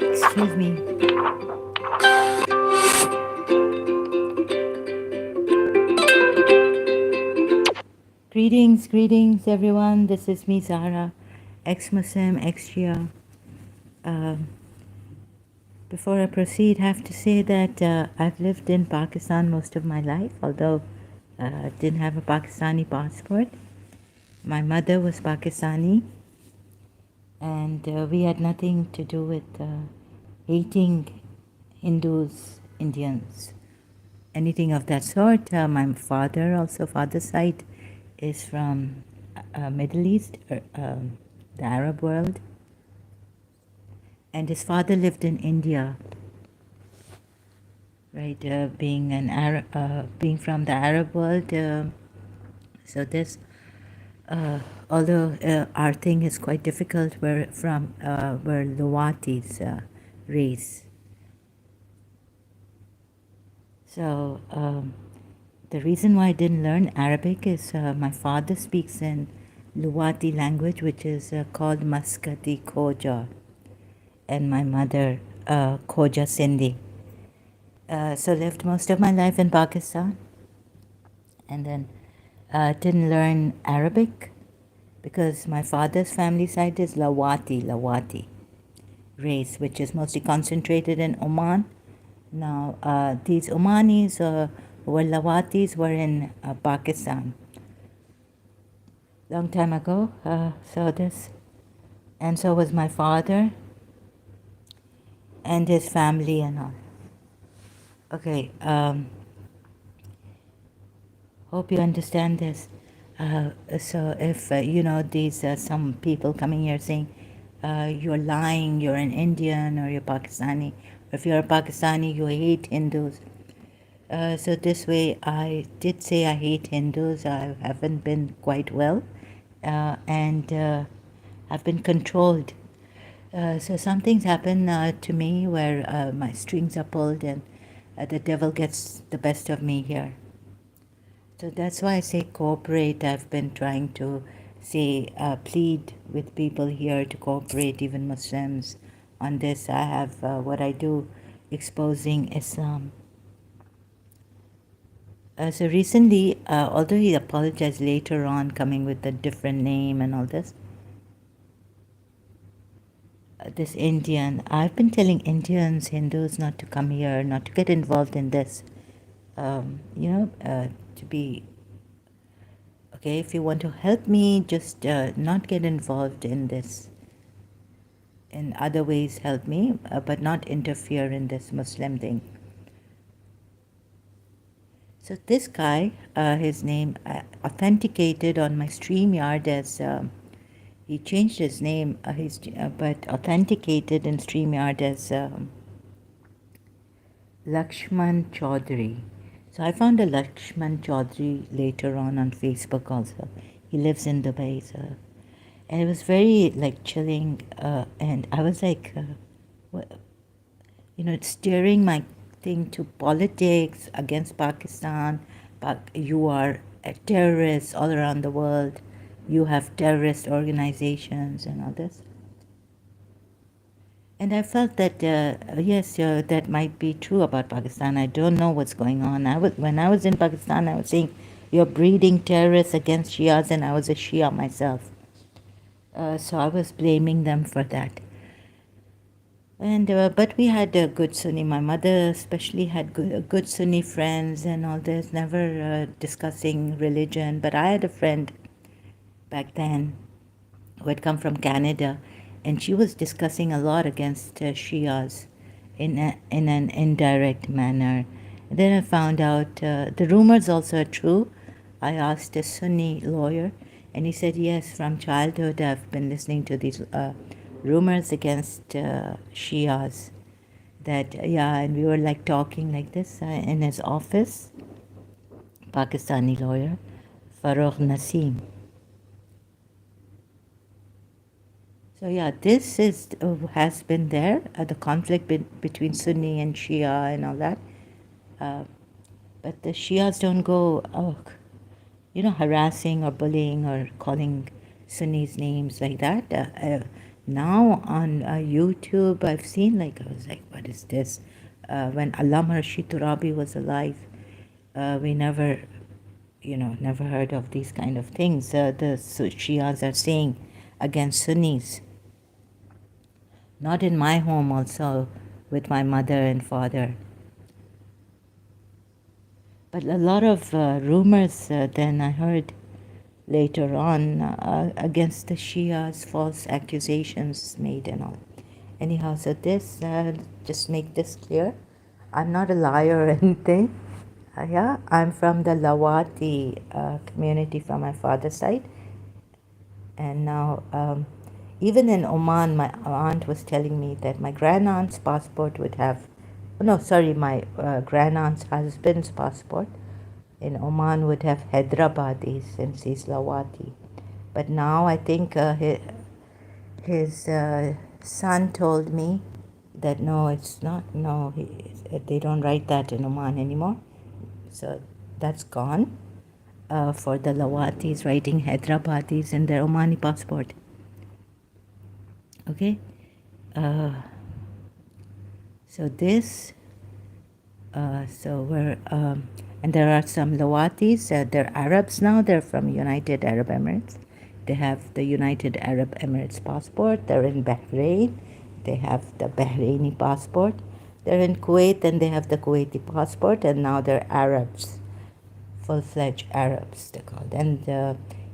Excuse me. Greetings, everyone. This is me, Zara, ex-Muslim, ex-Shia. Before I proceed, I have to say that I've lived in Pakistan most of my life, although I didn't have a Pakistani passport. My mother was Pakistani, and we had nothing to do with hating Hindus, Indians, anything of that sort. My father, also father's side, is from Middle East, the Arab world, and his father lived in India. Right, being an Arab, being from the Arab world, so this, although our thing is quite difficult, we're Lawati's race. So the reason why I didn't learn Arabic is my father speaks in Luwati language, which is called Maskati Khoja, and my mother Khoja Sindhi. So lived most of my life in Pakistan, and then didn't learn Arabic because my father's family side is Lawati race, which is mostly concentrated in Oman. Now these Omanis were Lawatis were in Pakistan long time ago. And so was my father and his family and all. Okay, hope you understand this. So if these some people coming here saying you're lying, you're an Indian or you're Pakistani, or if you're a Pakistani you hate Hindus. So this way I did say I hate Hindus. I haven't been quite well, and I've been controlled. So some things happen to me where my strings are pulled and the devil gets the best of me here. So that's why I say cooperate. I've been trying to say, plead with people here to cooperate, even Muslims, on this. I have what I do, exposing Islam. So recently, although he apologized later on, coming with a different name and all this, this Indian, I've been telling Indians, Hindus not to come here, not to get involved in this. To be, okay, if you want to help me, just not get involved in this. In other ways, help me, but not interfere in this Muslim thing. So this guy, his name, authenticated on my StreamYard as, he changed his name, but authenticated in StreamYard as Lakshman Chaudhary. So I found a Lakshman Chaudhary later on Facebook also. He lives in Dubai, so, and it was very chilling, and I was steering my thing to politics against Pakistan. You are a terrorist all around the world. You have terrorist organizations and all this. And I felt that, yes, that might be true about Pakistan. I don't know what's going on. When I was in Pakistan, I was saying, you're breeding terrorists against Shias, and I was a Shia myself. So I was blaming them for that. And but we had a good Sunni. My mother especially had good Sunni friends and all this, never discussing religion. But I had a friend back then who had come from Canada, and she was discussing a lot against Shias in an indirect manner. Then I found out the rumors also are true. I asked a Sunni lawyer, and he said yes. From childhood, I've been listening to these rumors against Shias. That yeah, and we were like talking like this in his office. Pakistani lawyer, Farooq Naseem. So yeah, this is has been there, the conflict between Sunni and Shia and all that. But the Shias don't go, harassing or bullying or calling Sunnis names like that. Now on YouTube, I've seen I was like, what is this? When Allama Rashid Turabi was alive, we never heard of these kind of things. The Shias are saying against Sunnis. Not in my home also, with my mother and father. But a lot of rumors then I heard later on against the Shias, false accusations made and all. Anyhow, so this, just make this clear. I'm not a liar or anything. Yeah, I'm from the Lawati community from my father's side. And now, even in Oman, my aunt was telling me that my grandaunt's passport would have, no, sorry, my grandaunt's husband's passport in Oman would have Hyderabadi since he's Lawati. But now I think his son told me that no, it's not, no, they don't write that in Oman anymore. So that's gone. For the Lawatis writing Hyderabadis in their Omani passport. Okay, so this, so we're, and there are some Lawatis, they're Arabs now, they're from United Arab Emirates. They have the United Arab Emirates passport, they're in Bahrain, they have the Bahraini passport. They're in Kuwait and they have the Kuwaiti passport, and now they're Arabs, full-fledged Arabs, they're called. And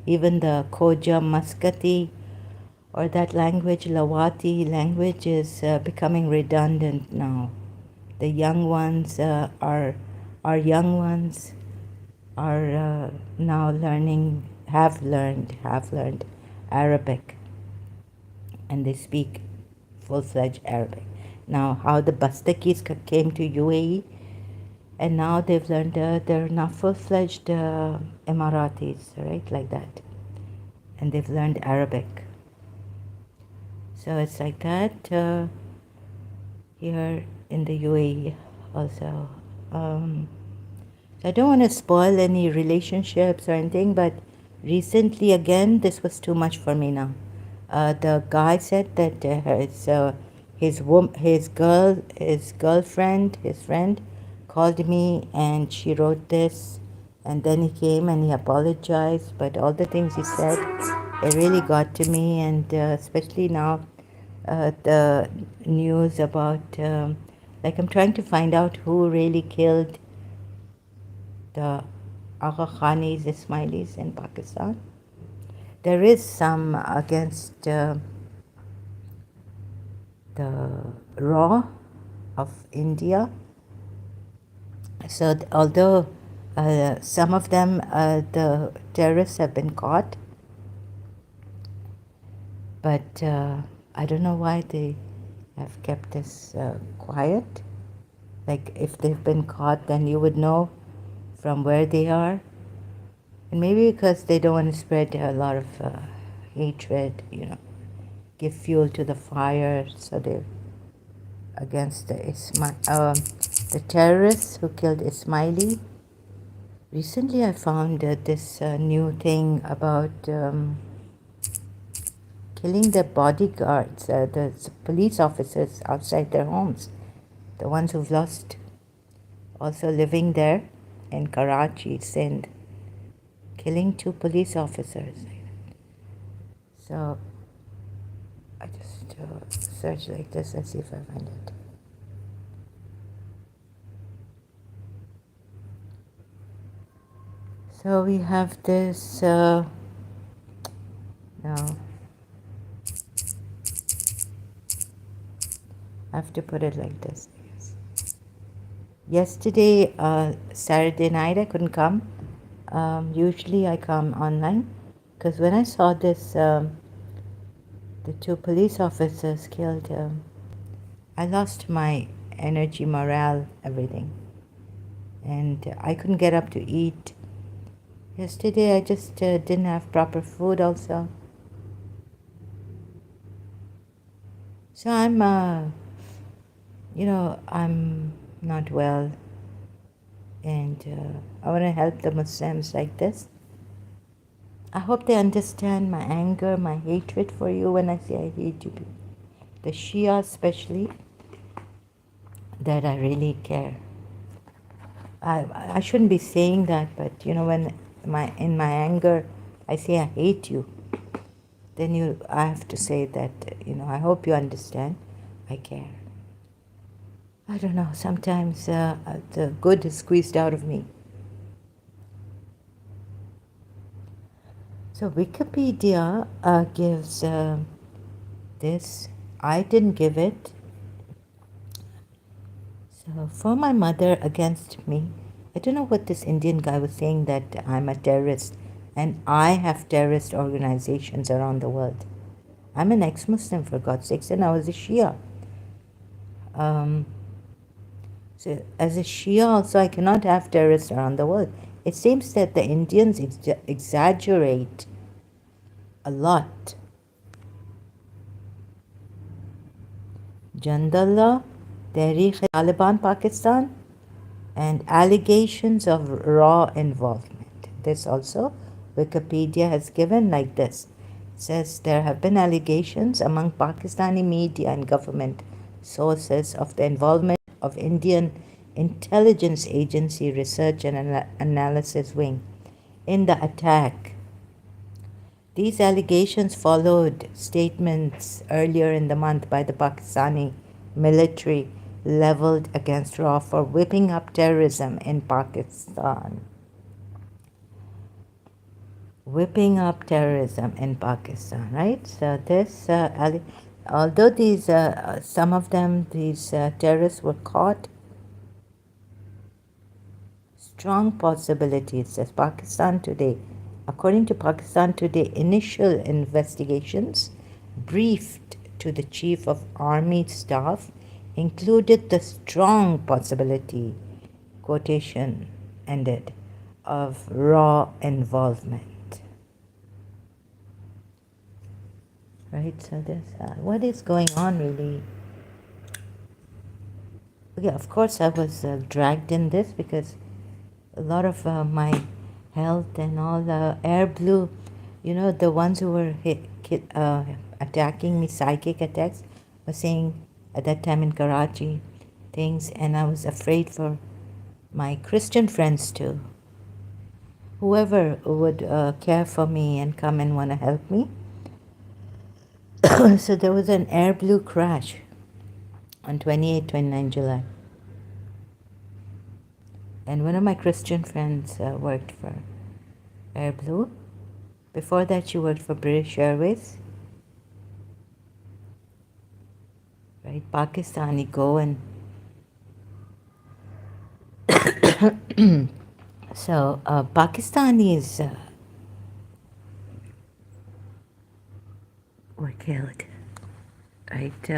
even the Khoja Muscati, or that language, Lawati language, is becoming redundant now. The young ones our young ones are now have learned Arabic, and they speak full-fledged Arabic. Now, how the Bastakis came to UAE, and now they've learned, they're now full-fledged Emiratis, right, like that. And they've learned Arabic. So it's like that here in the UAE also. So I don't want to spoil any relationships or anything, but recently again, this was too much for me now. The guy said that his girlfriend, his friend, called me and she wrote this, and then he came and he apologized, but all the things he said, it really got to me, and especially now the news about, I'm trying to find out who really killed the Aga Khanis, Ismailis in Pakistan. There is some against the Raw of India. So although some of them, the terrorists have been caught, but I don't know why they have kept this quiet. Like if they've been caught, then you would know from where they are. And maybe because they don't want to spread a lot of hatred, give fuel to the fire, so they're against the terrorists who killed Ismaili. Recently I found this new thing about killing the bodyguards, the police officers outside their homes, the ones who've lost, also living there in Karachi, Sindh, killing 2 police officers. So I just search like this and see if I find it. So we have this, no, have to put it like this. Yesterday, Saturday night, I couldn't come. Usually I come online because when I saw this, the two police officers killed, I lost my energy, morale, everything. And I couldn't get up to eat. Yesterday I just didn't have proper food also. So I'm, I'm not well. And I want to help the Muslims like this. I hope they understand my anger, my hatred for you when I say I hate you. The Shia especially, that I really care. I shouldn't be saying that, but when in my anger I say I hate you, then I have to say that, I hope you understand I care. I don't know, sometimes the good is squeezed out of me. So Wikipedia gives this. I didn't give it. So for my mother against me, I don't know what this Indian guy was saying, that I'm a terrorist and I have terrorist organizations around the world. I'm an ex-Muslim, for God's sakes, and I was a Shia. So as a Shia also, I cannot have terrorists around the world. It seems that the Indians exaggerate a lot. Jandallah, Tehreek-e-Taliban Pakistan, and allegations of raw involvement. This also Wikipedia has given like this. It says there have been allegations among Pakistani media and government sources of the involvement of Indian intelligence agency research and analysis wing in the attack. These allegations followed statements earlier in the month by the Pakistani military leveled against RAW for whipping up terrorism in Pakistan. Whipping up terrorism in Pakistan, right? So this, although these, some of them, these terrorists were caught, strong possibility, it says Pakistan Today. According to Pakistan Today, initial investigations briefed to the Chief of Army Staff included the strong possibility, quotation ended, of raw involvement. Right, so this, what is going on really? Yeah, of course I was dragged in this because a lot of my health and all air blue, the ones who were attacking me, psychic attacks, were saying at that time in Karachi things, and I was afraid for my Christian friends too. Whoever would care for me and come and want to help me. So there was an air blue crash on 29 July. And one of my Christian friends worked for Air Blue. Before that, she worked for British Airways. Right, Pakistani go and so Pakistanis were killed, right,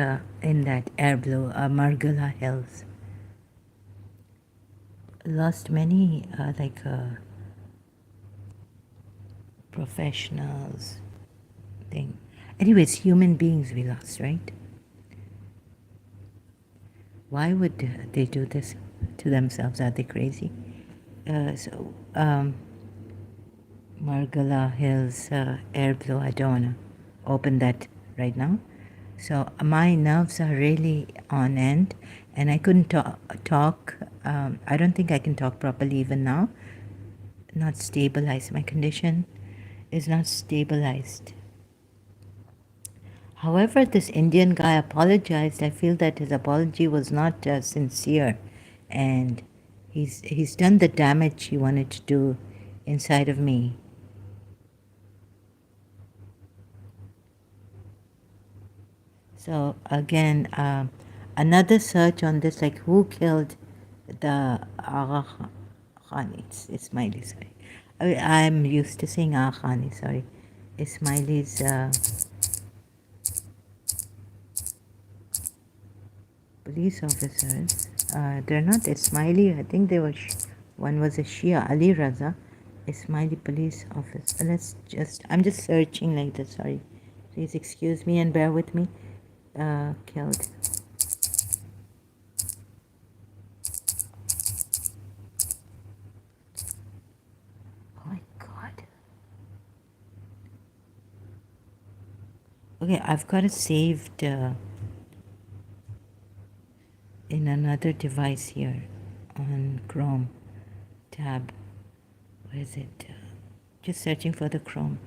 in that Air Blue, Margala Hills. Lost many professionals thing. Anyways, human beings we lost, right? Why would they do this to themselves? Are they crazy? Margala Hills Air Blue, I don't want to open that right now. So my nerves are really on end, and I couldn't talk. I don't think I can talk properly even now. Not stabilized. My condition is not stabilized. However, this Indian guy apologized. I feel that his apology was not sincere, and he's done the damage he wanted to do inside of me. So again, another search on this, like who killed the Agha Khani, Ismaili, sorry. I'm used to saying Agha Khani, sorry. Ismaili's police officers. They're not Ismaili, I think they were, one was a Shia, Ali Raza, Ismaili police officer. I'm just searching like this, sorry. Please excuse me and bear with me. Killed. Oh my god. Okay, I've got it saved in another device here on Chrome tab. Where is it? Just searching for the Chrome.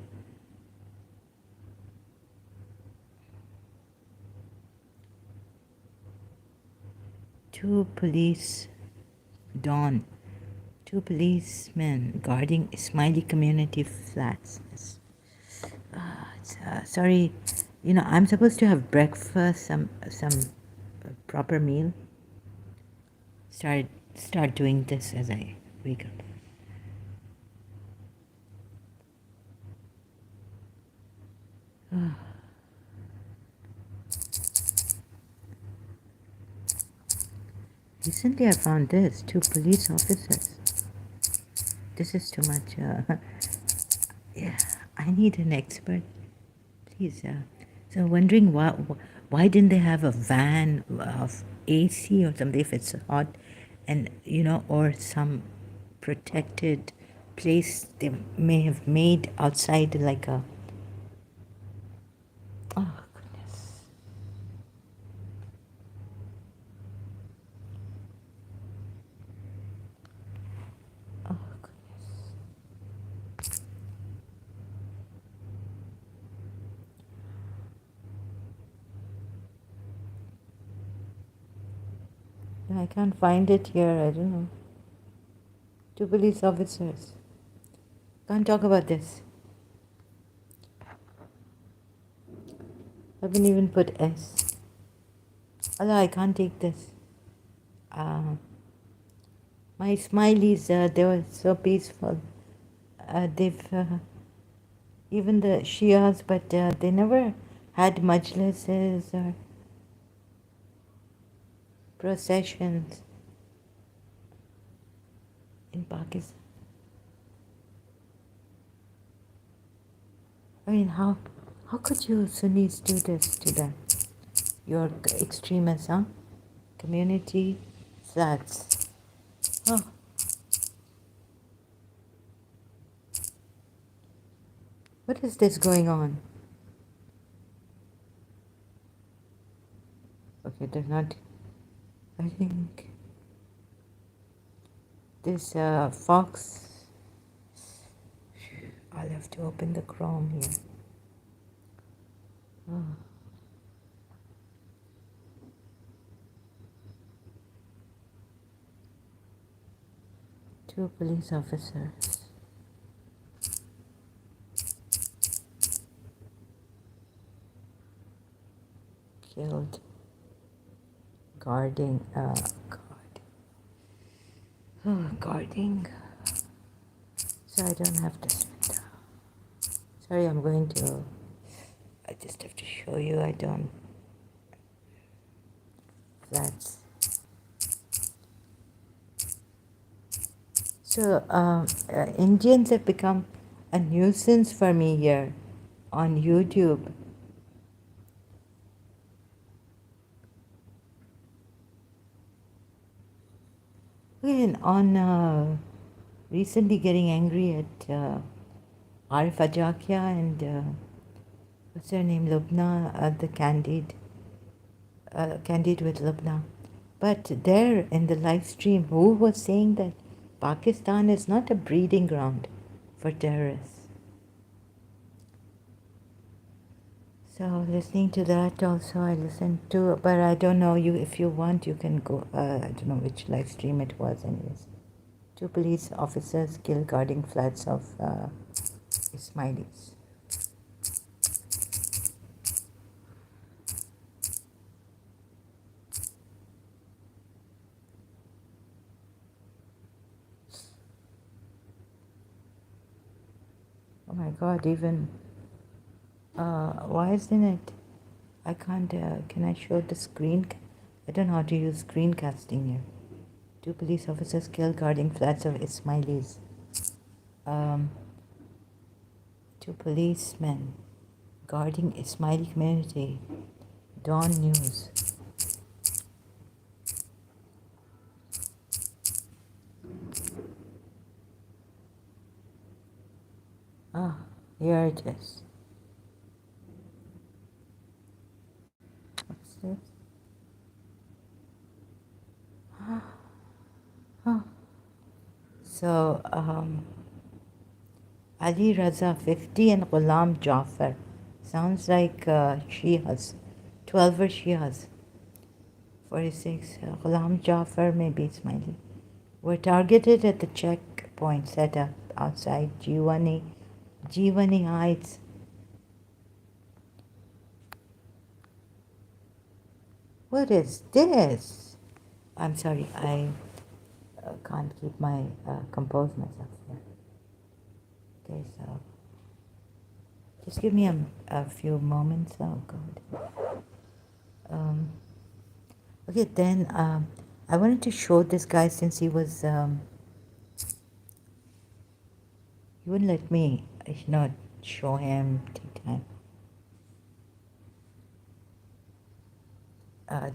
Two policemen guarding Ismaili community flats. Sorry, I'm supposed to have breakfast, some proper meal. Start doing this as I wake up. Recently I found this, two police officers. This is too much. Yeah, I need an expert. Please. So wondering why didn't they have a van of AC or something if it's hot, and or some protected place they may have made outside, like a. Oh goodness. Oh goodness. No, I can't find it here. I don't know. Two police officers. Can't talk about this. I haven't even put S. Although I can't take this. My smileys, they were so peaceful. They've, even the Shias, but they never had majlises or processions in Pakistan. I mean, how could you Sunnis do this to them? You're extremists, huh? Community flats. Oh. What is this going on? Okay, they're not. I think this fox. I'll have to open the Chrome here. Oh. Two police officers killed guarding guarding, so I don't have to spend. Sorry, I just have to show you. I don't. That's so. Indians have become a nuisance for me here on YouTube. And on recently getting angry at Arif Ajakia and what's her name, Lubna, the Candid with Lubna. But there in the live stream, who was saying that Pakistan is not a breeding ground for terrorists? So listening to that also, I listened to, but I don't know, if you want, you can go, I don't know which live stream it was anyways. Two police officers killed guarding flats of Ismailis. Oh my God, even, why isn't it? I can't, can I show the screen? I don't know how to use screencasting here. Two police officers killed guarding flats of Ismailis. Um, two policemen guarding Ismaili community. Dawn News. Ah, here it is. What's this? Oh. So, Ali Raza 50 and Ghulam Jafar. Sounds like Shias. 12 are Shias. 46. Ghulam Jafar, maybe Ismaili. Were targeted at the checkpoint set up outside Jiwani Heights. What is this? I'm sorry, I can't keep my compose myself here. Okay, so just give me a few moments. Oh God. Okay, then I wanted to show this guy since he was he wouldn't let me not show him, take time.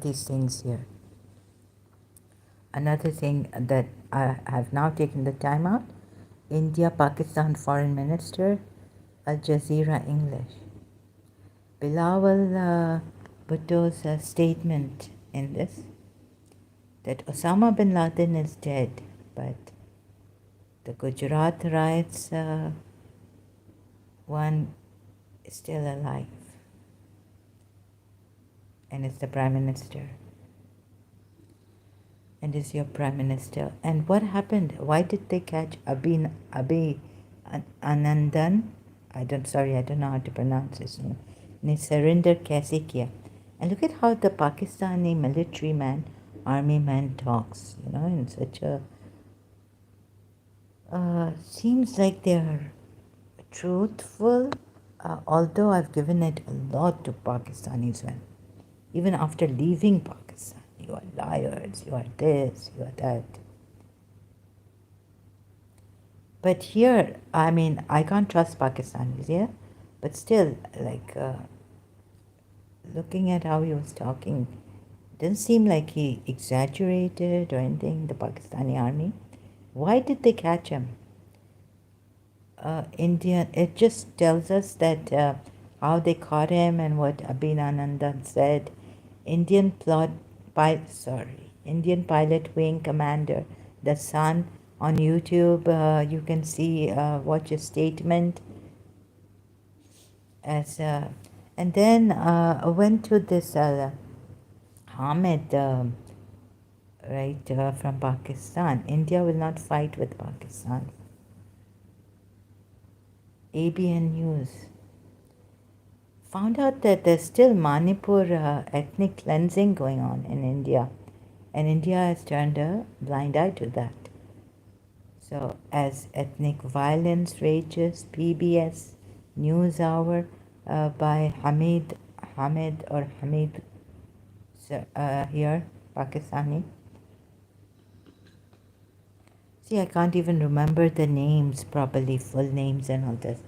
These things here. Another thing that I have now taken the time out, India-Pakistan Foreign Minister, Al Jazeera English. Bilawal Bhutto's statement in this, that Osama bin Laden is dead, but the Gujarat riots one is still alive, and it's the Prime Minister. And is your Prime Minister. And what happened? Why did they catch Abhi Anandan? I don't know how to pronounce his name. And surrender kaise kiya? And look at how the Pakistani military man, army man talks, in such a... seems like they're truthful, although I've given it a lot to Pakistanis when, even after leaving Pakistan. You are liars, you are this, you are that. But here, I mean, I can't trust Pakistanis, yeah? But still, like, looking at how he was talking, didn't seem like he exaggerated or anything, the Pakistani army. Why did they catch him? It just tells us that how they caught him and what Abhinandandan said. Indian pilot wing commander, the Sun, on YouTube. You can see, watch his statement. And then I went to this Hamid, from Pakistan. India will not fight with Pakistan. ABN News. Found out that there's still Manipur ethnic cleansing going on in India. And India has turned a blind eye to that. So as ethnic violence rages, PBS News Hour by Hamid here, Pakistani. See, I can't even remember the names properly, full names and all this.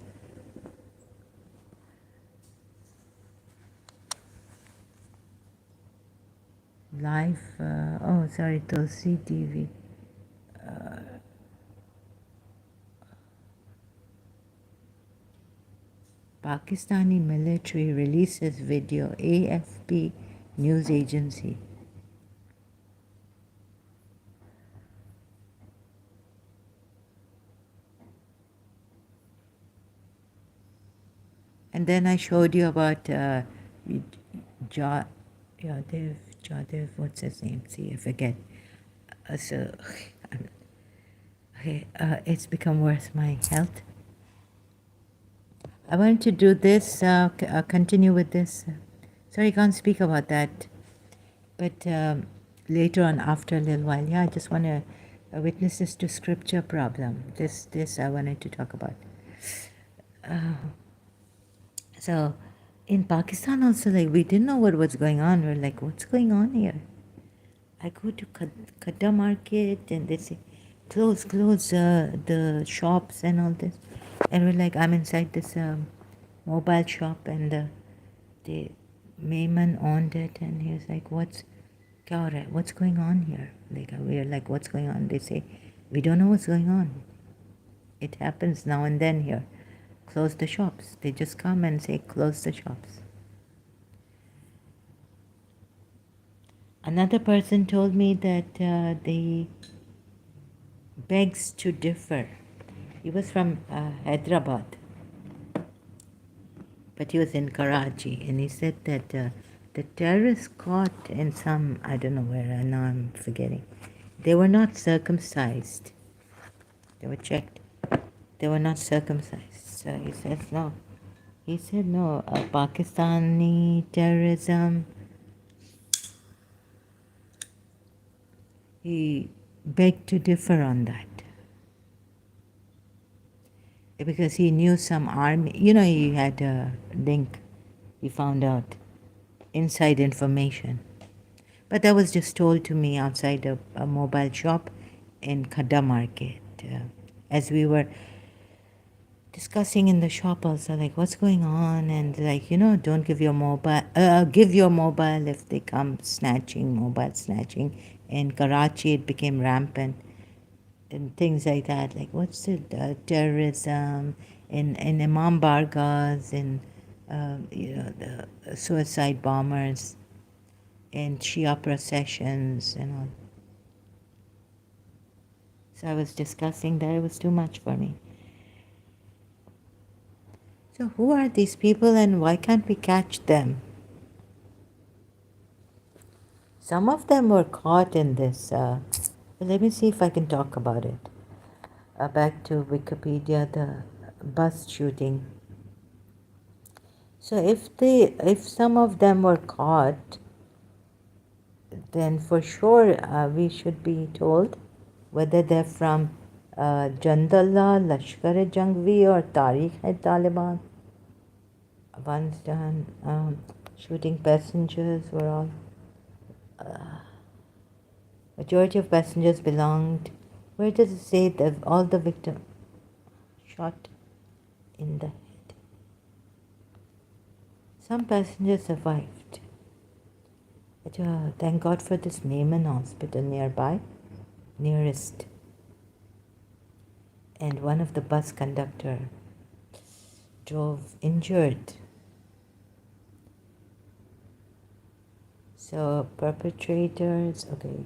Live, Tulsi TV. Pakistani military releases video, AFP news agency. And then I showed you about Jadev, what's his name? See, I forget. It's become worse, my health. I wanted to do this, continue with this. Sorry, I can't speak about that. But later on, after a little while, I just want to witnesses to scripture problem. This I wanted to talk about. So in Pakistan also, like, we didn't know what was going on. We're like, what's going on here? I go to Khadda market and they say, close the shops and all this. And we're like, I'm inside this mobile shop, and the Mayman owned it, and he was like, kya ho raha hai? What's going on here? Like, we're like, what's going on? They say, we don't know what's going on. It happens now and then here. Close the shops. They just come and say, close the shops. Another person told me that they begs to differ. He was from Hyderabad, but he was in Karachi, and he said that the terrorists caught in some, I don't know where, now I'm forgetting, they were not circumcised. They were checked. They were not circumcised. So he says no. He said no, Pakistani terrorism. He begged to differ on that. Because he knew some army, he had a link, he found out inside information. But that was just told to me outside a mobile shop in Khadda market. As we were discussing in the shop also, like, what's going on, and like, don't give your mobile if they come snatching, mobile snatching. In Karachi it became rampant and things like that. Like, what's the terrorism in Imam Bargas, in the suicide bombers, in Shia processions and all. So I was discussing that. It was too much for me. So who are these people, and why can't we catch them? Some of them were caught in this. Let me see if I can talk about it. Back to Wikipedia, the bus shooting. So if some of them were caught, then for sure we should be told whether they're from Jandallah, Lashkar-e-Jangvi, or Tariq-e-Taliban. One's done shooting passengers were all. Majority of passengers belonged. Where does it say that all the victims shot in the head? Some passengers survived. But, thank God for this Mayman hospital nearby, nearest. And one of the bus conductor drove injured. So perpetrators, okay.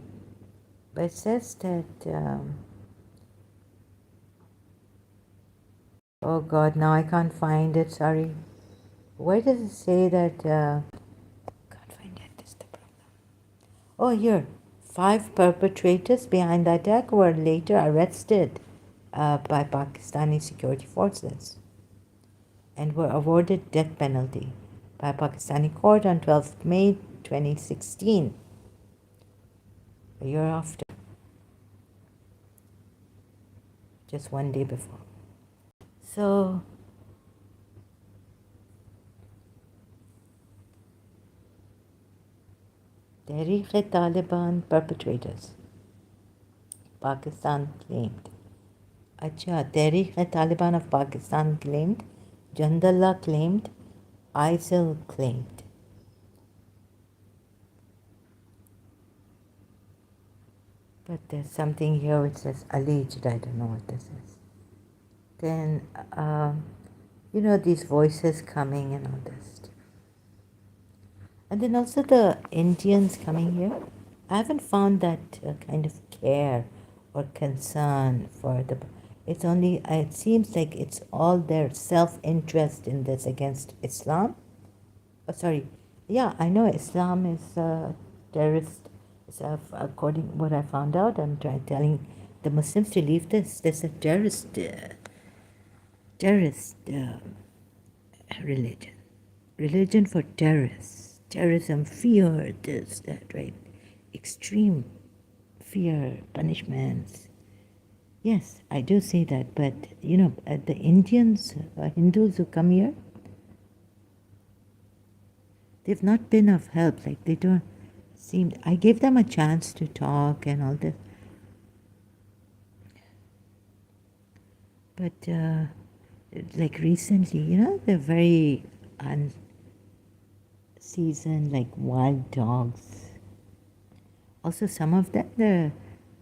But it says that, oh God, now I can't find it, sorry. Where does it say that, can't find it, that's the problem. Oh, here, 5 perpetrators behind the attack were later arrested by Pakistani security forces and were awarded death penalty by a Pakistani court on 12th May 2016, a year after, just one day before. So, Tehreek-e-Taliban perpetrators, Pakistan claimed. Acha, Tehreek-e-Taliban of Pakistan claimed, Jandallah claimed, ISIL claimed. But there's something here which says alleged. I don't know what this is. Then, these voices coming and all this. And then also the Indians coming here. I haven't found that kind of care or concern for the. It's only, it seems like it's all their self-interest in this against Islam. Oh, sorry. Yeah, I know Islam is terrorist. According to what I found out, I'm telling the Muslims to leave this. There's a terrorist religion. Religion for terrorists. Terrorism, fear, this, that, right? Extreme fear, punishments. Yes, I do say that, but the Indians, Hindus who come here, they've not been of help. Like they don't seem. I gave them a chance to talk and all this, but like recently, they're very unseasoned, like wild dogs. Also, some of them,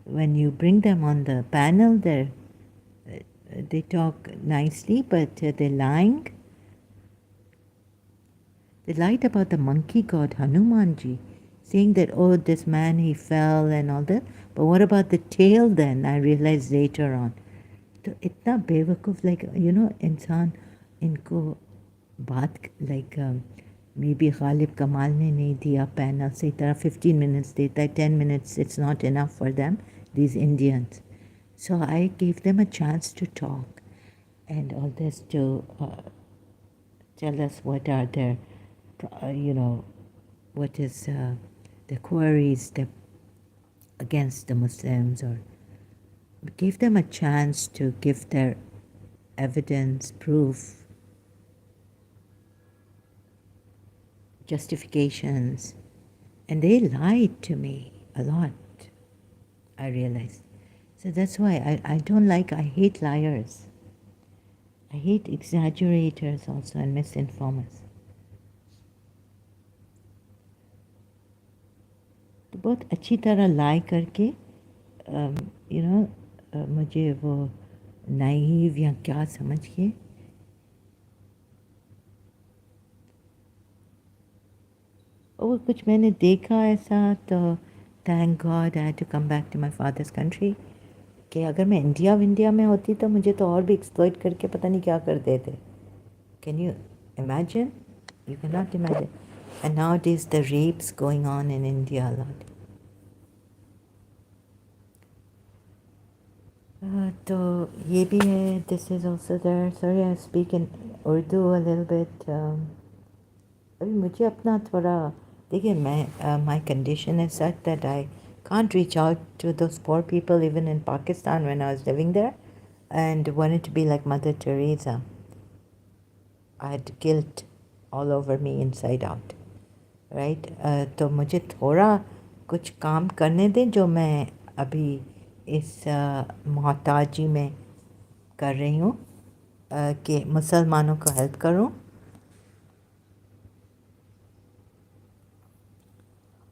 when you bring them on the panel, they talk nicely, but they're lying. They lied about the monkey god Hanumanji, saying that, oh, this man, he fell and all that. But what about the tail then? I realized later on. तो इतना बेवकूफ़ like इंसान इनको बात like may be Ghalib कमाल ने नहीं दिया पैनल से तरह 15 minutes देता है 10 minutes it's not enough for them these Indians so I gave them a chance to talk and all this to tell us what are their what is the queries against the Muslims or gave them a chance to give their evidence, proof, justifications, and they lied to me a lot, I realized. So that's why I don't like, I hate liars. I hate exaggerators also and misinformers. तो बहुत अच्छी तरह लाई करके मुझे वो naive या क्या समझ के और कुछ मैंने देखा ऐसा तो thank God I had to come back to my father's country कि अगर मैं इंडिया में होती तो मुझे तो और भी एक्सप्लॉइट करके पता नहीं क्या कर देते can you imagine you can not imagine and now it is the rapes going on in India lot तो ये भी है this is also there sorry I speak in Urdu a little bit अभी मुझे अपना थोड़ा देखिए मैं my condition is such that I can't reach out to those poor people even in Pakistan when I was living there and wanted to be like Mother Teresa. I had guilt all over me inside out. Right? तो मुझे थोड़ा कुछ काम करने दें जो मैं अभी इस मोहताजी में कर रही हूँ कि मुसलमानों को हेल्प करूँ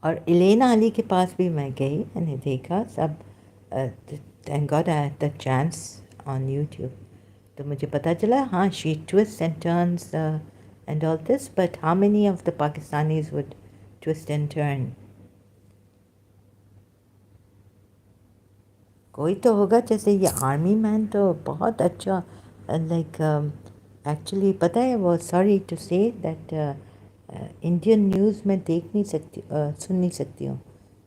और इलेना अली के पास भी मैं गई मैंने देखा सब thank God I had the chance on YouTube तो मुझे पता चला हाँ she twist and turns and all this but how many of the Pakistanis would twist and turn कोई तो होगा जैसे ये आर्मी मैन तो बहुत अच्छा लाइक एक्चुअली पता है वो sorry to say that Indian news में देख नहीं सकती सुन नहीं सकती हूँ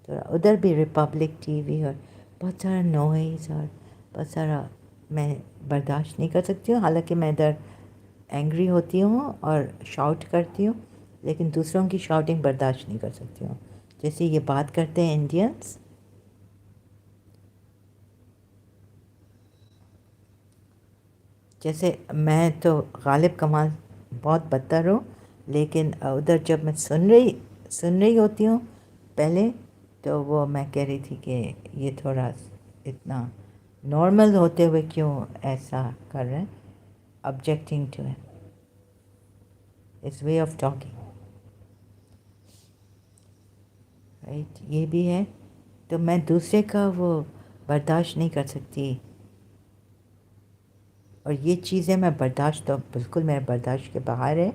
तो उधर भी रिपब्लिक टीवी और बहुत सारा नॉइज़ और बहुत सारा मैं बर्दाश्त नहीं कर सकती हूँ हालांकि मैं इधर एंग्री होती हूँ और शाउट करती हूँ लेकिन दूसरों की शाउटिंग बर्दाश्त नहीं कर सकती हूँ जैसे ये बात करते हैं इंडियंस जैसे मैं तो गालिब कमाल बहुत बदतर हूँ लेकिन उधर जब मैं सुन रही होती हूँ पहले तो वो मैं कह रही थी कि ये थोड़ा इतना नॉर्मल होते हुए क्यों ऐसा कर रहे हैं objecting to its way of talking right ये भी है तो मैं दूसरे का वो बर्दाश्त नहीं कर सकती और ये चीज़ें मैं बर्दाश्त तो बिल्कुल मेरे बर्दाश्त के बाहर है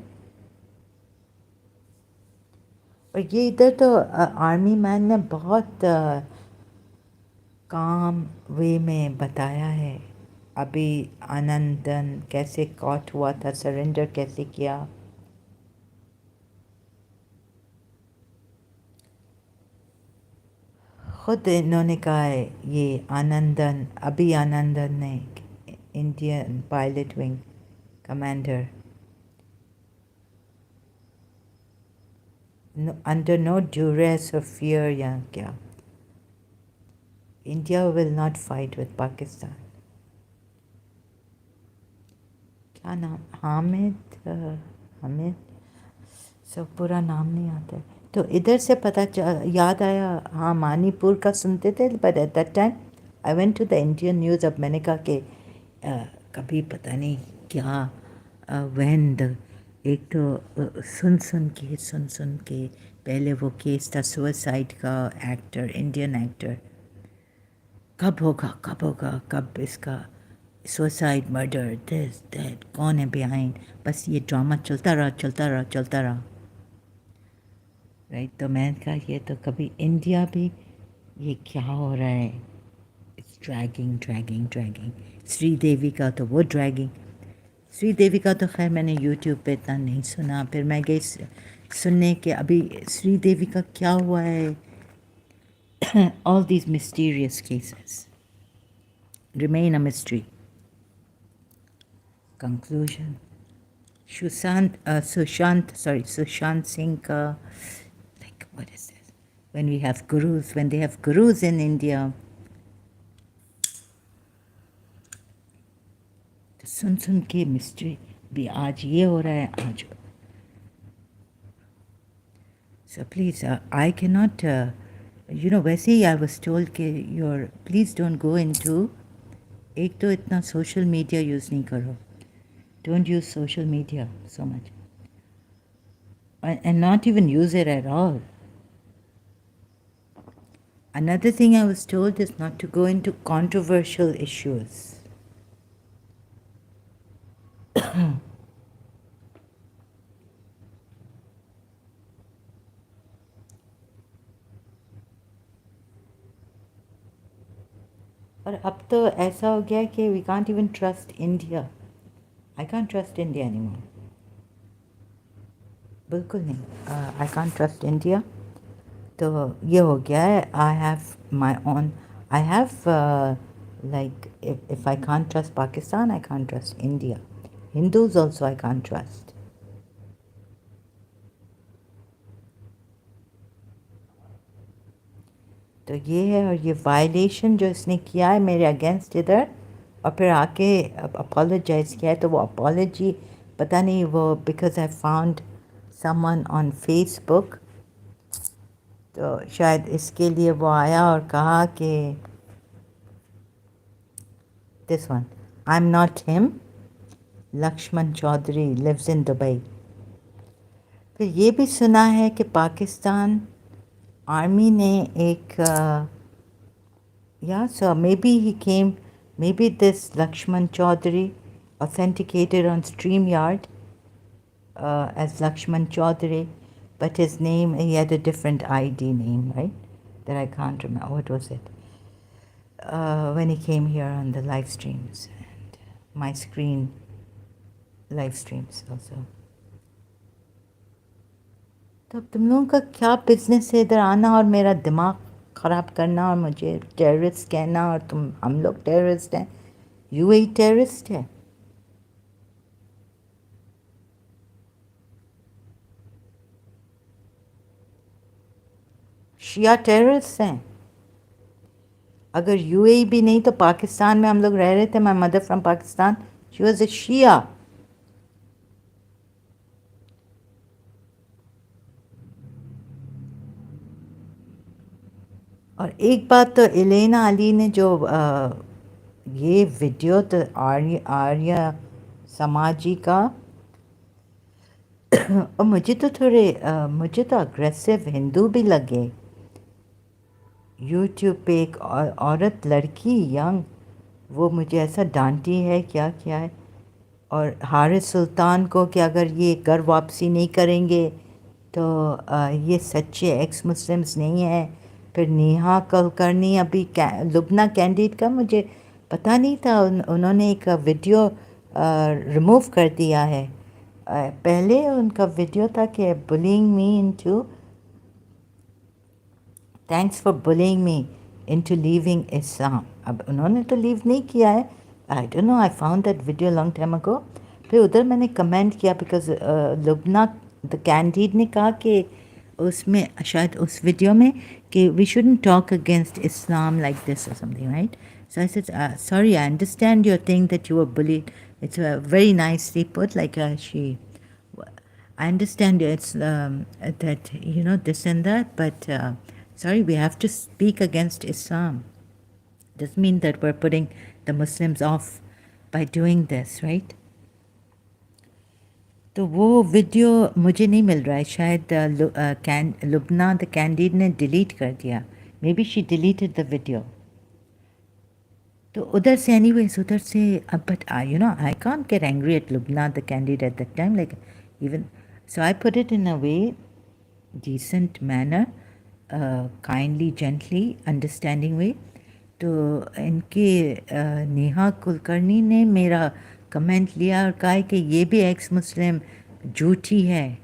और ये इधर तो आर्मी मैन ने बहुत काम वे में बताया है अभी आनंदन कैसे कॉट हुआ था सरेंडर कैसे किया खुद इन्होंने कहा है ये आनंदन अभी आनंदन ने Indian pilot wing commander under no duress or fear या क्या India will not fight with Pakistan क्या नाम, हामिद, हामिद, सब पूरा नाम नहीं आता है। तो इधर से याद आया, हाँ मणिपुर का सुनते थे, but at that time I went to the Indian news. अब मैंने कहा कि कभी पता नहीं क्या व्हेन द एक तो सुन सुन के पहले वो केस था सुसाइड का, एक्टर, इंडियन एक्टर, कब होगा, कब इसका सुसाइड, मर्डर, दिस दैट, कौन है बिहाइंड, बस ये ड्रामा चलता रहा चलता रहा चलता रहा, राइट। तो मैंने कहा ये तो कभी इंडिया भी, ये क्या हो रहा है, it's dragging dragging dragging. Sridevi का तो वो ड्रैगिंग, श्रीदेवी का तो खैर मैंने यूट्यूब पे इतना नहीं सुना, फिर मैं गई सुनने के अभी श्रीदेवी का क्या हुआ है। All these mysterious cases remain a mystery. Conclusion. Sushant Singh ka, like, what is this? When we have gurus, when they have gurus in India, तो सुन के मिस्ट्री भी, आज ये हो रहा है, आज। So please, I cannot, वैसे ही I was told कि please don't go into, एक तो इतना सोशल मीडिया यूज़ नहीं करो, don't use social media so much, and not even use it at all. Another thing I was told is not to go into controversial issues. और अब तो ऐसा हो गया कि we can't even trust India. I can't trust India anymore. बिल्कुल नहीं, I can't trust India. तो ये हो गया है, I have my own, I have like, if I can't trust Pakistan, I can't trust India. Hindus also I can't trust. तो ये है, और ये वायलेशन जो इसने किया है मेरे अगेंस्ट इधर, और फिर आके अपोलोजाइज़ किया है, तो वो अपोलॉजी पता नहीं, वो because I found someone on Facebook, तो शायद इसके लिए वो आया और कहा कि this one, I am not him, Laxman Chaudhary lives in Dubai. फिर ये भी सुना है कि पाकिस्तान आर्मी ने एक so maybe he came, maybe this Lakshman Chaudhary authenticated on StreamYard as Lakshman Chaudhary, but his name, he had a different ID name, right? That I can't remember. What was it? When he came here on the live streams and my screen live streams also. तो अब तुम लोगों का क्या business है इधर आना और मेरा दिमाग ख़राब करना और मुझे टेररिस्ट कहना, और हम लोग टेररिस्ट हैं, यूएई टेररिस्ट है। शिया टेररिस्ट हैं। अगर यूएई भी नहीं तो पाकिस्तान में हम लोग रह रहे थे, my mother from Pakistan, she was a Shia. और एक बात तो एलेना अली ने जो ये वीडियो तो आर्य समाजी का, और मुझे तो अग्रेसिव हिंदू भी लगे। यूट्यूब पे एक औरत, लड़की, यंग, वो मुझे ऐसा डांटी है, क्या किया है, और हारिस सुल्तान को कि अगर ये घर वापसी नहीं करेंगे तो ये सच्चे एक्स मुस्लिम्स नहीं हैं। फिर नेहा कुलकर्णी, अभी लुबना कैंडिडेट का मुझे पता नहीं था, उन्होंने एक वीडियो रिमूव कर दिया है। पहले उनका वीडियो था कि bullying me into, thanks for bullying me into leaving Islam. अब उन्होंने तो लीव नहीं किया है, I don't know, I found that video long time ago. फिर उधर मैंने कमेंट किया बिकॉज लुबना द कैंडिडेट ने कहा कि उसमें शायद उस वीडियो में कि we shouldn't talk against Islam like this और something, right? So I said, sorry, I understand your thing that you were bullied, It's very nicely put, like she. I understand it's that this and that, but sorry, we have to speak against Islam. Doesn't mean that we're putting the Muslims off by doing this, right? तो वो video मुझे नहीं मिल रहा है शायद Lubna the candid ने delete कर दिया may be she deleted the video तो उधर से एनीवेज उधर से but I can't get angry at Lubna the candid eight that time like even so I put it in a way decent manner, kindly, gently, understanding way. तो इनके नेहा कुलकर्णी ने मेरा comment लिया और कहा कि ये भी एक्स मुस्लिम झूठी है.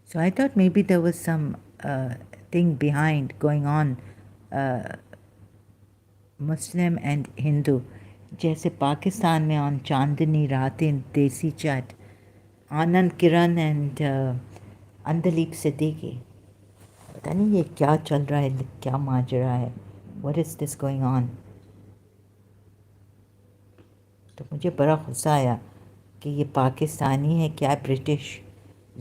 So I thought maybe there was some thing behind going on, Muslim and Hindu. जैसे पाकिस्तान में on Chandni Raatein desi chat Anand Kiran and Andleeb Siddiqui. पता नहीं ये क्या चल रहा है, क्या माजरा है, what is this going on. तो मुझे बड़ा गुस्सा आया कि ये पाकिस्तानी है क्या ब्रिटिश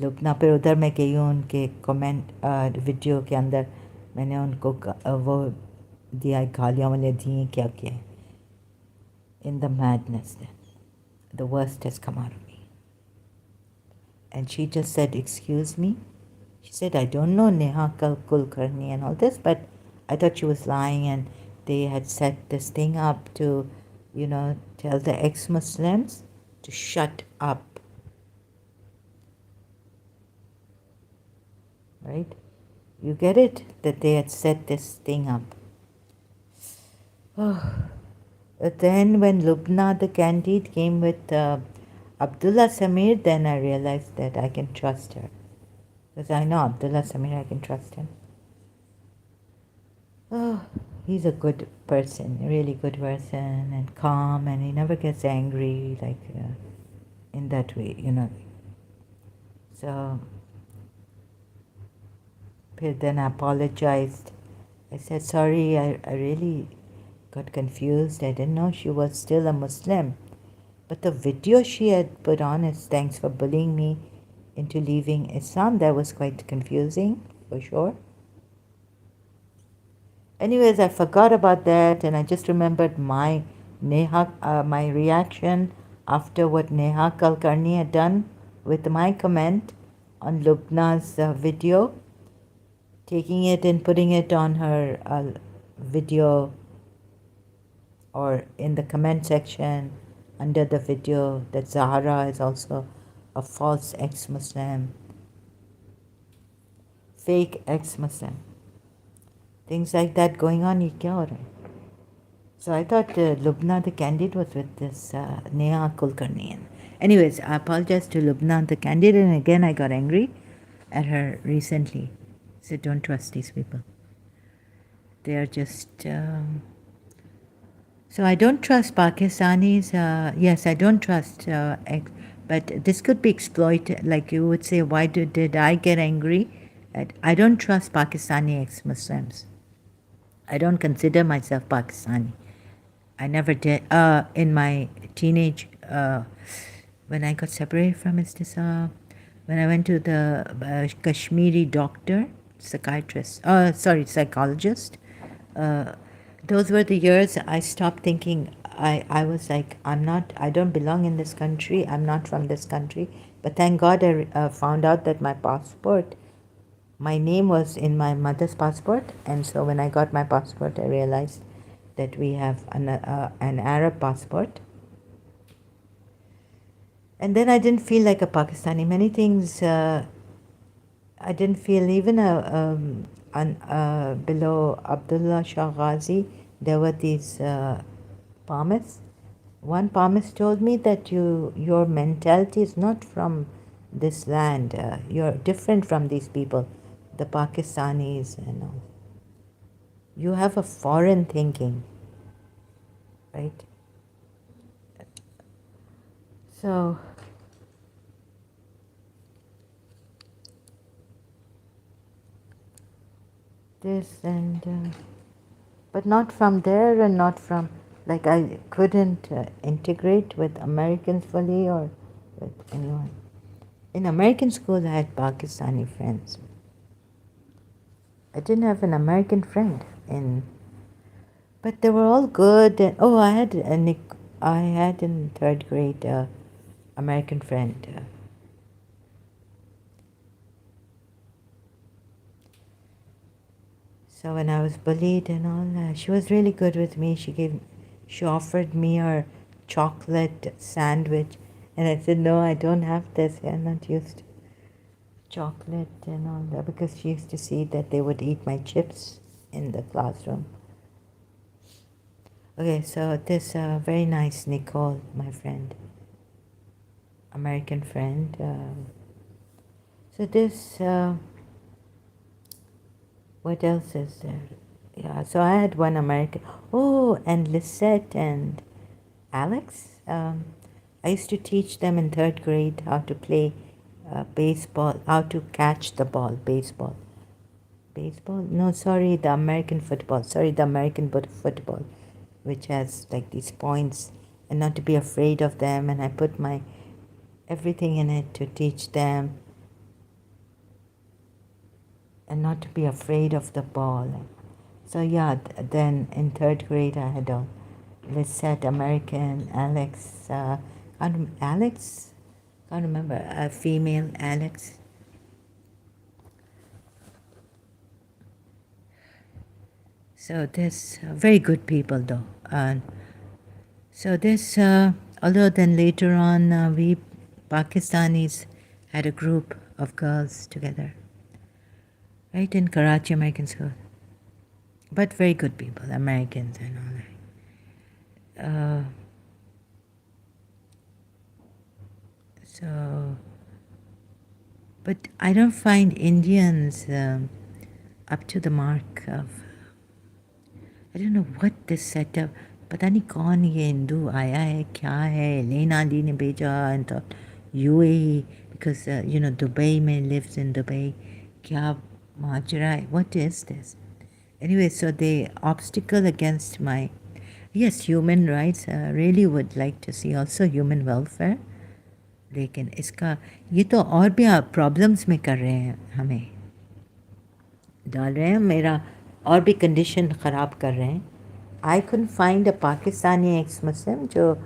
लुबना. पर उधर मैं गई हूँ उनके कमेंट वीडियो के अंदर मैंने उनको वो दिया गालियाँ वाले दिए क्या किया. In the madness the worst has come out of me. And she just said, excuse me. She said, I don't know Neha Kulkarni and all this, but I thought she was lying and they had set this thing up to, tell the ex-Muslims to shut up. Right? You get it? That they had set this thing up. Oh. But then when Lubna the candide came with Abdullah Samir, then I realized that I can trust her. Because I know Abdullah Samir, I can trust him. Oh, he's a good person, a really good person, and calm, and he never gets angry, like in that way, So, then I apologized. I said, sorry, I really got confused. I didn't know she was still a Muslim. But the video she had put on is thanks for bullying me into leaving Islam. That was quite confusing, for sure. Anyways, I forgot about that and I just remembered my reaction after what Neha Kulkarni had done with my comment on Lubna's video, taking it and putting it on her video or in the comment section under the video that Zahra is also a false ex-Muslim, fake ex-Muslim. Things like that going on. Ye kya ho raha hai? So I thought Lubna the candidate was with this Neha Kulkarni. Anyways, I apologize to Lubna the candidate, and again I got angry at her recently. I said, don't trust these people. They are just... So I don't trust Pakistanis. Yes, I don't trust, but this could be exploited. Like you would say, why did I get angry? I don't trust Pakistani ex-Muslims. I don't consider myself Pakistani. I never did. In my teenage, when I got separated from Istisam, when I went to the Kashmiri doctor, psychologist, those were the years I stopped thinking. I was like, I don't belong in this country. I'm not from this country. But thank God I found out that my passport, my name was in my mother's passport. And so when I got my passport, I realized that we have an Arab passport. And then I didn't feel like a Pakistani. Many things I didn't feel. Even below Abdullah Shah Ghazi, there were these palmists. One palmist told me that your mentality is not from this land. You're different from these people, the Pakistanis and all. You have a foreign thinking, right? So this and but not from there and not from Like I couldn't integrate with Americans fully or with anyone. In American school, I had Pakistani friends. I didn't have an American friend in, but they were all good. And, oh, I had in third grade American friend. So when I was bullied and all, she was really good with me. She offered me her chocolate sandwich, and I said, no, I don't have this. I'm not used to chocolate and all that, because she used to see that they would eat my chips in the classroom. Okay, so this very nice Nicole, my friend, American friend. So this, what else is there? Yeah, so I had one American. Oh, and Lisette and Alex. I used to teach them in third grade how to play baseball, how to catch the ball, baseball. Baseball? No, sorry, the American football. Sorry, the American football, which has like these points, and not to be afraid of them. And I put my everything in it to teach them, and not to be afraid of the ball. So yeah, then in third grade I had a Lisette, American, Alex, Alex, can't remember, a female Alex. So there's very good people though. So this, although then later on we Pakistanis had a group of girls together, right, in Karachi American School. But very good people, Americans and all that. So, but I don't find Indians up to the mark of, I don't know what this setup, पता नहीं कौन ये हिंदू आया है क्या है लेना ली ने भेजा and thought UAE because Dubai में lives in Dubai क्या माजरा है, what is this? Anyway, so the obstacle against my, yes, human rights, really would like to see also human welfare, लेकिन इसका ये तो और भी प्रॉब्लम्स में कर रहे हैं, हमें डाल रहे हैं, मेरा और भी कंडीशन ख़राब कर रहे हैं. I couldn't find a Pakistani ex-Muslim जो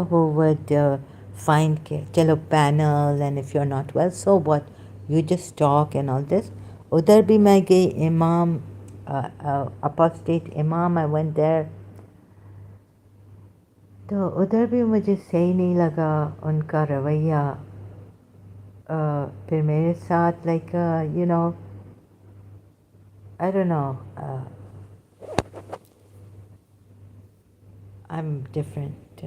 who would find के चलो panel, and if you're not well, so what, you just talk and all this. उधर भी मैं गई, imam, apostate imam, I went there. तो उधर भी मुझे सही नहीं लगा उनका रवैया. फिर मेरे साथ like I don't know, I'm different.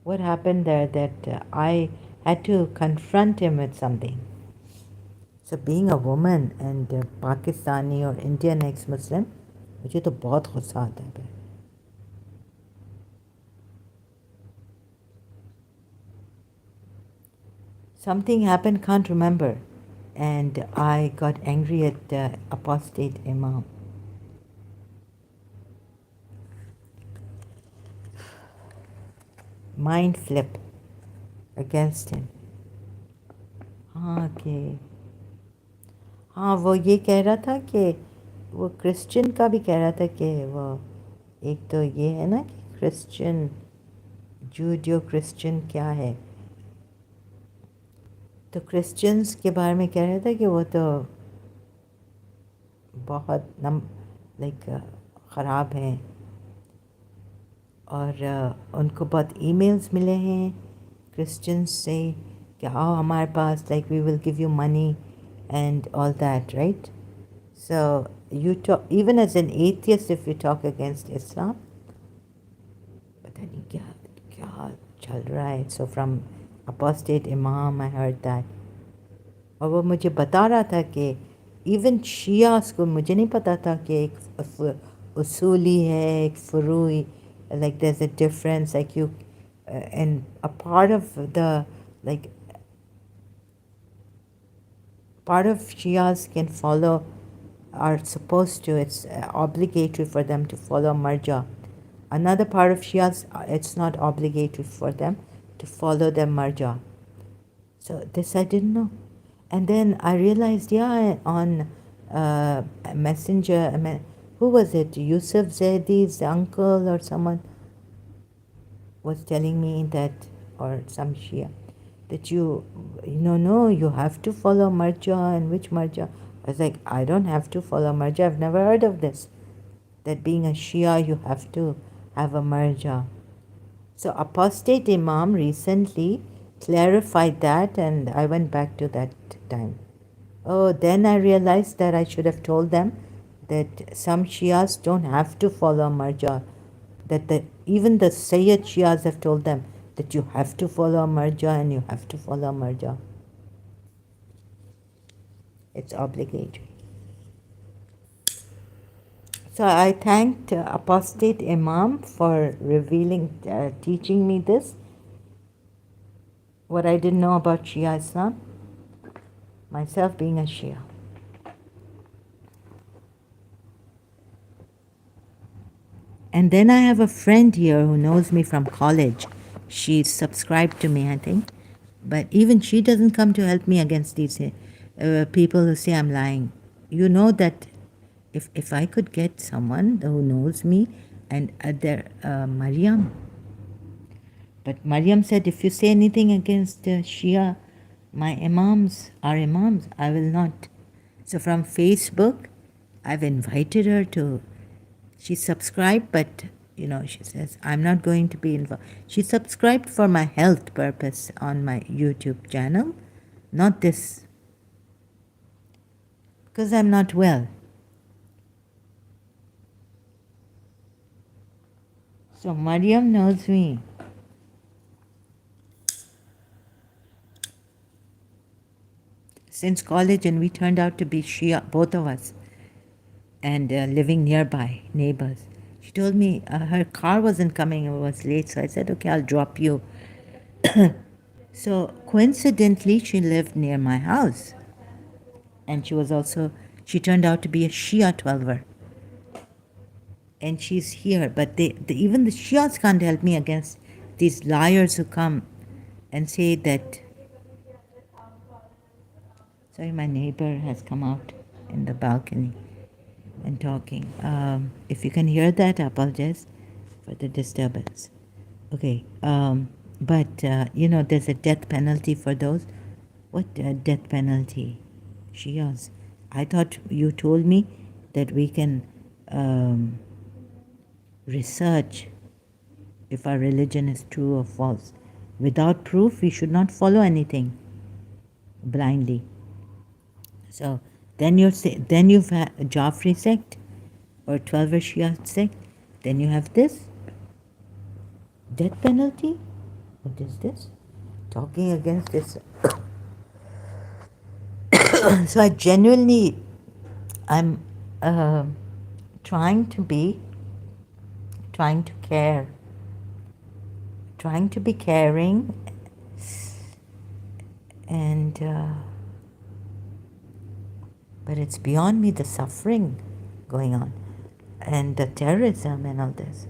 What happened there that I had to confront him with something. So being a woman and Pakistani or Indian ex-Muslim, मुझे तो बहुत गुस्सा आता है. Something happened, can't remember, and I got angry at the apostate imam. Mind flip against him. हाँ वो ये कह रहा था कि वो क्रिश्चियन का भी कह रहा था कि वो एक तो ये है ना कि क्रिश्चियन जूडियो क्रिश्चियन क्या है, तो क्रिश्चियंस के बारे में कह रहा था कि वो तो बहुत लाइक ख़राब हैं, और उनको बहुत ईमेल्स मिले हैं क्रिश्चियंस से कि आओ हमारे पास, like we will give you money and all that, right? So you talk, even as an atheist, if you talk against Islam, पता नहीं क्या क्या चल रहा है. So from apostate imam I heard that, और वो मुझे बता रहा था कि even Shias को, मुझे नहीं पता था कि एक उसूली है एक फुरूई, like there's a difference, like you and a part of the, like part of Shias can follow are supposed to, it's obligatory for them to follow marja. Another part of Shias, it's not obligatory for them to follow the marja. So this I didn't know. And then I realized, yeah, on Messenger, who was it? Yusuf Zaidi's uncle or someone was telling me that, or some Shia, that no, you have to follow marja. And which marja? I was like, I don't have to follow marja. I've never heard of this. That being a Shia, you have to have a marja. So apostate Imam recently clarified that, and I went back to that time. Oh, then I realized that I should have told them that some Shias don't have to follow marja. That even the Sayyid Shias have told them that you have to follow marja and you have to follow marja. It's obligatory. So I thanked apostate Imam for teaching me this, what I didn't know about Shia Islam, myself being a Shia. And then I have a friend here who knows me from college. She's subscribed to me, I think. But even she doesn't come to help me against these people who say I'm lying. You know that if I could get someone who knows me, and Mariam. But Mariam said, if you say anything against Shia, my our imams, I will not. So from Facebook, I've invited her to. She subscribed, but she says, I'm not going to be involved. She subscribed for my health purpose on my YouTube channel, not this, because I'm not well. So Mariam knows me. Since college, and we turned out to be Shia, both of us, and living nearby, neighbors. She told me her car wasn't coming, it was late, so I said, okay, I'll drop you. So coincidentally, she lived near my house. And she turned out to be a Shia 12er. And she's here, but even the Shias can't help me against these liars who come and say that. Sorry, my neighbor has come out in the balcony and talking. If you can hear that, I apologize for the disturbance. Okay, but there's a death penalty for those. What death penalty? Shias. I thought you told me that we can research if our religion is true or false. Without proof, we should not follow anything blindly. So then you've had a Jafri sect or 12er Shia sect. Then you have this death penalty. What is this? Talking against this. So I genuinely, I'm trying to care, trying to be caring, and but it's beyond me, the suffering going on and the terrorism and all this.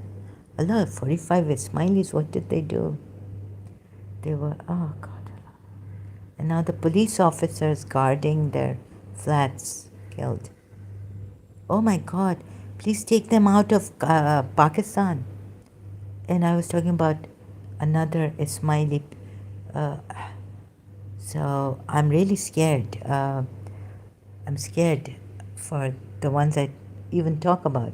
Allah, 45 Ismailis, what did they do? They were, oh God. And now the police officers guarding their flats killed. Oh my God, please take them out of Pakistan. And I was talking about another Ismaili. So I'm really scared. I'm scared for the ones I even talk about.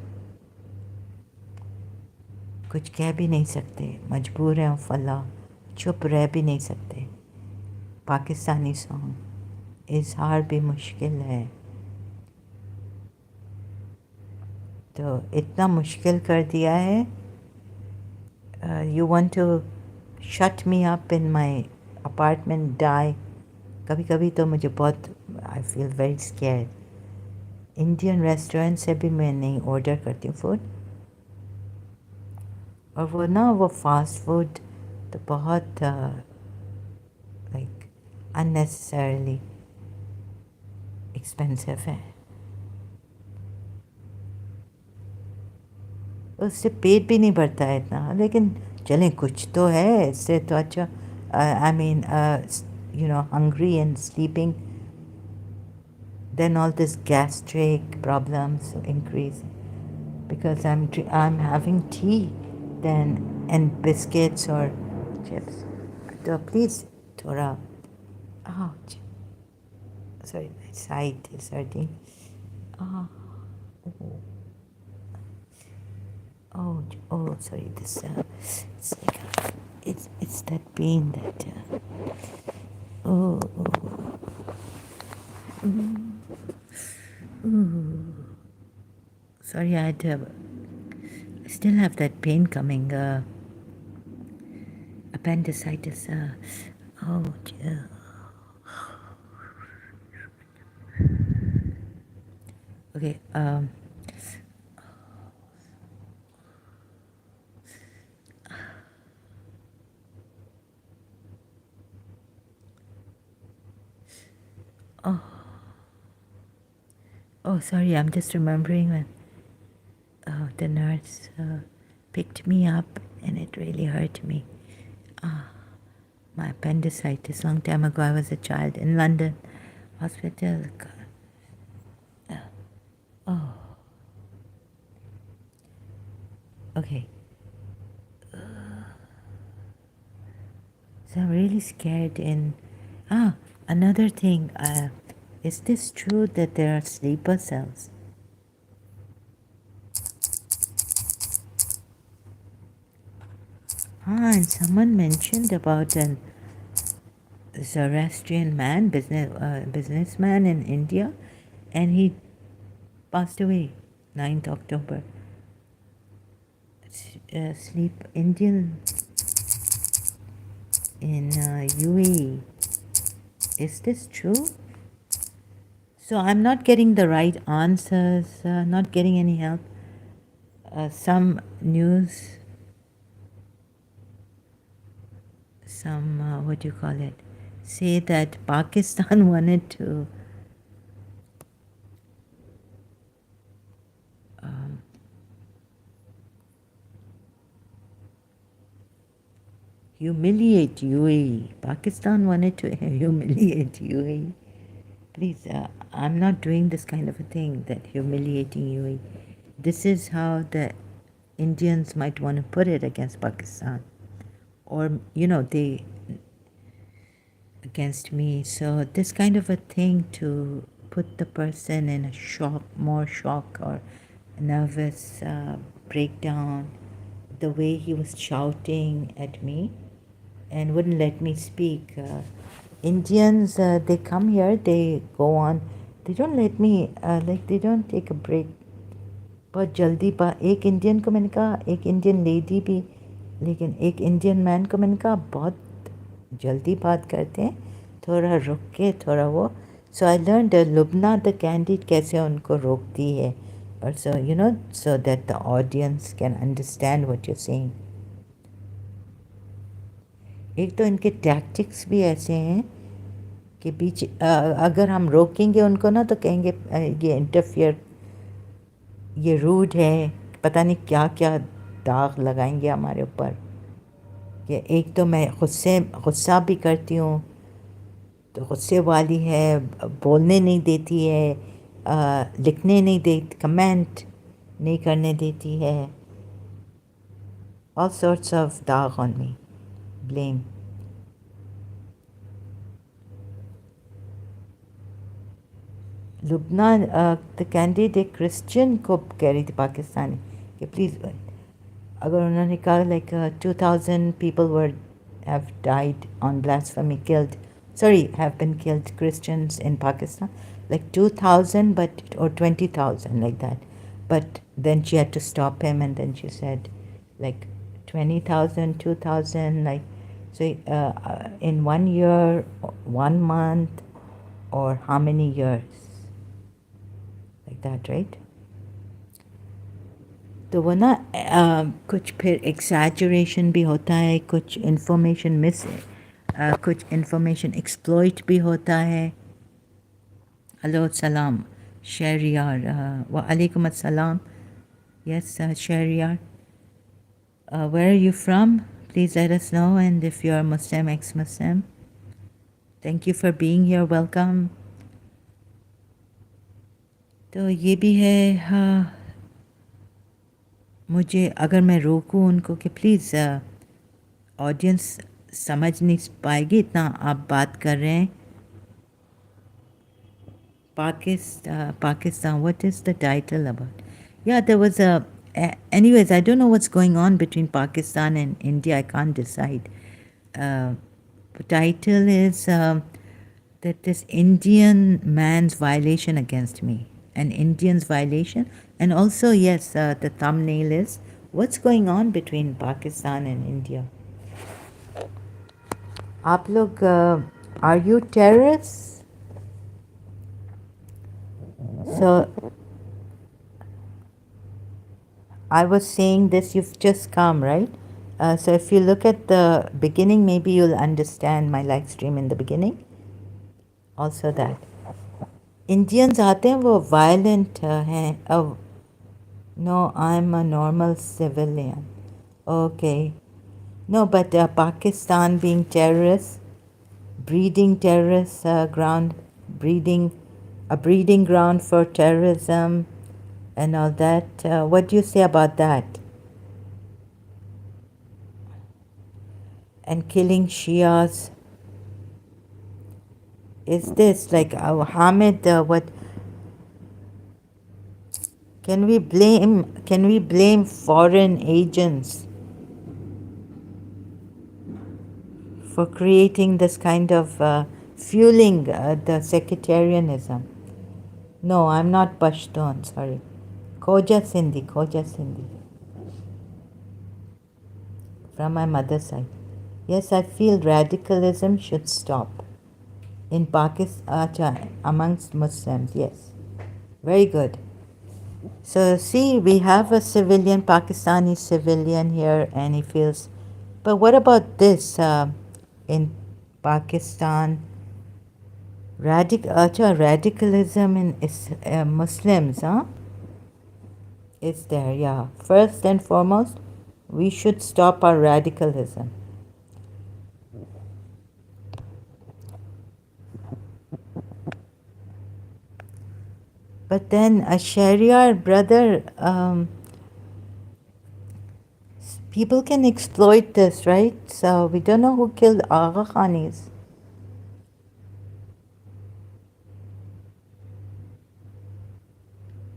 कुछ कह भी नहीं सकते, मजबूर हैं फला, चुप रह भी नहीं सकते. पाकिस्तानी सॉन्ग इजहार भी मुश्किल है. तो इतना मुश्किल कर दिया है. You want to shut me up in my apartment, die. कभी कभी तो मुझे बहुत, I feel very scared. Indian restaurant से भी मैं नहीं ऑर्डर करती हूँ फूड. और वो फास्ट फूड तो बहुत like unnecessarily expensive है. उससे पेट भी नहीं भरता है इतना, लेकिन चलें कुछ तो है, इससे तो अच्छा I mean hungry and sleeping, then all this gastric problems increase because I'm having tea then and biscuits or chips. So please थोड़ा ouch, sorry my side is hurting. Oh, oh, oh, sorry, this it's like it's that pain that oh, sorry, I still have that pain coming, appendicitis. Oh, dear. Okay. Oh, sorry. I'm just remembering when the nurse picked me up, and it really hurt me. My appendicitis. Long time ago, I was a child in London hospital. Oh. Okay. So I'm really scared. Another thing. Is this true that there are sleeper cells? And someone mentioned about an Zoroastrian man, businessman in India, and he passed away 9th October. Sleep Indian in UAE. Is this true? So I'm not getting the right answers, not getting any help. Some news, what do you call it, say that Pakistan wanted to humiliate UAE. Pakistan wanted to humiliate UAE. Please, I'm not doing this kind of a thing, that humiliating UAE. This is how the Indians might want to put it against Pakistan. Or, they against me. So this kind of a thing to put the person in a shock, more shock or nervous breakdown, the way he was shouting at me and wouldn't let me speak. Indians, they come here, they go on, they don't let me, they don't take a break. बहुत जल्दी एक Indian को मैंने कहा, एक Indian lady भी, लेकिन एक इंडियन मैन को मैंने कहा बहुत जल्दी बात करते हैं, थोड़ा रुक के थोड़ा वो. So I learn Lubna the candid कैसे उनको रोकती है, और so that the audience can understand what you saying. एक तो इनके टैक्टिक्स भी ऐसे हैं कि बीच अगर हम रोकेंगे उनको ना तो कहेंगे ये इंटरफियर, ये रूड है, पता नहीं क्या क्या दाग लगाएंगे हमारे ऊपर. कि एक तो मैं गुस्सा भी करती हूँ, तो गुस्से वाली है, बोलने नहीं देती है, लिखने नहीं देती, कमेंट नहीं करने देती है. ऑल सॉर्ट्स ऑफ दाग on me, blame. Lubna the candidate एक क्रिश्चियन को कह रही थी पाकिस्तानी कि प्लीज़, अगर उन्होंने कहा like 2000 people were have died on blasphemy, killed, sorry, have been killed, Christians in Pakistan, like 2000 but or 20,000 like that. But then she had to stop him, and then she said like 20,000, 2,000, like so in 1 year, 1 month, or how many years, like that, right? तो वो ना कुछ फिर एक्सैजरेशन भी होता है, कुछ information miss, कुछ इन्फॉर्मेशन एक्सप्लॉइट भी होता है. हेलो सलाम शहरियार, वालेकुम अस्सलाम. Yes Shahriyar. Where are you from? Please let us know. And if you are Muslim, ex-Muslim, thank you for being here. Welcome. तो ये भी है हाँ मुझे अगर मैं रोकूं उनको कि प्लीज़ ऑडियंस समझ नहीं पाएगी इतना आप बात कर रहे हैं Pakistan, what is the title about? Yeah, there was anyways, I don't know what's going on between Pakistan and India. I can't decide. The title is that this Indian man's violation against me, an Indian's violation. And also, yes, the thumbnail is what's going on between Pakistan and India. आप लोग, are you terrorists? So I was saying this, you've just come, right? So if you look at the beginning, maybe you'll understand my live stream in the beginning. Also that. Indians आते हैं वो violent हैं. Oh, no, I'm a normal civilian. Okay. No, but Pakistan being terrorists, breeding terrorist ground, a breeding ground for terrorism and all that. What do you say about that? And killing Shias. Is this like Hamid? What can we blame? Can we blame foreign agents for creating this kind of fueling the sectarianism? No, I'm not Pashtun. Sorry, Khoja Sindhi. Khoja Sindhi. From my mother's side. Yes, I feel radicalism should stop in Pakistan amongst Muslims. Yes, very good. So see, we have a civilian, Pakistani civilian here, and he feels. But what about this in Pakistan? Radicalism in Muslims, huh? It's there, yeah. First and foremost, we should stop our radicalism. But then a Sharia brother, people can exploit this, right? So we don't know who killed Agha Khanis.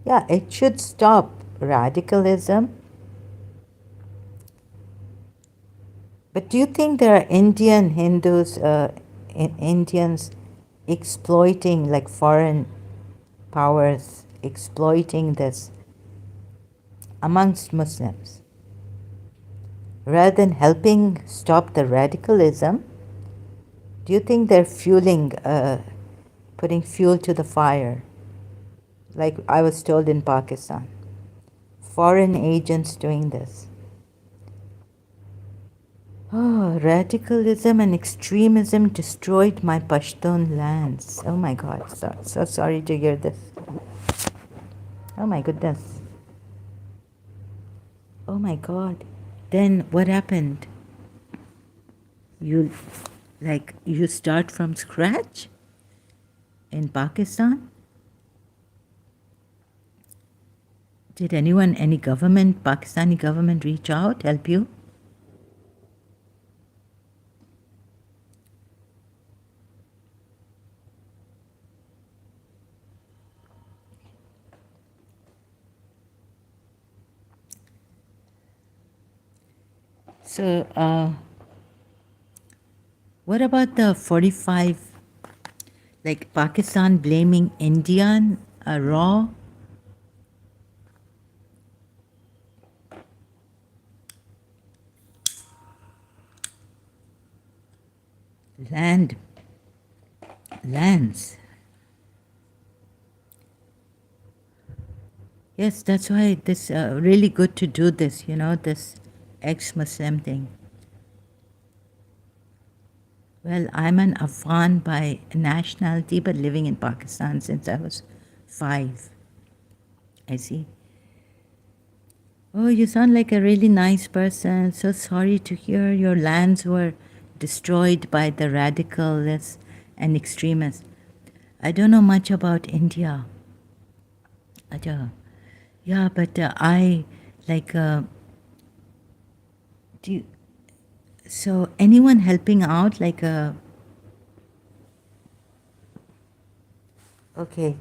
Yeah, it should stop radicalism. But do you think there are Indian Hindus, Indians exploiting, like foreign powers exploiting this amongst Muslims? Rather than helping stop the radicalism, do you think they're fueling, putting fuel to the fire? Like I was told in Pakistan, foreign agents doing this. Oh, radicalism and extremism destroyed my Pashtun lands. Oh my God, so sorry to hear this. Oh my goodness. Oh my God. Then what happened? You start from scratch in Pakistan? Did anyone, any government, Pakistani government reach out, help you? So, what about the 45, like Pakistan blaming Indian raw? Lands. Yes, that's why this really good to do this, this ex-Muslim thing. Well, I'm an Afghan by nationality, but living in Pakistan since I was 5. I see. Oh, you sound like a really nice person. So sorry to hear your lands were destroyed by the radicalists and extremists. I don't know much about India. Aja. Yeah, but I like. Do you, so anyone helping out like okay.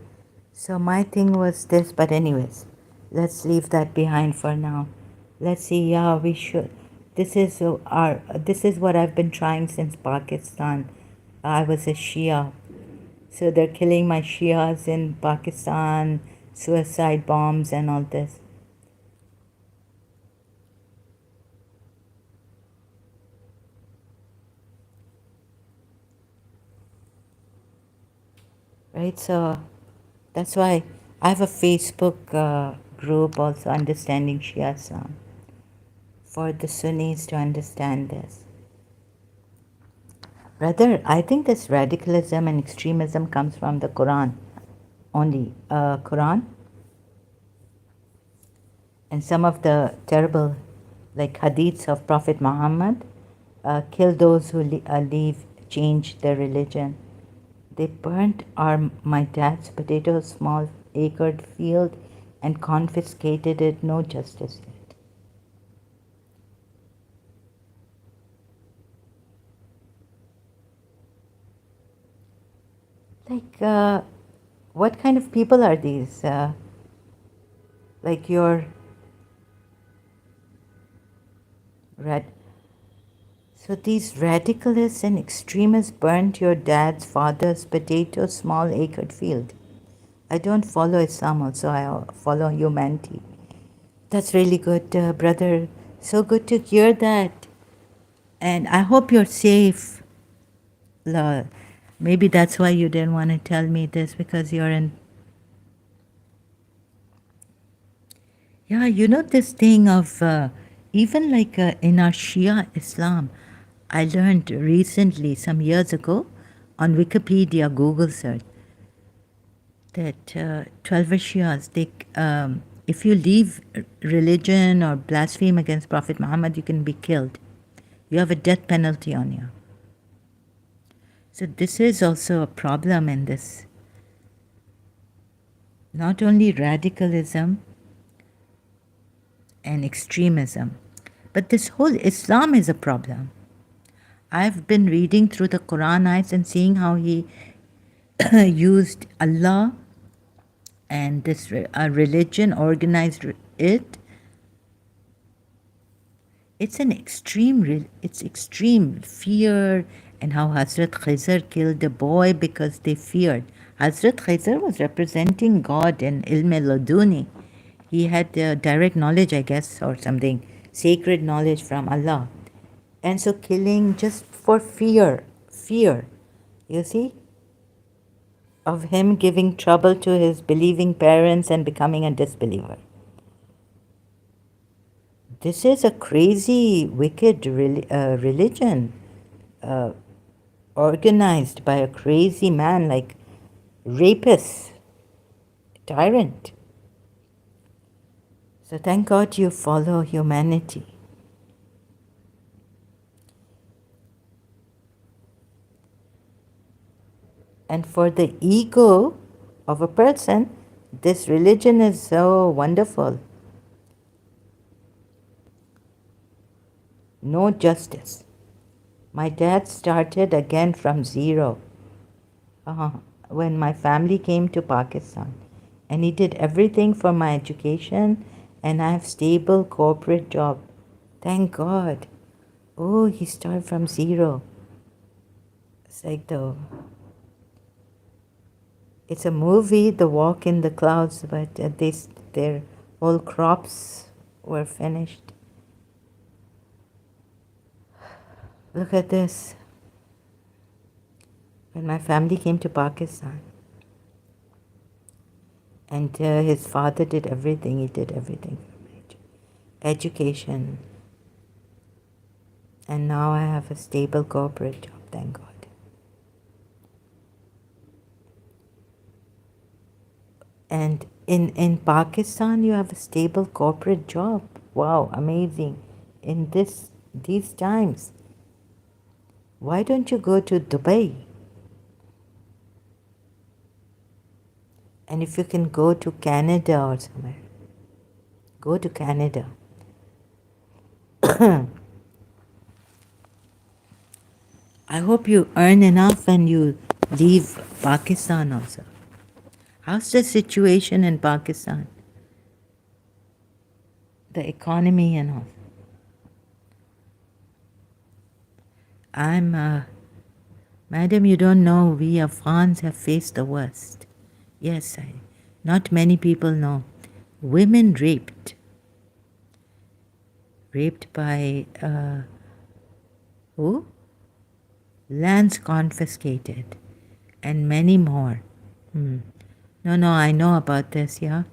So my thing was this, but anyways, let's leave that behind for now. Let's see. Yeah, we should. This is our. This is what I've been trying since Pakistan. I was a Shia, so they're killing my Shias in Pakistan, suicide bombs and all this. Right? So that's why I have a Facebook group also, Understanding Shia Islam, for the Sunnis to understand this. Brother, I think this radicalism and extremism comes from the Quran only. Quran and some of the terrible, like hadiths of Prophet Muhammad, kill those who leave, change their religion. They burnt my dad's potato, small acred field, and confiscated it. No justice yet. Like, what kind of people are these? Like your red. So these radicalists and extremists burnt your dad's father's potato, small acred field. I don't follow Islam also, I follow humanity. That's really good, brother. So good to hear that. And I hope you're safe. Maybe that's why you didn't want to tell me this because you're in. Yeah, you know this thing of even like in our Shia Islam, I learned recently, some years ago, on Wikipedia, Google search, that 12 Shias, if you leave religion or blaspheme against Prophet Muhammad, you can be killed. You have a death penalty on you. So this is also a problem in this. Not only radicalism and extremism, but this whole Islam is a problem. I've been reading through the Quran ayats and seeing how he used Allah and this religion, organized it. It's an it's extreme fear, and how Hazrat Khizr killed a boy because they feared. Hazrat Khizr was representing God in Ilm Laduni. He had direct knowledge, I guess, or something, sacred knowledge from Allah. And so killing just for fear, you see, of him giving trouble to his believing parents and becoming a disbeliever. This is a crazy, wicked religion uh, organized by a crazy man like rapist, tyrant. So thank God you follow humanity. And for the ego of a person, this religion is so wonderful. No justice. My dad started again from zero when my family came to Pakistan. And he did everything for my education, and I have stable corporate job. Thank God. Oh, he started from zero. It's like it's a movie, The Walk in the Clouds, but their whole crops were finished. Look at this. When my family came to Pakistan, and his father did everything, he did everything for me. Education. And now I have a stable corporate job, thank God. And in Pakistan, you have a stable corporate job. Wow, amazing. In these times, why don't you go to Dubai? And if you can go to Canada or somewhere, go to Canada. I hope you earn enough and you leave Pakistan also. How's the situation in Pakistan? The economy and all. Madam, you don't know, we Afghans have faced the worst. Yes, not many people know. Women raped. Raped by, who? Lands confiscated. And many more. No, I know about this, yeah.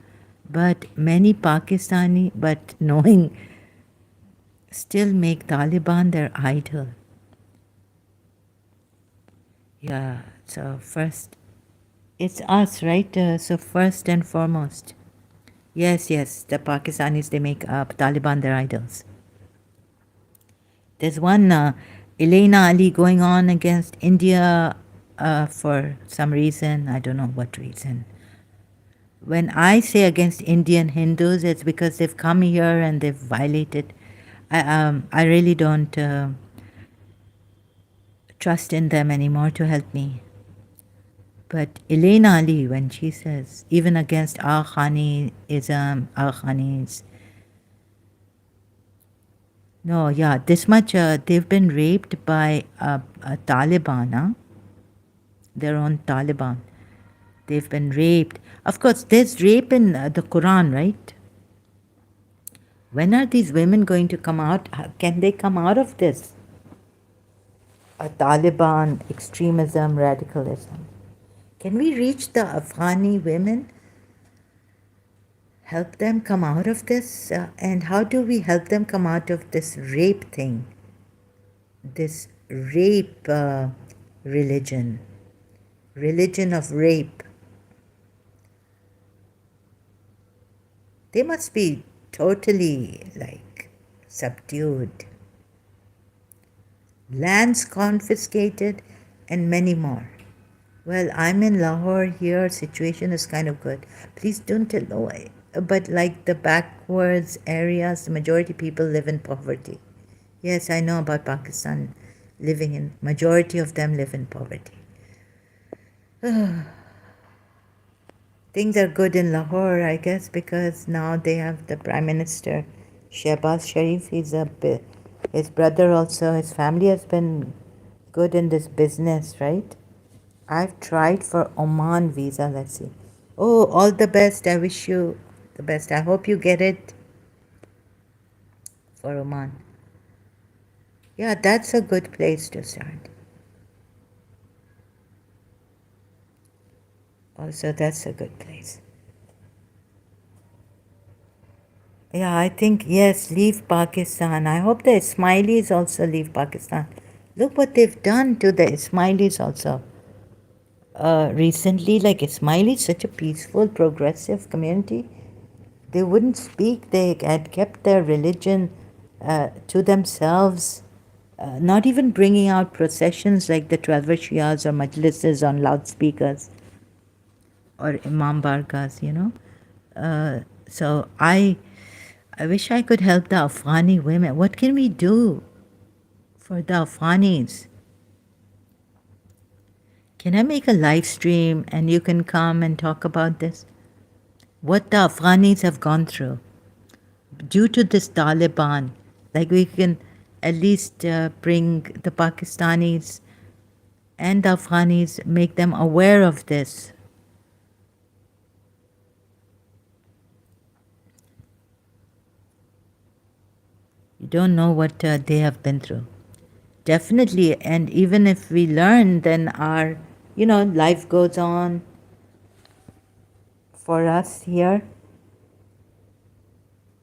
But many Pakistani, but knowing, still make Taliban their idol. Yeah, so first, it's us, right? So first and foremost. Yes, the Pakistanis, they make Taliban their idols. There's one Elena Ali going on against India for some reason. I don't know what reason. When I say against Indian Hindus, it's because they've come here and they've violated. I really don't trust in them anymore to help me. But Elena Ali, when she says, even against Aghanis, no, yeah, this much, they've been raped by Taliban, huh? Their own Taliban. They've been raped. Of course, there's rape in the Quran, right? When are these women going to come out? Can they come out of this? Taliban, extremism, radicalism. Can we reach the Afghani women? Help them come out of this? And how do we help them come out of this rape thing? This rape religion. Religion of rape. They must be totally subdued. Lands confiscated and many more. Well, I'm in Lahore here, situation is kind of good. Please don't tell no way. But like the backwards areas, the majority people live in poverty. Yes, I know about Pakistan majority of them live in poverty. Things are good in Lahore, I guess, because now they have the Prime Minister, Shehbaz Sharif. His brother also, his family has been good in this business, right? I've tried for Oman visa, let's see. Oh, all the best. I wish you the best. I hope you get it for Oman. Yeah, that's a good place to start. Also, that's a good place. Yeah, I think, yes, leave Pakistan. I hope the Ismailis also leave Pakistan. Look what they've done to the Ismailis also. Recently, like Ismailis, such a peaceful, progressive community. They wouldn't speak. They had kept their religion to themselves, not even bringing out processions like the 12 Shias or majlises on loudspeakers or Imam Barkas, So I wish I could help the Afghani women. What can we do for the Afghanis? Can I make a live stream and you can come and talk about this? What the Afghanis have gone through due to this Taliban. Like we can at least bring the Pakistanis and the Afghanis, make them aware of this. You don't know what they have been through. Definitely, and even if we learn, then our, life goes on for us here.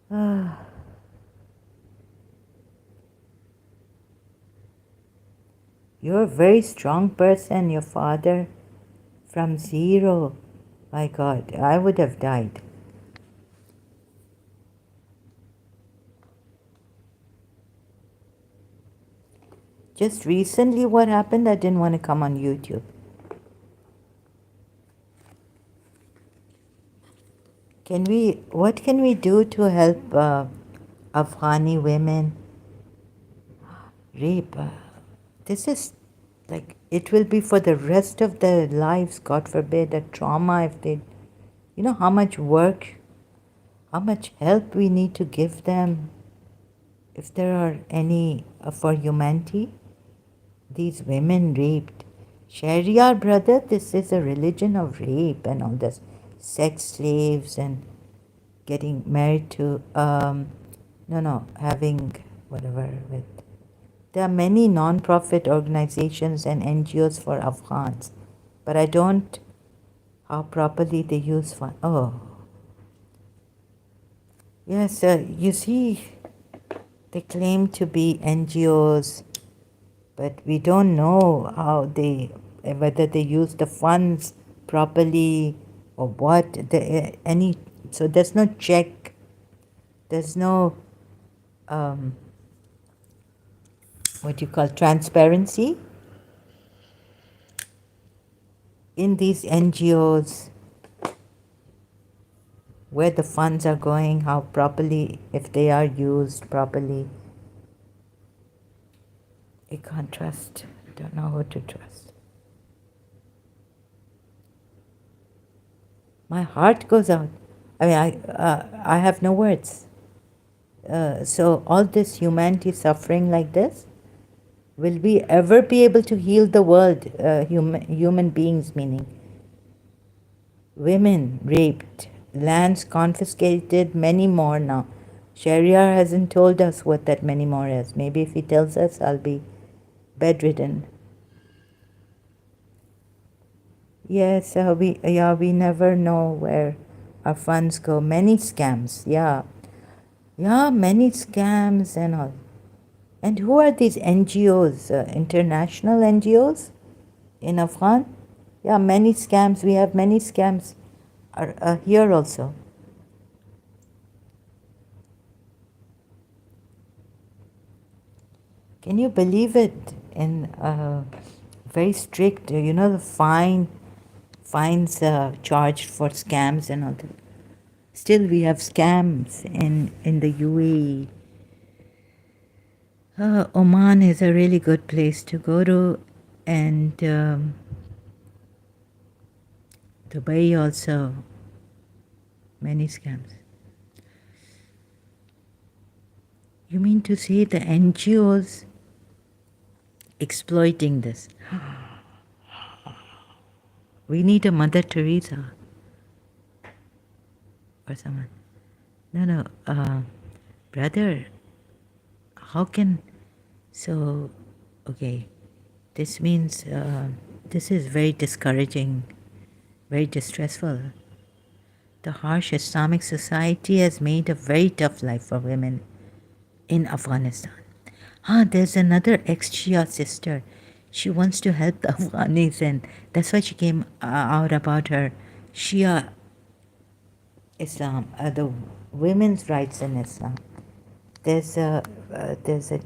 You're a very strong person, your father, from zero. My God, I would have died. Just recently, what happened? I didn't want to come on YouTube. What can we do to help Afghani women rape? This is like, it will be for the rest of their lives, God forbid, a trauma if they, how much work, how much help we need to give them if there are any for humanity. These women raped. Sharia, brother, this is a religion of rape and all this. Sex slaves and getting married to, having whatever with. There are many non-profit organizations and NGOs for Afghans, but I don't how properly they use fund. Oh, yes, you see, they claim to be NGOs, but we don't know whether they use the funds properly or what. So there's no check. There's no what you call transparency in these NGOs, where the funds are going, how properly, if they are used properly. You can't trust. Don't know who to trust. My heart goes out. I mean, I have no words. So all this humanity suffering like this, will we ever be able to heal the world? Human beings, meaning women raped, lands confiscated, many more now. Sharia hasn't told us what that many more is. Maybe if he tells us, I'll be bedridden. Yes, we never know where our funds go. Many scams, yeah, many scams and all. And who are these NGOs? International NGOs in Afghan? Yeah, many scams. We have many scams here also. Can you believe it? In very strict, the fines charged for scams and all that. Still, we have scams in the UAE. Oman is a really good place to go to, and Dubai also. Many scams. You mean to say the NGOs exploiting this? We need a Mother Teresa or someone. No, brother, how can... So, okay, this means this is very discouraging, very distressful. The harsh Islamic society has made a very tough life for women in Afghanistan. There's another ex-Shia sister. She wants to help the Afghanis, and that's why she came out about her Shia Islam, the women's rights in Islam. There's a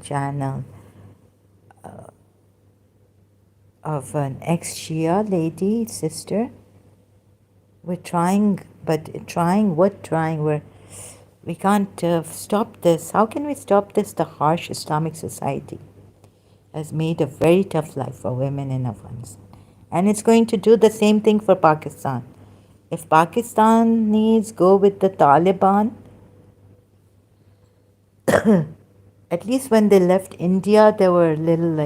channel of an ex-Shia lady, sister. We're trying, we can't stop this. How can we stop this? The harsh Islamic society has made a very tough life for women in Afghanistan. And it's going to do the same thing for Pakistan. If Pakistanis go with the Taliban, at least when they left India, they were a little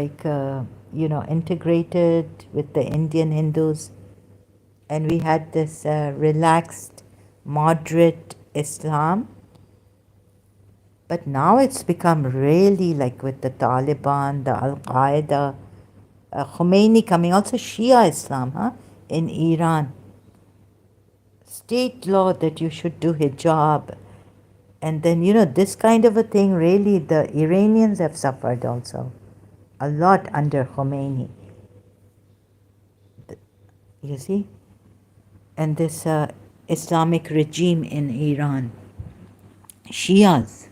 integrated with the Indian Hindus. And we had this relaxed, moderate Islam. But now it's become really like with the Taliban, the Al-Qaeda, Khomeini coming, also Shia Islam, in Iran. State law that you should do hijab. And then, this kind of a thing, really, the Iranians have suffered also a lot under Khomeini. You see? And this Islamic regime in Iran, Shias,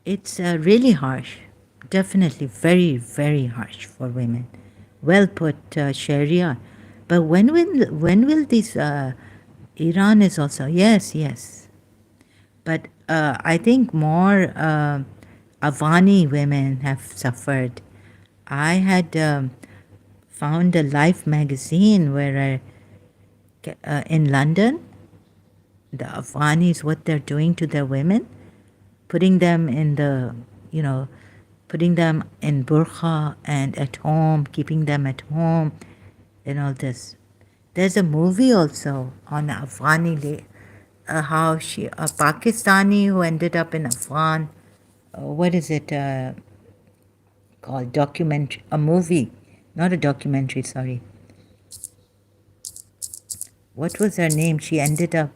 it's really harsh. definitely very, very harsh for women. Well put, Sharia. But when will this Iran is also, yes, yes. But I think more Afghani women have suffered. I had found a Life magazine where in London, the Afghanis, what they're doing to their women, putting them in the, you know, putting them in burqa and at home, keeping them at home, and all this. There's a movie also on Afghani, how she, a Pakistani who ended up in Afghan, what is it called? Documentary, a movie, not a documentary, sorry. What was her name? She ended up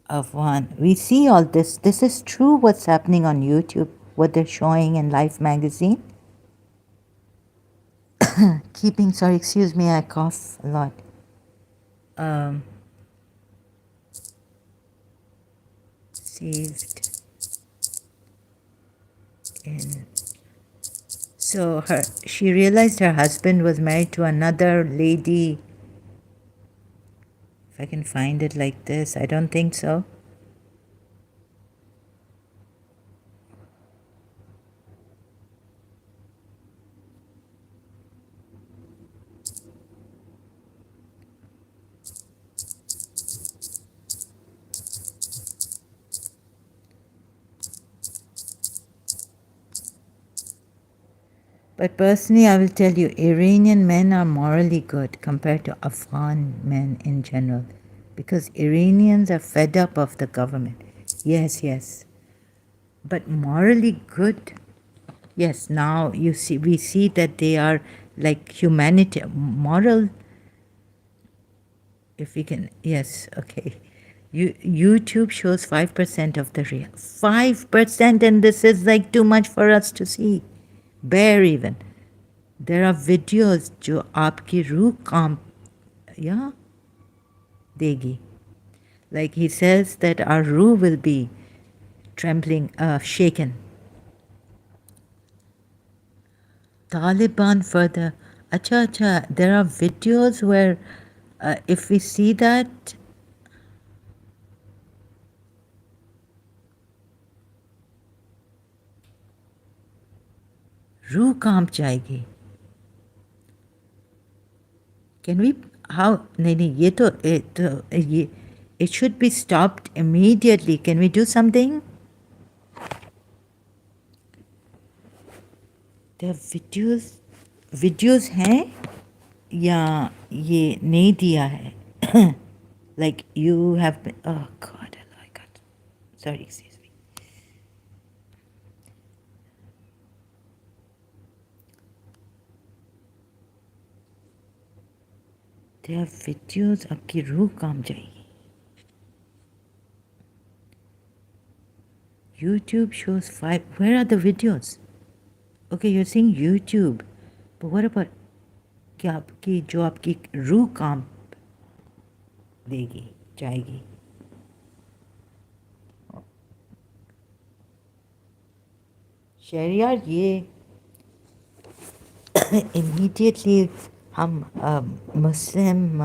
Afghan. We see all this. This is true what's happening on YouTube, what they're showing in Life magazine. Keeping, sorry, excuse me, I cough a lot. Um, saved in. So she realized her husband was married to another lady. If I can find it like this, I don't think so. But personally, I will tell you, Iranian men are morally good compared to Afghan men in general, because Iranians are fed up of the government. Yes, yes. But morally good, yes, now you see, we see that they are like humanity, moral, if we can, yes, okay. YouTube shows 5% of the real. 5%, and this is like too much for us to see. Bear even. There are videos जो आपकी रूह कांप yeah देगी. Like he says that our ruh will be trembling, shaken. Taliban further. Acha, acha, there are videos where if we see that, रूह कांप जाएगी. Can we, how, नहीं नहीं, ये तो it should be stopped immediately. Can we do something? There are videos हैं या ये नहीं दिया है. Like you have been, oh God, I got, sorry, excuse me. There are videos, आपकी रूह कांप जाएगी. YouTube shows 5, where are the videos? Okay, you're saying YouTube, but what about कि आपकी जो आपकी रूह कांप देगी, जाएगी. शहरियार ये immediately हम मुस्लिम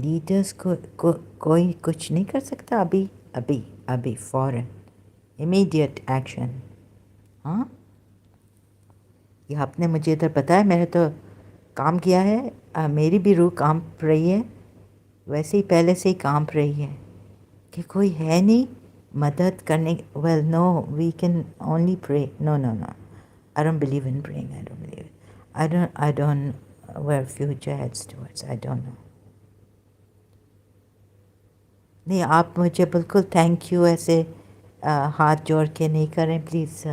लीडर्स को कोई कुछ नहीं कर सकता अभी अभी अभी फौरन immediate action. हाँ, ये आपने मुझे इधर बताया, मैंने तो काम किया है. मेरी भी रूह कांप रही है, वैसे ही पहले से ही कांप रही है कि कोई है नहीं मदद करने. Well no, we can only pray. No no no, I don't believe in praying. I don't believe. I don't where future heads towards. I don't know. नहीं, आप मुझे बिल्कुल थैंक यू ऐसे हाथ जोड़ के नहीं करें प्लीज़.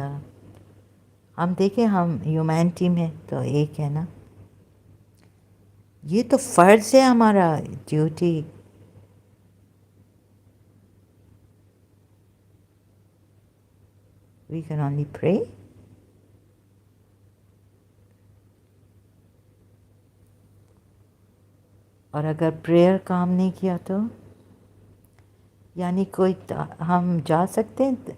हम देखें, हम ह्यूमैनिटी में तो एक है ना. ये तो फ़र्ज़ है हमारा, duty. We can only pray. और अगर प्रेयर काम नहीं किया तो यानी कोई हम जा सकते हैं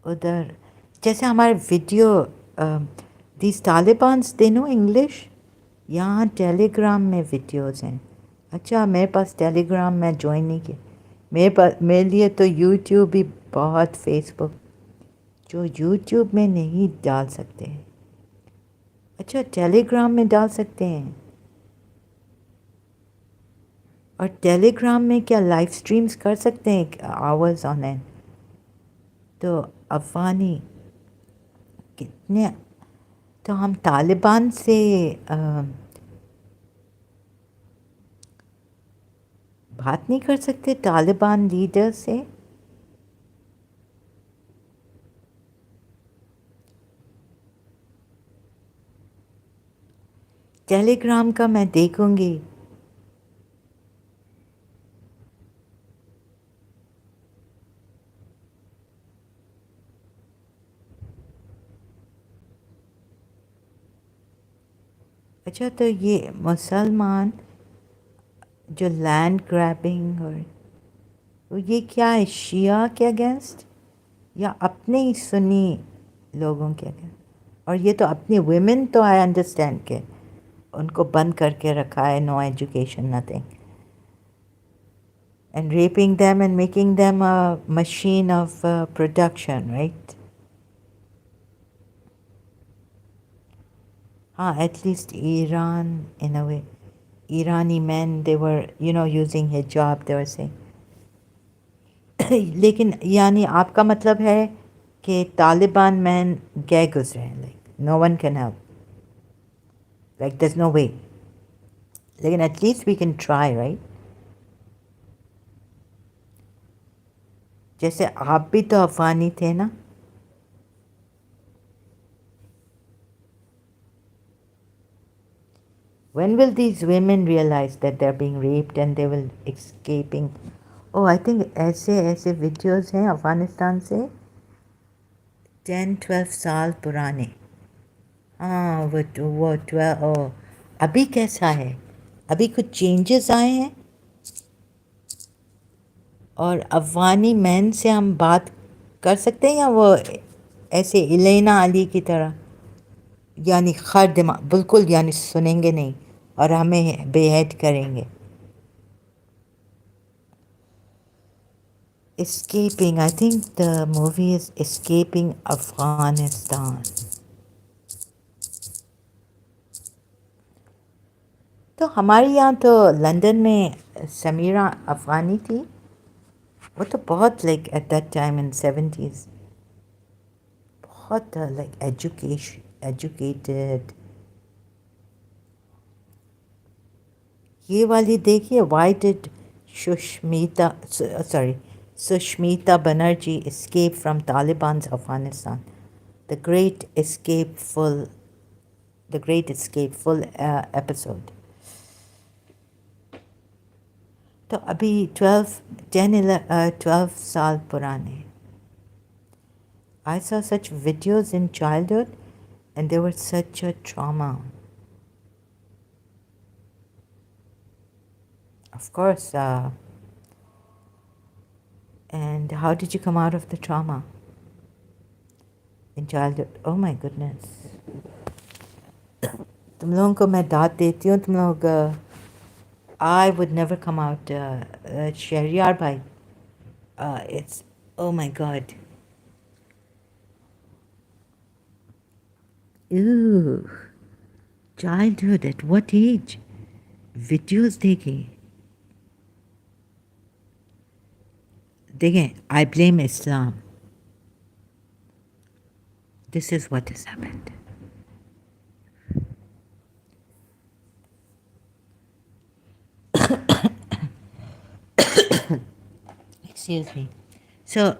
उधर, जैसे हमारे video, these Talibans they know English. यहाँ टेलीग्राम में वीडियोस हैं। अच्छा, मेरे पास टेलीग्राम में ज्वाइन नहीं किया। मेरे लिए तो यूट्यूब भी बहुत, फेसबुक जो यूट्यूब में नहीं डाल सकते हैं। अच्छा, टेलीग्राम में डाल सकते हैं। और टेलीग्राम में क्या लाइव स्ट्रीम्स कर सकते हैं आवर्स ऑन एंड? तो अफ़गानी कितने, तो हम तालिबान से बात नहीं कर सकते, तालिबान लीडर से? टेलीग्राम का मैं देखूंगी। अच्छा, तो ये मुसलमान जो लैंड ग्रैबिंग और वो ये क्या है, शिया के अगेंस्ट या अपने ही सुन्नी लोगों के अगेंस्ट? और ये तो अपनी वुमेन तो आई अंडरस्टैंड के उनको बंद करके रखा है, no education, nothing, and raping them and making them a machine of production, right? At least Iran, in a way. Irani men, they were, using hijab, they were saying. लेकिन यानी आपका मतलब है कि तालिबान मैन गए गुजरे हैं, like no one can help, like there's no way, लेकिन at least we can try, right? जैसे आप भी तो अफगानी थे ना? When will these women realize that they're being raped and they will escaping? Oh, I think ऐसे ऐसे वीडियोस हैं अफ़गानिस्तान से 10-12 साल पुराने। हाँ, वो 12, ओ, अभी कैसा है? अभी कुछ चेंजेस आए हैं? और अफ़गानी मैन से हम बात कर सकते हैं या वो ऐसे इलेना अली की तरह, यानी खर दिमाग बिल्कुल, यानी सुनेंगे नहीं और हमें बेहद करेंगे? Escaping, I think the movie is Escaping Afghanistan. तो हमारे यहाँ तो लंदन में समीरा अफ़गानी थी, वो तो बहुत like eight that time in 70s बहुत लाइक एजुकेटेड। ये वाली देखिए, why did Sushmita sorry Sushmita Banerjee escape from Taliban Afghanistan, the great escape full, the great escape full episode. तो अभी 12 साल पुराने। I saw such videos in childhood and they were such a trauma. Of course. And how did you come out of the trauma in childhood? Oh my goodness. तुम लोगों को मैं दाद देती हूँ, तुम लोग I would never come out. Shahryar bhai, it's, oh my god. Ew. Childhood, at what age? Videos देखें, I blame Islam. This is what has happened. Excuse me. So,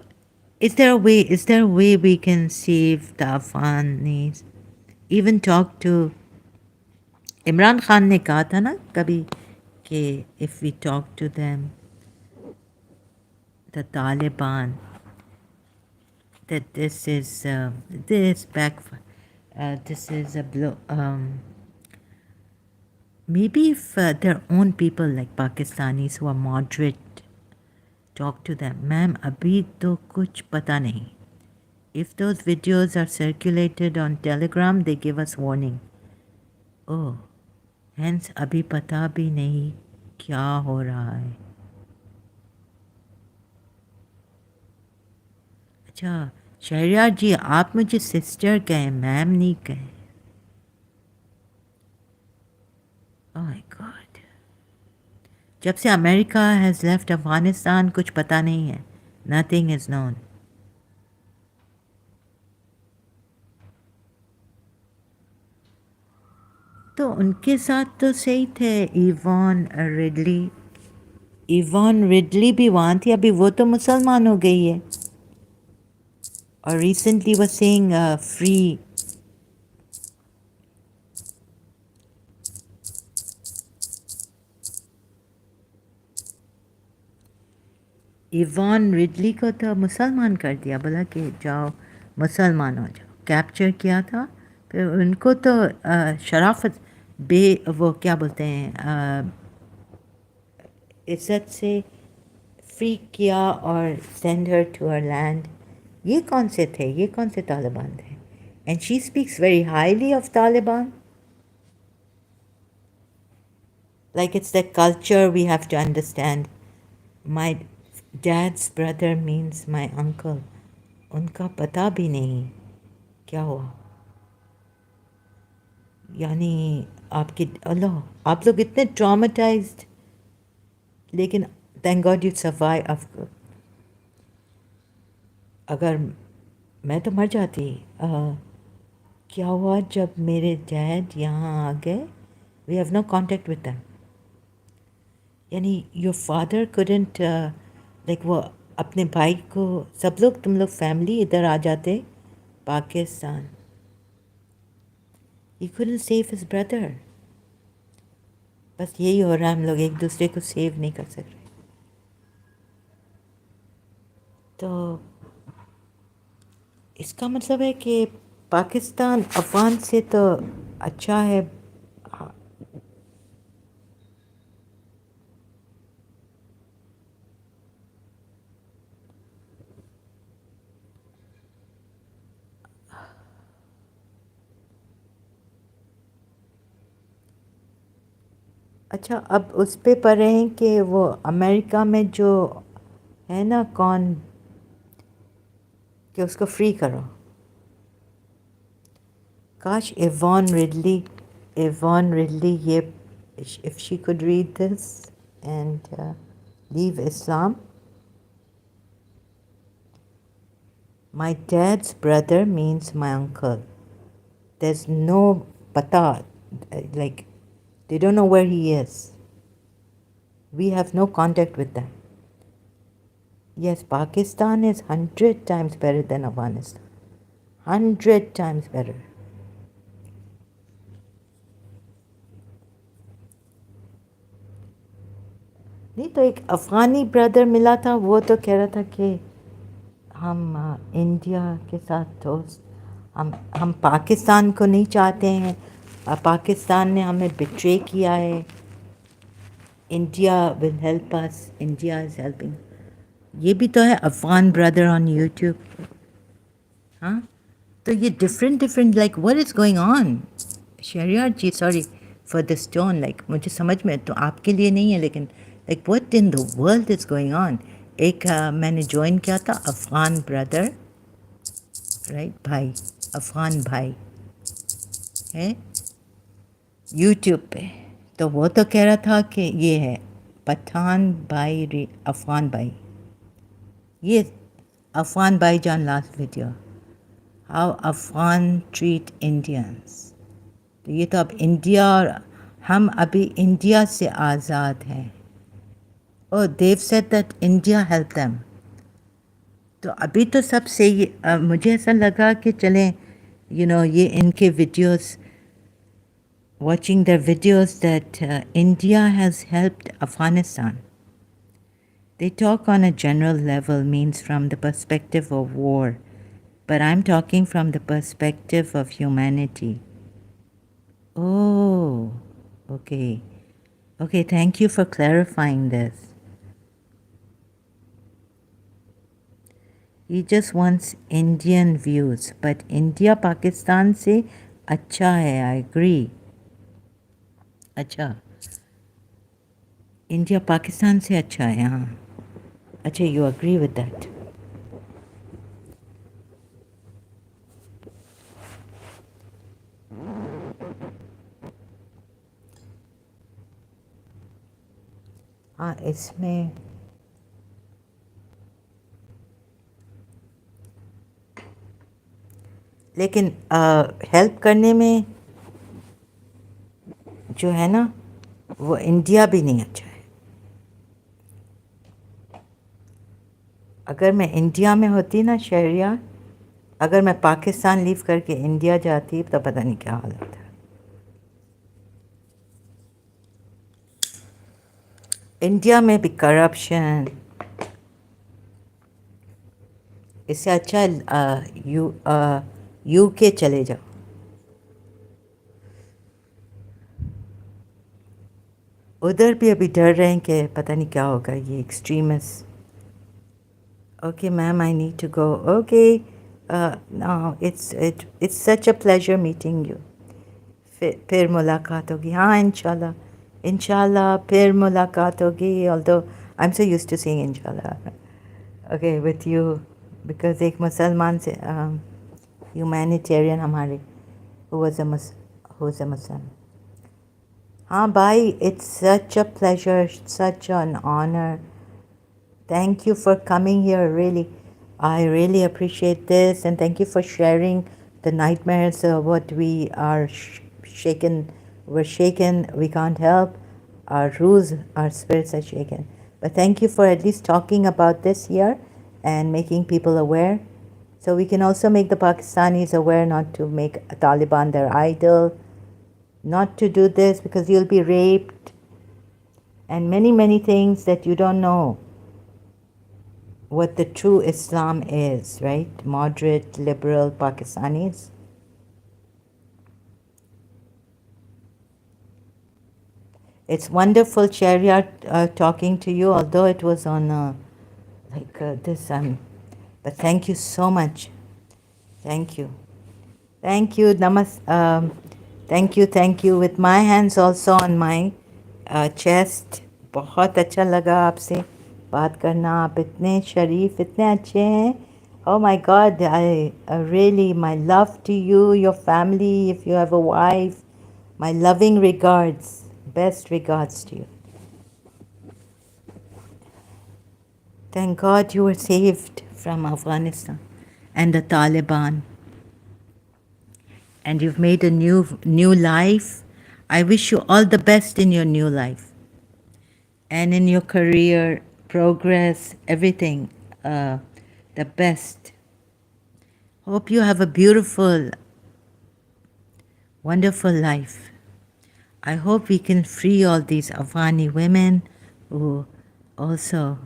is there a way we can save the Afghanis? Even talk to Imran Khan ने कहा था ना कभी कि if we talk to them, the Taliban, that this is this is a blow. Maybe if their own people like Pakistanis who are moderate talk to them. Ma'am, abhi to kuch pata nahi. If those videos are circulated on Telegram, they give us warning. Oh, hence abhi pata bhi nahi kya ho raha hai. अच्छा, शहरियार जी, आप मुझे sister कहें, ma'am नहीं कहें. Oh my God. जब से America has left Afghanistan कुछ पता नहीं है. Nothing is known. तो उनके साथ तो सही थे. इवान रिडली भी वहाँ थी. अभी वो तो मुसलमान हो गई है. और recently was saying free. Yvonne Ridley को तो मुसलमान कर दिया. बोला कि जाओ मुसलमान हो जाओ. कैप्चर किया था. फिर उनको तो शराफत वो क्या बोलते हैं, इज्जत से फ्री किया और send her to her land. ये कौन से थे? ये कौन से तालिबान थे? And she speaks very highly of Taliban. Like it's the culture we have to understand. My dad's brother means my uncle. उनका पता भी नहीं क्या हुआ. यानी आपकी अल्लाह, आप लोग इतने ट्रॉमेटाइज्ड, लेकिन थैंक गॉड यू सर्वाइव. अगर मैं तो मर जाती. क्या हुआ जब मेरे डैड यहाँ आ गए? We have no contact with them. यानी योर फादर couldn't लाइक वो अपने भाई को, सब लोग तुम लोग फैमिली इधर आ जाते पाकिस्तान. ही couldn't save his brother. बस यही हो रहा है, हम लोग एक दूसरे को सेव नहीं कर सक रहे. तो इसका मतलब है कि पाकिस्तान अफ़गान से तो अच्छा है. अच्छा, अब उस पे पढ़ रहे हैं कि वो अमेरिका में जो है ना, कौन, कि उसको फ्री करो. काश इवान रिडली ये, if she could read this and leave Islam. My dad's brother means my uncle. There's no pata, like they don't know where he is. We have no contact with them. Yes, Pakistan is 100 times better than Afghanistan. 100 times better. नहीं तो एक Afghani brother मिला था, वो तो कह रहा था कि हम इंडिया के साथ दोस्त, हम पाकिस्तान को नहीं चाहते हैं. पाकिस्तान ने हमें बिट्रे किया है. India will help us. India is helping. ये भी तो है अफ़गान ब्रदर ऑन यूट्यूब. हाँ, तो ये different like what is going on. Shahriyar ji, sorry for the stone. Like मुझे समझ में तो आपके लिए नहीं है, लेकिन like what in the world is going on. एक मैंने ज्वाइन किया था अफ़गान ब्रदर, राइट, भाई, अफ़गान भाई है यूट्यूब पे. तो वो तो कह रहा था कि ये है पठान भाई, अफ़गान भाई. ये अफ़गान भाई जान last video, how Afghan treat Indians. तो ये तो अब इंडिया, और हम अभी इंडिया से आज़ाद हैं. Oh, they've said that India help them. तो अभी तो सब सही. मुझे ऐसा लगा कि चलें, ये इनके videos, watching their videos, that India has helped Afghanistan. They talk on a general level, means from the perspective of war, but I'm talking from the perspective of humanity. Oh, okay. Okay, thank you for clarifying this. He just wants Indian views, but India Pakistan से अच्छा है. I agree. अच्छा, India Pakistan से अच्छा है. हाँ. अच्छा, you agree with that? हाँ, इसमें लेकिन हेल्प करने में जो है ना, वो इंडिया भी नहीं अच्छा है. अगर मैं इंडिया में होती ना शहरियार, अगर मैं पाकिस्तान लीव करके इंडिया जाती तो पता नहीं क्या हाल होता. इंडिया में भी करप्शन. इससे अच्छा यूके चले जाओ. उधर भी अभी डर रहे हैं कि पता नहीं क्या होगा, ये extremist. Okay ma'am, I need to go. Okay, no, it's such a pleasure meeting you. फिर मुलाकात होगी. हाँ, इंशाल्लाह. इंशाल्लाह फिर मुलाकात होगी. Although I am so used to saying इंशाल्लाह. ओके विथ यू, बिकॉज एक मुसलमान से ह्यूमैनिटेरियन हमारे who was a who's a Muslim. हाँ भाई, it's such a pleasure, such an honor. Thank you for coming here, really. I really appreciate this, and thank you for sharing the nightmares of what we are shaken. We're shaken, we can't help. Our rules, our spirits are shaken. But thank you for at least talking about this here and making people aware. So we can also make the Pakistanis aware not to make Taliban their idol, not to do this because you'll be raped, and many, many things that you don't know what the true Islam is, right? Moderate, liberal Pakistanis. It's wonderful, Shariar, talking to you, although it was on this. But thank you so much. Thank you. Thank you. Thank you. With my hands also on my chest. बहुत अच्छा लगा आपसे बात करना. आप इतने शरीफ, इतने अच्छे हैं. Oh my God, I really, my love to you, your family, if you have a wife, my loving regards, best regards to you. Thank God you were saved from Afghanistan and the Taliban, and you've made a new life. I wish you all the best in your new life and in your career, progress, everything, the best. Hope you have a beautiful, wonderful life. I hope we can free all these Afghani women who also.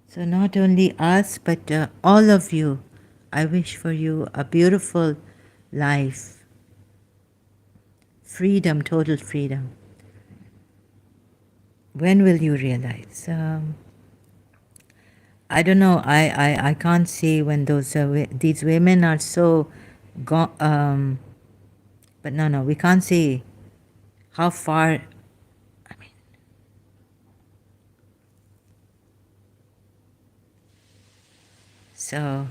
So not only us, but all of you, I wish for you a beautiful life. Freedom, total freedom. When will you realize? I don't know. I can't see when these women are so gone. But no, we can't see how far. I mean, so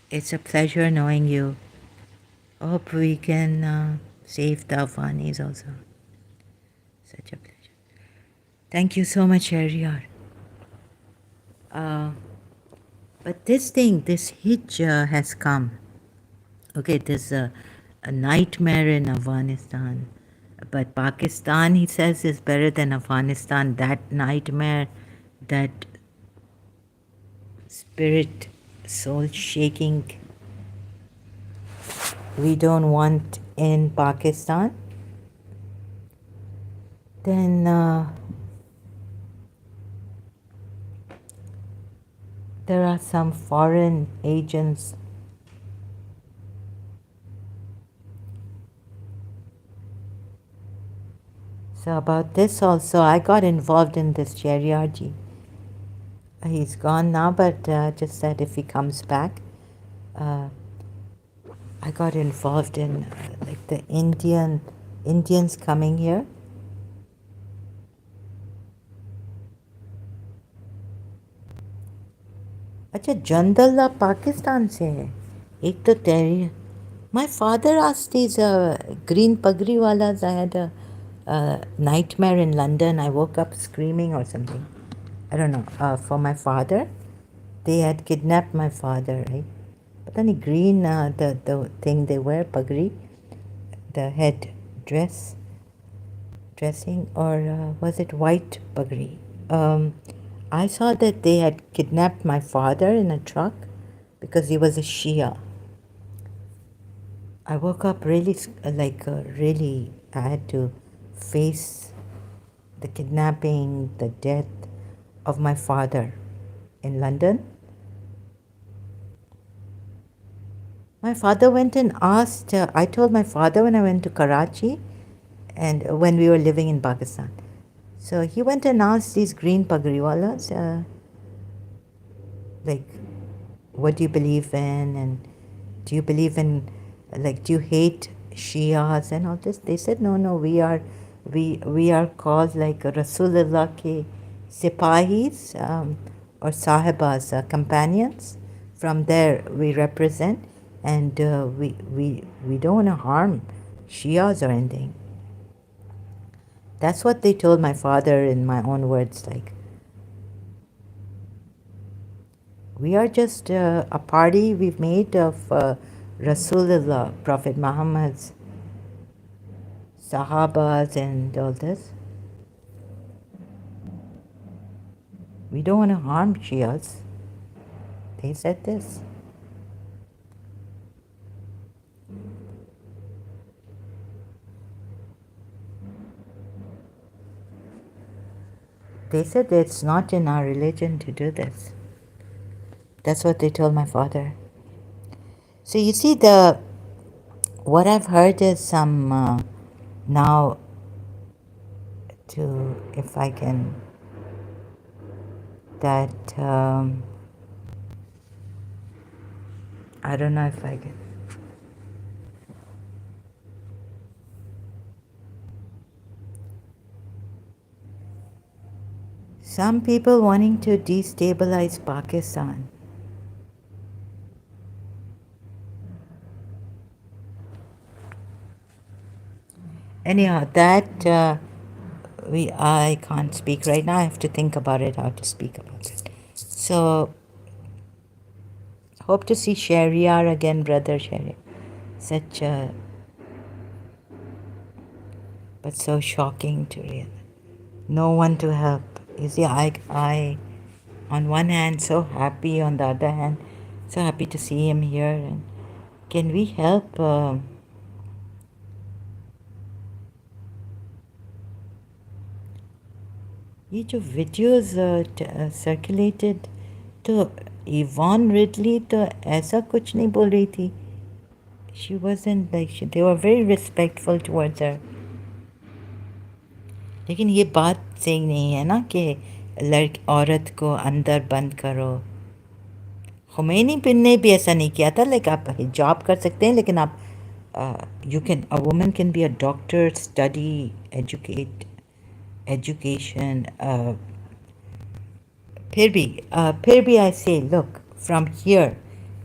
it's a pleasure knowing you. Hope we can save the Afghanis also. Such a pleasure. Thank you so much, Shariar. But this hitch has come. Okay, there's a nightmare in Afghanistan. But Pakistan, he says, is better than Afghanistan. That nightmare, that spirit, soul shaking, we don't want in Pakistan. Then there are some foreign agents. So about this also, I got involved in this Shariarji. He's gone now, but just that if he comes back, uh, I got involved in like the Indians coming here. अच्छा जंदल्ला पाकिस्तान से है एक तो टेरी My father asked these green pagri walas. I had a nightmare in London. I woke up screaming or something. I don't know. For my father, they had kidnapped my father, right? But then green, the thing they wear, pagri, the head dressing, or was it white pagri? Um, I saw that they had kidnapped my father in a truck because he was a Shia. I woke up really, really, I had to face the kidnapping, the death of my father in London. My father went and asked, I told my father when I went to Karachi and when we were living in Pakistan. So he went and asked these green pagriwalas, like, what do you believe in? And do you believe in, like, do you hate Shias and all this? They said, no, we are called like Rasulullah ke Sipahis or Sahibas, companions. From there we represent, and we don't want to harm Shias or anything. That's what they told my father in my own words, like, we are just a party we've made of Rasulullah, Prophet Muhammad's Sahabas and all this. We don't want to harm Shias. They said this. They said it's not in our religion to do this. That's what they told my father. So you see, what I've heard is some now to, if I can, that I don't know if I can. Some people wanting to destabilize Pakistan. Anyhow, that I can't speak right now. I have to think about it, how to speak about it. So, hope to see Shahriar again, brother Shahriar. Such a, but so shocking to read. No one to help. You see, I, on one hand, so happy. On the other hand, so happy to see him here. And can we help? ये जो videos circulated तो Ivan Ridley तो ऐसा कुछ नहीं बोल रही थी. She wasn't like they were very respectful towards her. लेकिन ये बात सही नहीं है ना कि औरत को अंदर बंद करो. खुमैनी ने भी ऐसा नहीं किया था. लाइक आप हिजाब कर सकते हैं लेकिन आप you can, a woman can be a doctor, study, education. फिर भी I say, look, from here,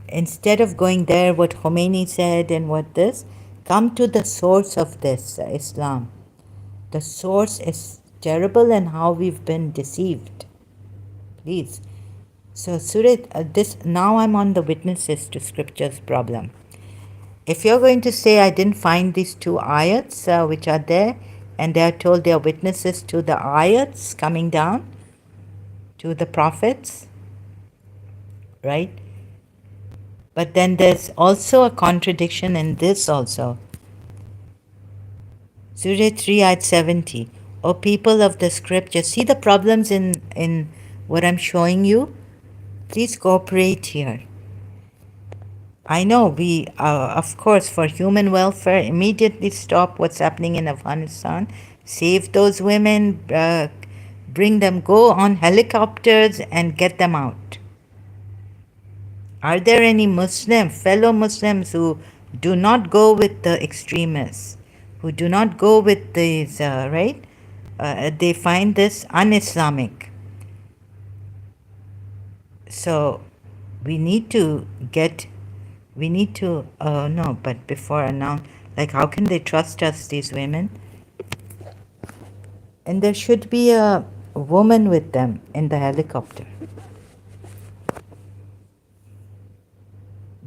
instead of going there, what Khomeini said and what this, come to the source of this, Islam. The source is terrible and how we've been deceived. Please. So Surit, now I'm on the witnesses to scriptures problem. If you're going to say I didn't find these two ayats which are there, and they are told they are witnesses to the ayats coming down to the prophets, right? But then there's also a contradiction in this also. Surah 3 ayat 70. O people of the scripture, see the problems in what I'm showing you? Please cooperate here. I know we, of course, for human welfare, immediately stop what's happening in Afghanistan, save those women, bring them, go on helicopters and get them out. Are there any fellow Muslims who do not go with the extremists, who do not go with these, right? They find this un-Islamic. So we need to no, but before now, like how can they trust us, these women? And there should be a woman with them in the helicopter.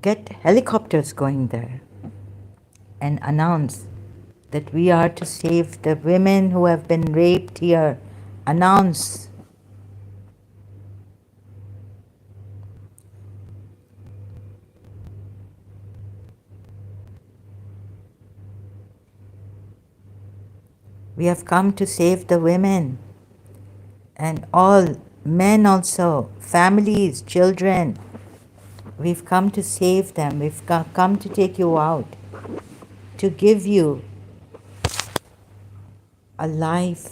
Get helicopters going there and announce that we are to save the women who have been raped here. Announce. We have come to save the women and all men also, families, children. We've come to save them. We've come to take you out, to give you a life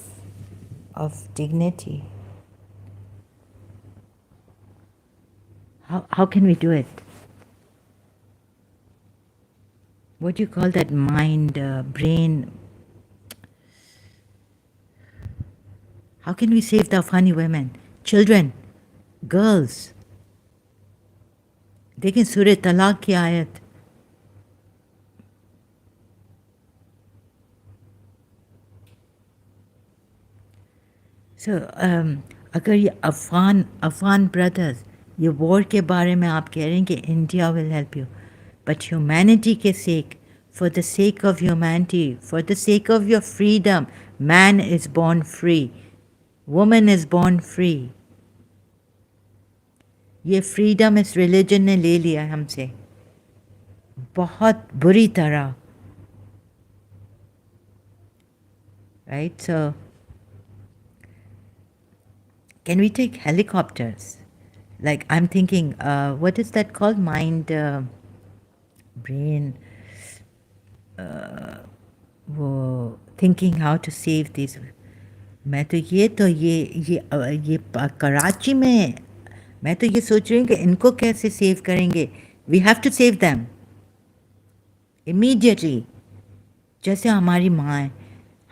of dignity. How can we do it? What do you call that mind, brain? How can we save the Afghani women? Children, girls. देखें सूरह तलाक की आयत. So, अगर ये Afghan brothers ये war के बारे में आप कह रहे हैं कि India will help you, but humanity के सेक, for the sake of humanity, for the sake of your freedom, man is born free, woman is born free. ये फ्रीडम इस रिलीजन ने ले लिया है हमसे बहुत बुरी तरह. Right? So, can we take helicopters? Like, I'm thinking, what is that called? Mind, brain, thinking how to save these. मैं तो ये कराची में मैं तो ये सोच रही हूँ कि इनको कैसे सेव करेंगे. We have to save them immediately. जैसे हमारी माँ है,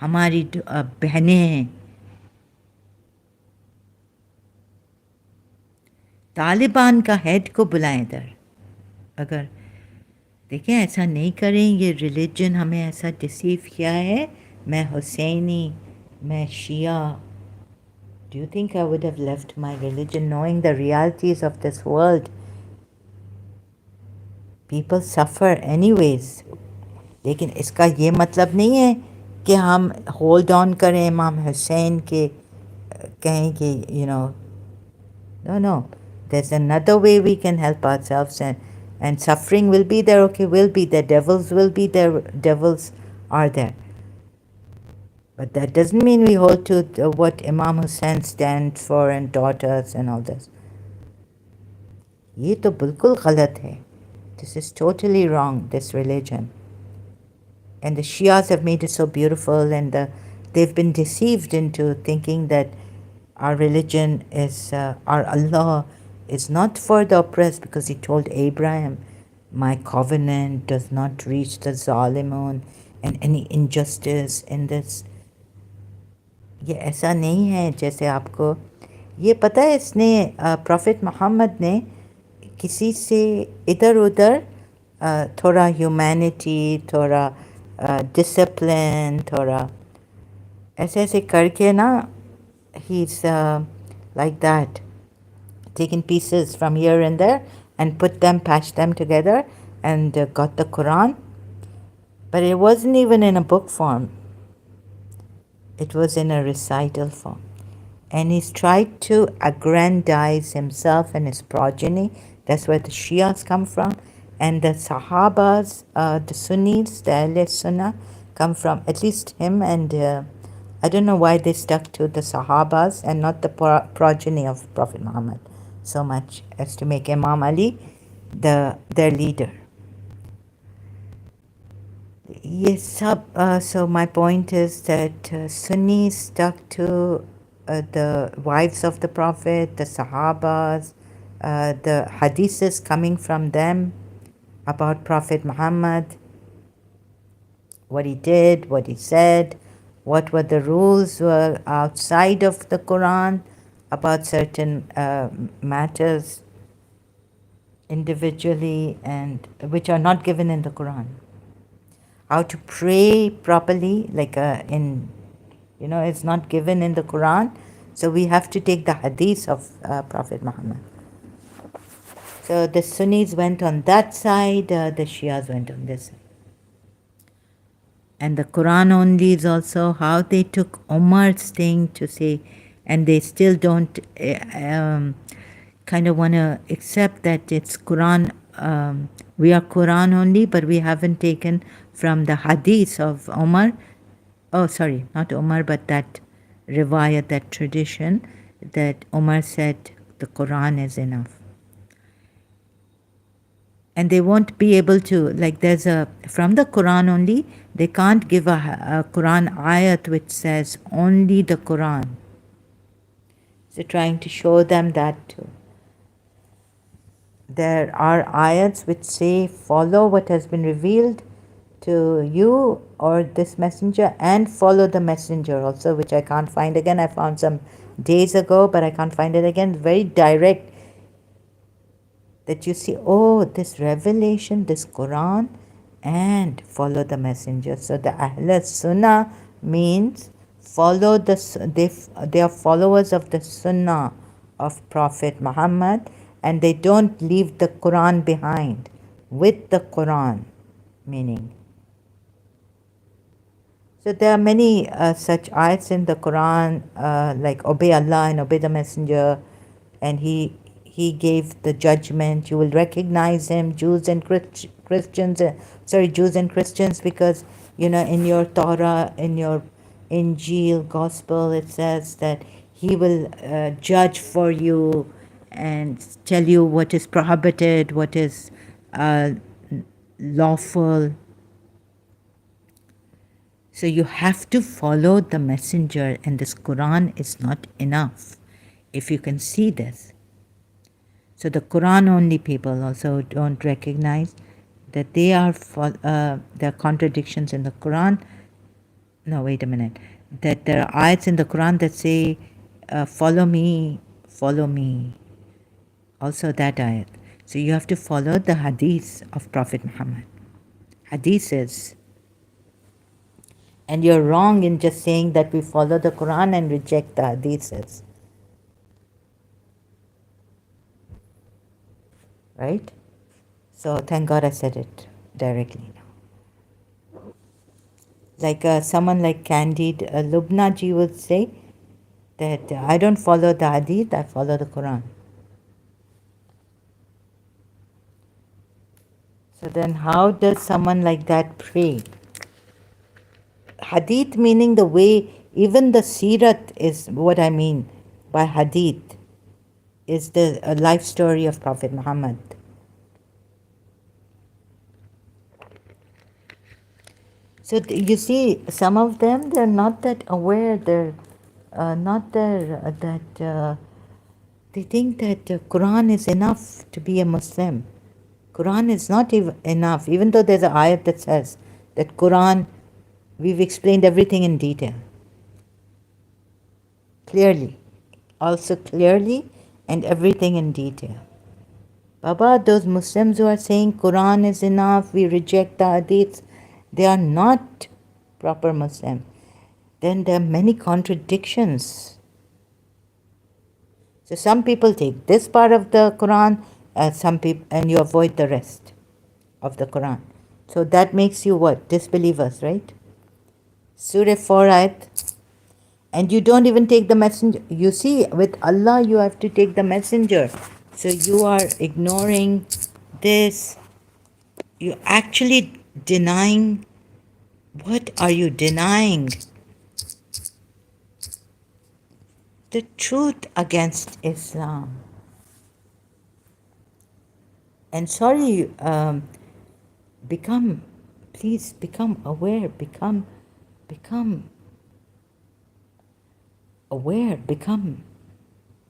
हमारी बहनें हैं. तालिबान का हेड को बुलाएं इधर. अगर देखें ऐसा नहीं करें, ये रिलीजन हमें ऐसा डिसीव किया है. मैं हुसैनी, मैं शिया. Do you think I would have left my religion knowing the realities of this world? People suffer anyways. लेकिन इसका ये मतलब नहीं है कि हम होल्ड ऑन करें इमाम हुसैन के, कहें कि no. There's another way we can help ourselves, and suffering will be there, okay, will be there, devils will be there, devils are there. But that doesn't mean we hold to what Imam Hussain stands for and taught us and all this. ये तो बिल्कुल गलत है. This is totally wrong, this religion. And the Shias have made it so beautiful, and they've been deceived into thinking that our religion is, our Allah is not for the oppressed, because he told Abraham, my covenant does not reach the zalimun, and any injustice in this. ये ऐसा नहीं है जैसे आपको ये पता है. इसने प्रॉफिट मोहम्मद ने किसी से इधर उधर थोड़ा ह्यूमैनिटी, थोड़ा डिसिप्लिन, थोड़ा ऐसे करके ना, he's like that, taken pieces from here and there and patched them together and got the Quran. But it wasn't even in a book form. It was in a recital form. And he's tried to aggrandize himself and his progeny. That's where the Shias come from. And the Sahabas, the Sunnis, the Ahl Sunnah, come from, at least him, and I don't know why they stuck to the Sahabas and not the progeny of Prophet Muhammad so much as to make Imam Ali their leader. Yes, so my point is that Sunnis stuck to the wives of the Prophet, the Sahabas, the hadiths coming from them about Prophet Muhammad, what he did, what he said, what were the rules were outside of the Quran about certain matters individually and which are not given in the Quran. How to pray properly, like it's not given in the Quran, so we have to take the hadith of Prophet Muhammad. So the Sunnis went on that side, the Shias went on this side. And the Quran only is also how they took Umar's thing to say, and they still don't kind of want to accept that it's Quran. We are Quran only, but we haven't taken from the hadith of Umar. Oh, sorry, not Umar, but that riwayat, that tradition that Umar said the Quran is enough. And they won't be able to, like there's from the Quran only, they can't give a Quran ayat which says only the Quran. So trying to show them that too. There are ayats which say follow what has been revealed to you or this messenger and follow the messenger also, which I can't find again. I found some days ago, but I can't find it again. Very direct. That you see, oh, this revelation, this Quran, and follow the messenger. So the Ahl Sunnah means follow they are followers of the Sunnah of Prophet Muhammad, and they don't leave the Quran behind with the Quran, meaning. So there are many such ayats in the Quran, like obey Allah and obey the messenger, and he gave the judgment. You will recognize him, Jews and Christians, Jews and Christians, because, in your Torah, in your Injil, Gospel, it says that he will judge for you and tell you what is prohibited, what is lawful. So you have to follow the messenger, and this Quran is not enough, if you can see this. So the Quran only people also don't recognize that there are contradictions in the Quran. No, wait a minute. That there are ayats in the Quran that say, follow me, follow me. Also that ayat. So you have to follow the hadith of Prophet Muhammad. Hadith is. And you're wrong in just saying that we follow the Quran and reject the hadiths. Right? So thank God I said it directly now. Like someone like Candid Lubna ji would say that I don't follow the hadith, I follow the Quran. So then how does someone like that pray? Hadith meaning the way, even the Sirat is what I mean by hadith, is the life story of Prophet Muhammad. So you see, some of them, they're not that aware, they're not there, that they think that Quran is enough to be a Muslim. Quran is not enough, even though there's an ayat that says that Quran, we've explained everything in detail. Clearly. Also clearly, and everything in detail. Baba, those Muslims who are saying Quran is enough, we reject the hadiths, they are not proper Muslim. Then there are many contradictions. So some people take this part of the Quran, some people, and you avoid the rest of the Quran. So that makes you what? Disbelievers, right? Surah 4 ayat. And you don't even take the messenger. You see, with Allah you have to take the messenger. So you are ignoring this. You're actually denying. What are you denying? The truth against Islam. And sorry, please become aware, become aware, become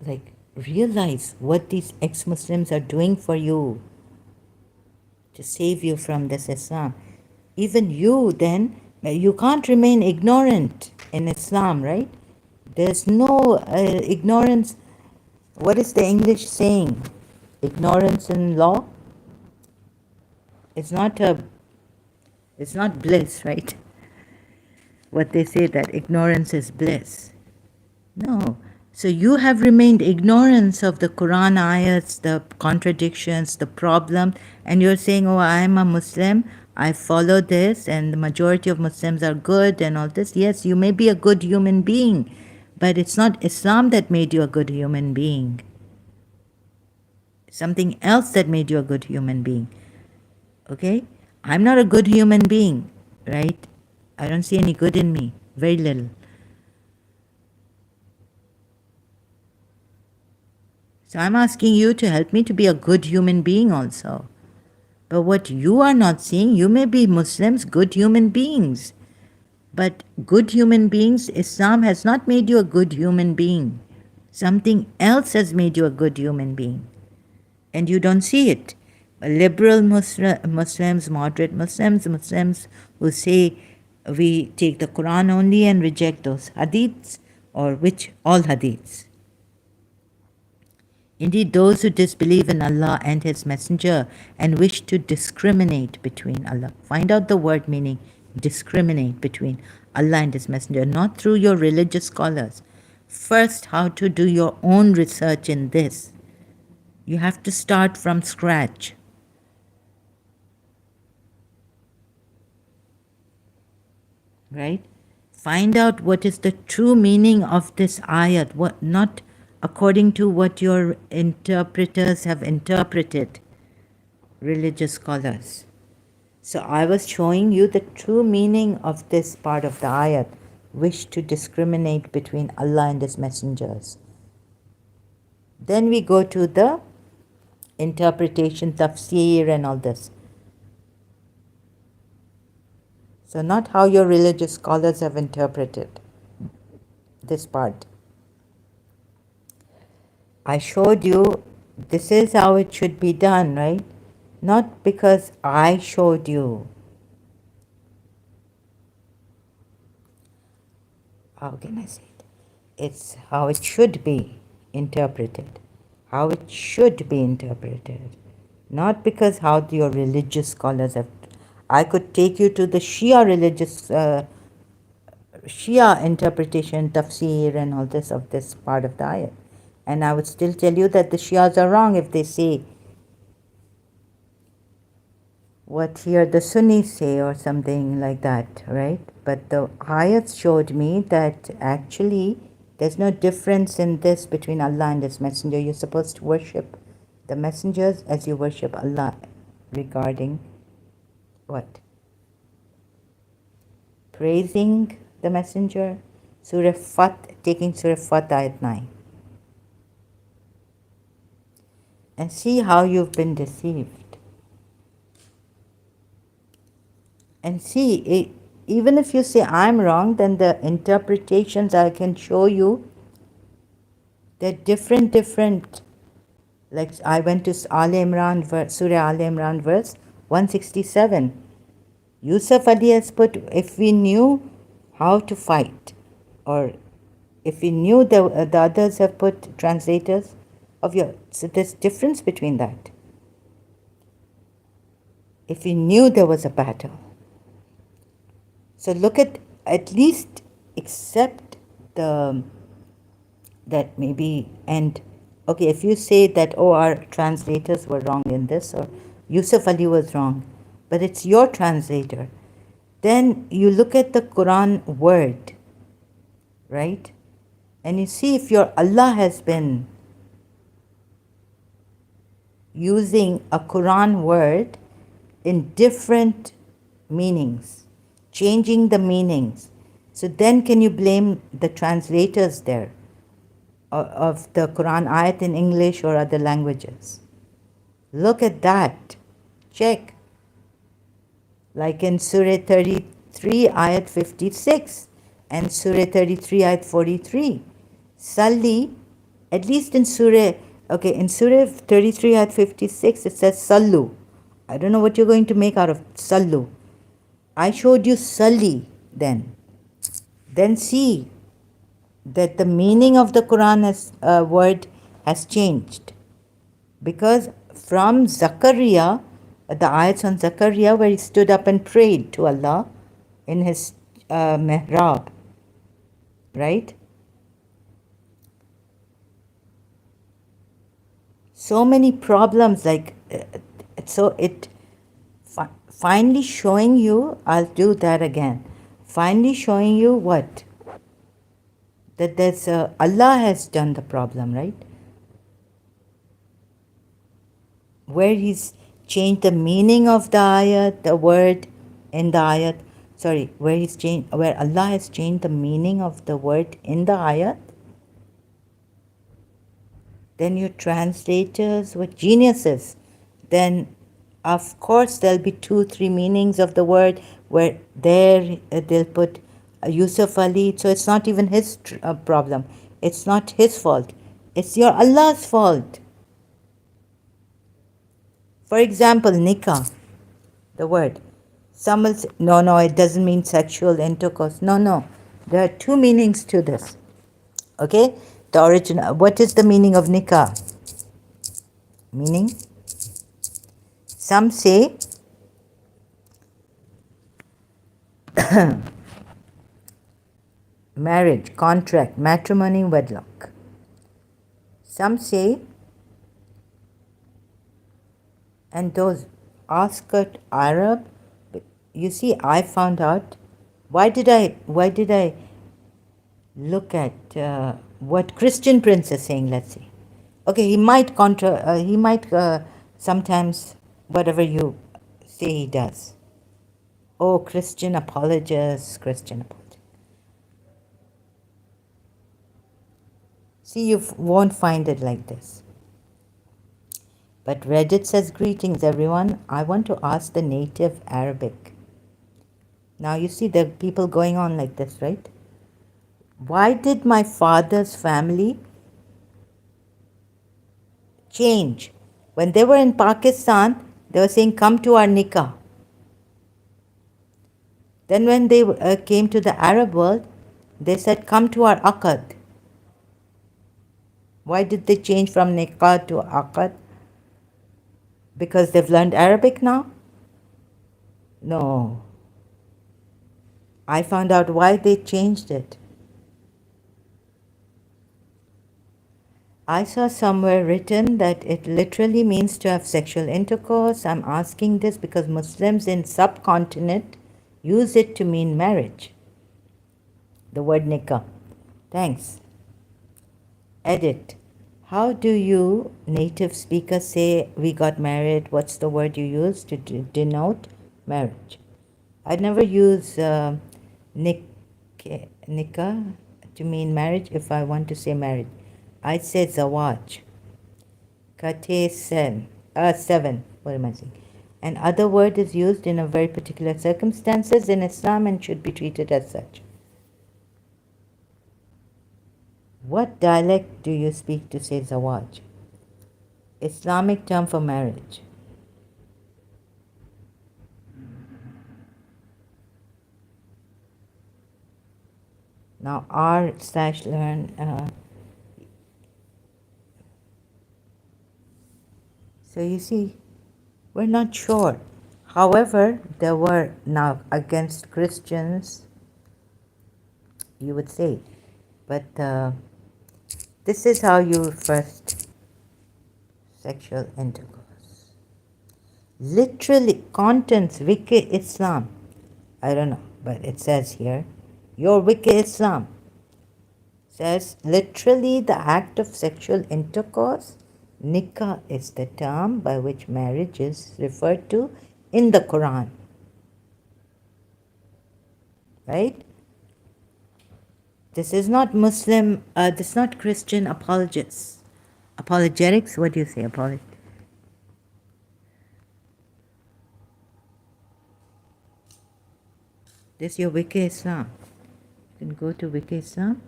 like, realize what these ex-Muslims are doing for you to save you from this Islam. Even you then, you can't remain ignorant in Islam, right? There's no ignorance. What is the English saying? Ignorance in law? It's not it's not bliss, right? What they say, that ignorance is bliss. No. So you have remained ignorant of the Quran ayats, the contradictions, the problem, and you're saying, oh, I'm a Muslim, I follow this, and the majority of Muslims are good and all this. Yes, you may be a good human being, but it's not Islam that made you a good human being. Something else that made you a good human being. Okay? I'm not a good human being, right? I don't see any good in me. Very little. So I'm asking you to help me to be a good human being also. But what you are not seeing, you may be Muslims, good human beings. But good human beings, Islam has not made you a good human being. Something else has made you a good human being. And you don't see it. Liberal Muslims, moderate Muslims, Muslims who say we take the Quran only and reject those hadiths, or which all hadiths. Indeed, those who disbelieve in Allah and His Messenger and wish to discriminate between Allah. Find out the word meaning, discriminate between Allah and His Messenger, not through your religious scholars. First, how to do your own research in this. You have to start from scratch. Right? Find out what is the true meaning of this ayat, what not according to what your interpreters have interpreted, religious scholars. So I was showing you the true meaning of this part of the ayat, wish to discriminate between Allah and His messengers. Then we go to the interpretation, tafsir and all this. So not how your religious scholars have interpreted this part. I showed you this is how it should be done, right? Not because I showed you. How can I say it? It's how it should be interpreted. How it should be interpreted. Not because how your religious scholars have. I could take you to the Shia religious, Shia interpretation, tafsir and all this of this part of the ayat. And I would still tell you that the Shias are wrong if they say what here the Sunnis say or something like that, right? But the ayats showed me that actually there's no difference in this between Allah and His Messenger. You're supposed to worship the messengers as you worship Allah, regarding what? Praising the messenger. Surah Fat, taking Surah Fat ayat 9. And see how you've been deceived. And see, even if you say I'm wrong, then the interpretations I can show you, they're different. Like I went to Surah Al Imran verse 167. Yusuf Ali has put, if we knew how to fight, or if we knew the others have put translators of your, so there's difference between that. If we knew there was a battle. So look at least accept that maybe, and okay, if you say that, oh, our translators were wrong in this, or Yusuf Ali was wrong, but it's your translator, then you look at the Quran word, right? And you see if your Allah has been using a Quran word in different meanings, changing the meanings. So then can you blame the translators there of the Quran ayat in English or other languages? Look at that. Check. Like in Surah 33 ayat 56 and Surah 33 ayat 43. Salli, at least in Surah, okay, in Surah 33 at 56, it says Sallu. I don't know what you're going to make out of Sallu. I showed you Salli then. Then see that the meaning of the Quran word has changed. Because from Zakaria, the ayats on Zakaria, where he stood up and prayed to Allah in his mihrab, right? So many problems, like, so it finally showing you, I'll do that again, finally showing you what? That there's Allah has done the problem, right? Where he's changed the meaning of the ayat, the word in the ayat, where Allah has changed the meaning of the word in the ayat, then your translators were geniuses. Then, of course, there'll be 2-3 meanings of the word where there they'll put Yusuf Ali. So it's not even his problem. It's not his fault. It's your Allah's fault. For example, nikah, the word. Some will say, no, it doesn't mean sexual intercourse. No. There are 2 meanings to this. Okay? The original. What is the meaning of nikah? Meaning? Some say marriage, contract, matrimony, wedlock. Some say, and those ask at Arab, you see, I found out, why did I look at what Christian Prince is saying, let's say. Okay, he might sometimes, whatever you say he does. Oh, Christian apologists. See, you won't find it like this. But Reddit says, greetings everyone. I want to ask the native Arabic. Now you see the people going on like this, right? Why did my father's family change? When they were in Pakistan, they were saying, come to our nikah. Then when they came to the Arab world, they said, come to our aqad. Why did they change from nikah to aqad? Because they've learned Arabic now? No. I found out why they changed it. I saw somewhere written that it literally means to have sexual intercourse. I'm asking this because Muslims in subcontinent use it to mean marriage. The word nikah. Thanks. Edit. How do you native speakers say we got married? What's the word you use to denote marriage? I never use nikah to mean marriage if I want to say marriage. I say zawaj. Kate 7. What am I saying? An other word is used in a very particular circumstances in Islam and should be treated as such. What dialect do you speak to say zawaj? Islamic term for marriage. Now r/learn. So you see, we're not sure. However, there were now against Christians, you would say, but this is how you first sexual intercourse. Literally, contents, Wiki Islam. I don't know, but it says here, your Wiki Islam says literally the act of sexual intercourse. Nikah is the term by which marriage is referred to in the Quran. Right? This is not Muslim, this is not Christian apologetics. What do you say, apologetics? This is your Wiki Islam. You can go to Wiki Islam.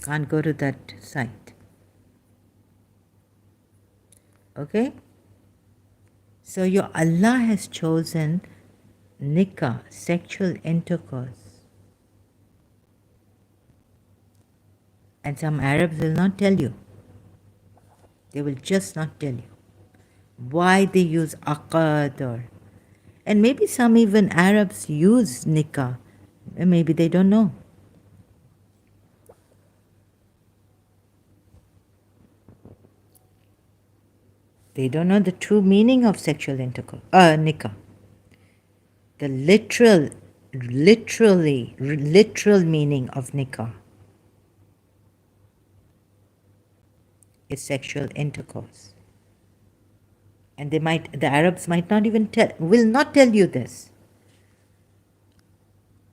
Can't go to that site. Okay? So your Allah has chosen nikah, sexual intercourse. And some Arabs will not tell you. They will just not tell you why they use aqad or, and maybe some even Arabs use nikah. Maybe they don't know. They don't know the true meaning of sexual intercourse, nikah. The literal meaning of nikah is sexual intercourse. And the Arabs might not even will not tell you this.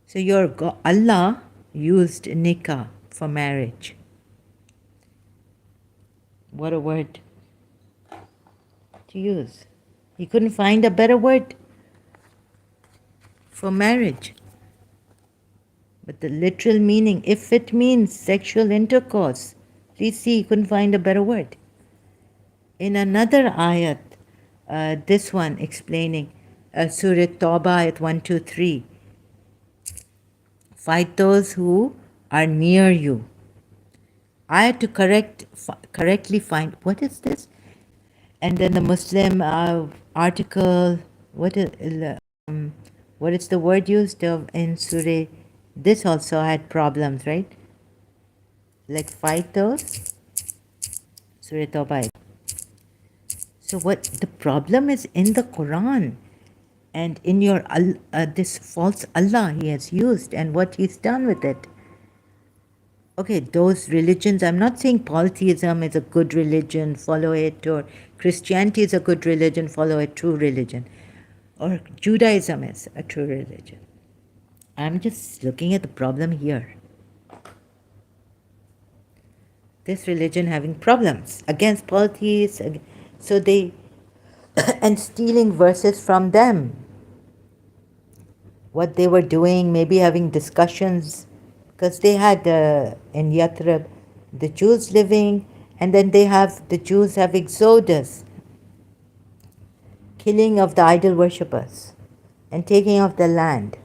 So Allah used nikah for marriage. What a word to use. He couldn't find a better word for marriage. But the literal meaning, if it means sexual intercourse, please see, he couldn't find a better word. In another ayat, this one explaining Surah Tawbah ayat 123, fight those who are near you. I had to correctly find what is this, and then the Muslim article. What is the word used in Surah? This also had problems, right? Like fight those. Surah Tawbah. So what the problem is in the Quran, and in your this false Allah he has used, and what he's done with it. Okay, those religions, I'm not saying polytheism is a good religion, follow it, or Christianity is a good religion, follow a true religion, or Judaism is a true religion. I'm just looking at the problem here. This religion having problems against polytheists, so they, and stealing verses from them. What they were doing, maybe having discussions, because they had in Yathrib the Jews living, and then the Jews have exodus, killing of the idol worshippers, and taking of the land.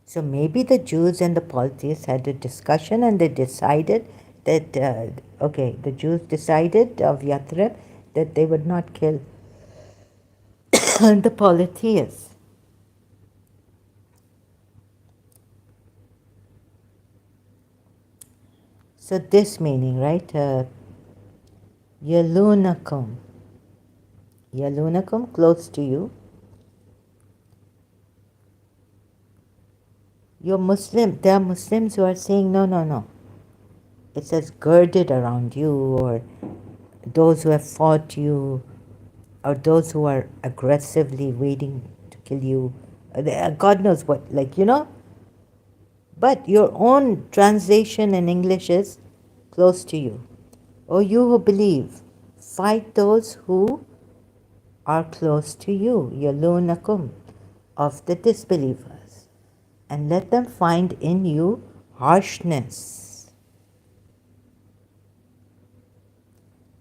So maybe the Jews and the polytheists had a discussion, and they decided that, the Jews decided of Yathrib that they would not kill the polytheists. So this meaning, right? Yalunakum. Yalunakum, close to you. You're Muslim. There are Muslims who are saying, no, no, no. It says girded around you, or those who have fought you, or those who are aggressively waiting to kill you. God knows what, But your own translation in English is close to you. O you who believe, fight those who are close to you, yalunakum, of the disbelievers, and let them find in you harshness.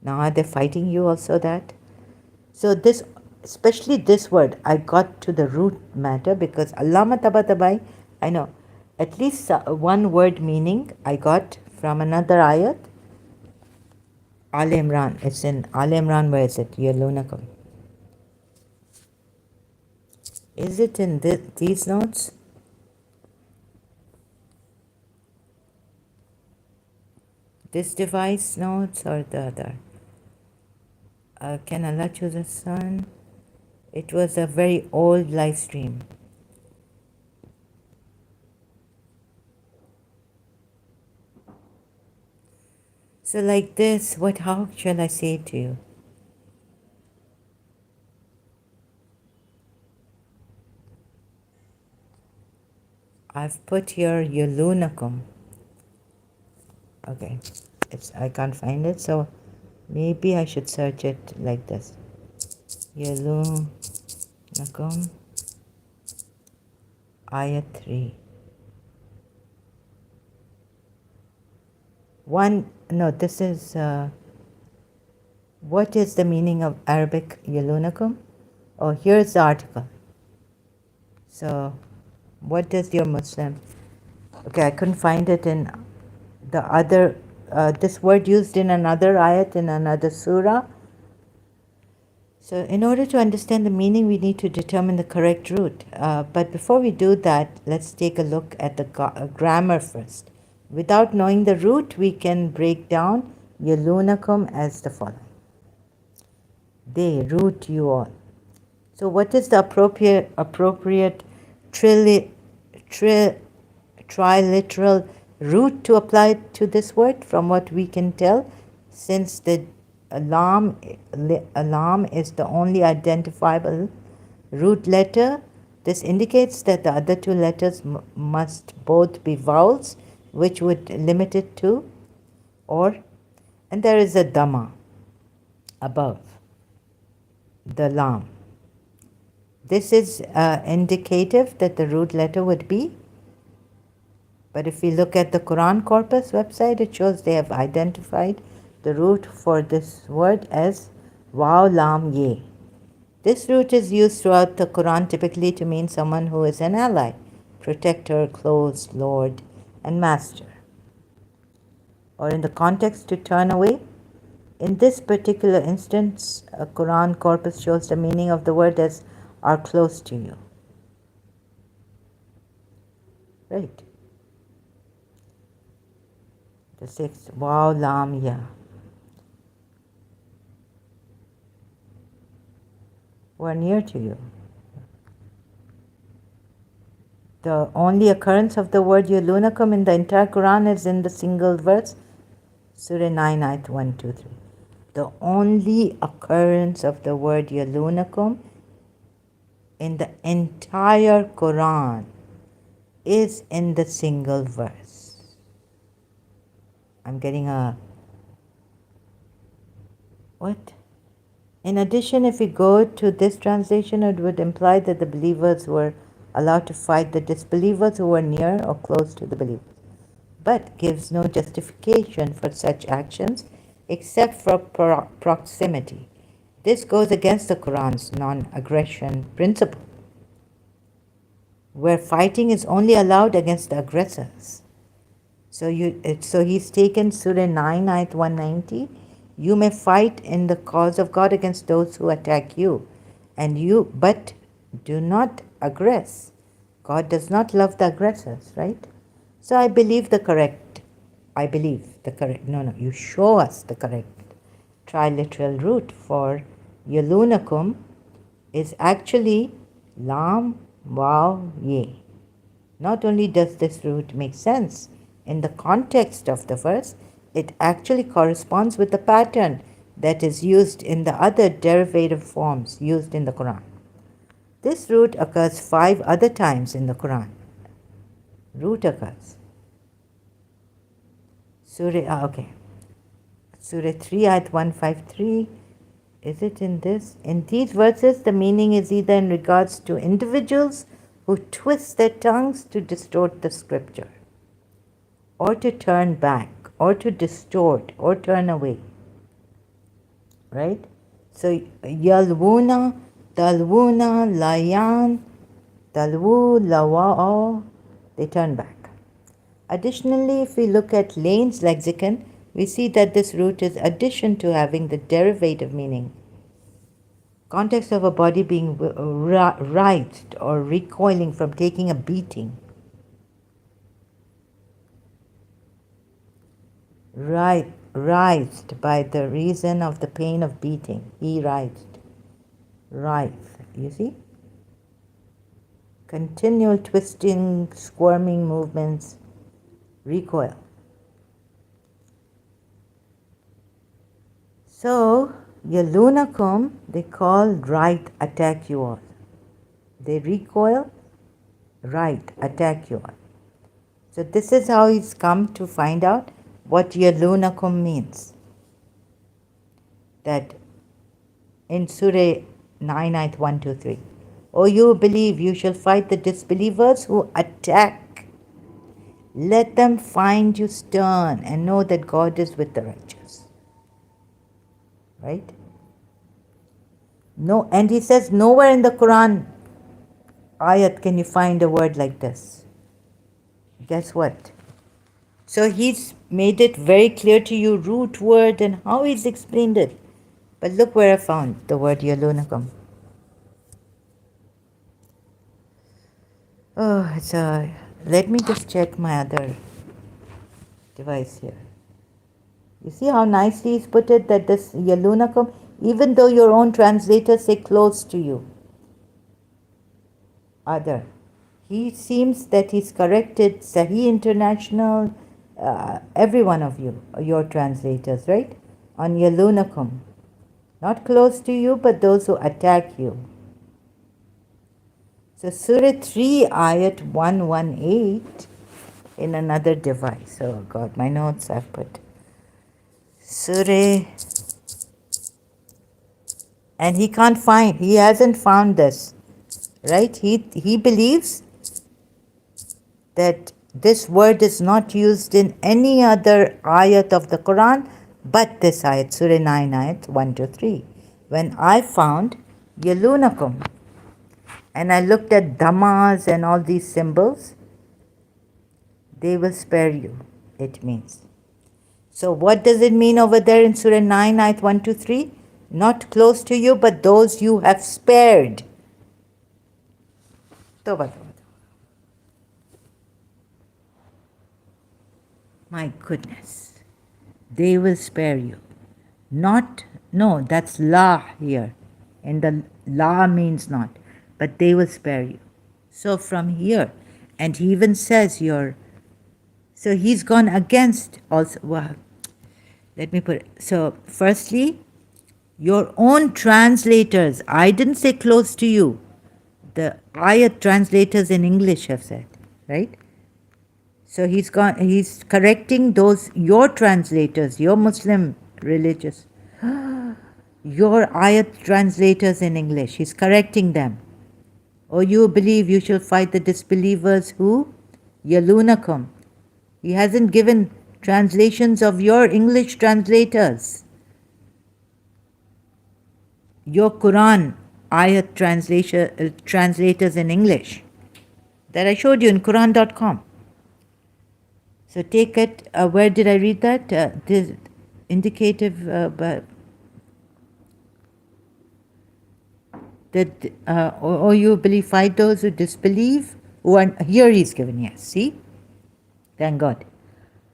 Now are they fighting you also that? So this, especially this word, I got to the root matter because Allama Tabatabai, I know, at least one word meaning I got from another ayat. Al Imran, it's in Al Imran, where is it? Yalunakum. Is it in these notes? This device notes or the other? Can Allah choose a son? It was a very old live stream. So like this, how shall I say it to you? I've put here yalunakum. Okay, I can't find it, so maybe I should search it like this. Yalunakum, ayat 3. No, this is, what is the meaning of Arabic yalunakum? Oh, here's the article. So, what does your Muslim? Okay, I couldn't find it in the other, this word used in another ayat in another surah. So in order to understand the meaning, we need to determine the correct root. But before we do that, let's take a look at the grammar first. Without knowing the root, we can break down yalunakum as the following. They root you all. So what is the appropriate triliteral root to apply to this word? From what we can tell, since the lam is the only identifiable root letter, this indicates that the other two letters must both be vowels, which would limit it to or, and there is a dhamma above the lam. This is indicative that the root letter would be, but if we look at the Quran corpus website, it shows they have identified the root for this word as Waw Lam Ye. This root is used throughout the Quran typically to mean someone who is an ally, protector, close, lord, and master. Or in the context, to turn away. In this particular instance, a Quran corpus shows the meaning of the word as are close to you. Right. The sixth, Waw Lam Ya. Who are near to you. The only occurrence of the word yalunakum in the entire Quran is in the single verse, Surah 9, Ayat 1, 2, 3. The only occurrence of the word yalunakum in the entire Quran is in the single verse. I'm getting a... What? In addition, if we go to this translation, it would imply that the believers were allowed to fight the disbelievers who were near or close to the believers, but gives no justification for such actions except for proximity. This goes against the Quran's non-aggression principle, where fighting is only allowed against the aggressors. So he's taken Surah 9, Ayat 190. You may fight in the cause of God against those who attack you, but do not aggress. God does not love the aggressors, right? So you show us the correct triliteral root for yalunakum is actually lam waw ye. Not only does this root make sense in the context of the verse, it actually corresponds with the pattern that is used in the other derivative forms used in the Quran. This root occurs 5 other times in the Quran. Root occurs. Surah 3, Ayat 153. Is it in this? In these verses, the meaning is either in regards to individuals who twist their tongues to distort the scripture, or to turn back, or to distort, or turn away. Right? So, yalwuna, talwuna, layan, talwu, lawa'o, they turn back. Additionally, if we look at Lane's lexicon, we see that this root is addition to having the derivative meaning. Context of a body being writhed or recoiling from taking a beating. Writhed by the reason of the pain of beating. He writhed. Writhe. You see? Continual twisting, squirming movements. Recoil. So, yalunakum, they call right, attack you all. They recoil, right, attack you all. So this is how he's come to find out what yalunakum means. That in Surah 9, Ayat 1, 2, 3. O you believe, you shall fight the disbelievers who attack Let them find you stern and know that God is with the righteous. Right? No, and he says nowhere in the Quran ayat can you find a word like this. Guess what? So he's made it very clear to you, root word and how he's explained it. But look where I found the word yalunakum. Oh, let me just check my other device here. You see how nicely he's put it, that this yalunakum, even though your own translators say close to you, other. He seems that he's corrected Sahih International, every one of you, your translators, right? On yalunakum. Not close to you, but those who attack you. So Surah 3, Ayat 118 in another device. Oh God, my notes I've put. Surah, and he hasn't found this, right? He believes that this word is not used in any other ayat of the Quran but this ayat, Surah 9, ayat 1 to 3. When I found yalunakum and I looked at dhammas and all these symbols, they will spare you, it means. So what does it mean over there in Surah 9, ayat 1 to 3? Not close to you, but those you have spared. Tawbah, tawbah. My goodness. They will spare you. Not, no, that's la here. And the la means not. But they will spare you. So from here, and he even says so he's gone against also, well, let me put it. So firstly, your own translators, I didn't say close to you. The ayat translators in English have said, right? So he's correcting those, your translators, your Muslim religious, your ayat translators in English. He's correcting them. Or you believe you shall fight the disbelievers who? Yalunakum. He hasn't given translations of your English translators. Your Quran ayat translators in English that I showed you in Quran.com. So take it, where did I read that? This indicative, that, or you believe, fight those who disbelieve, who are, here he's given, yes, see? Thank God.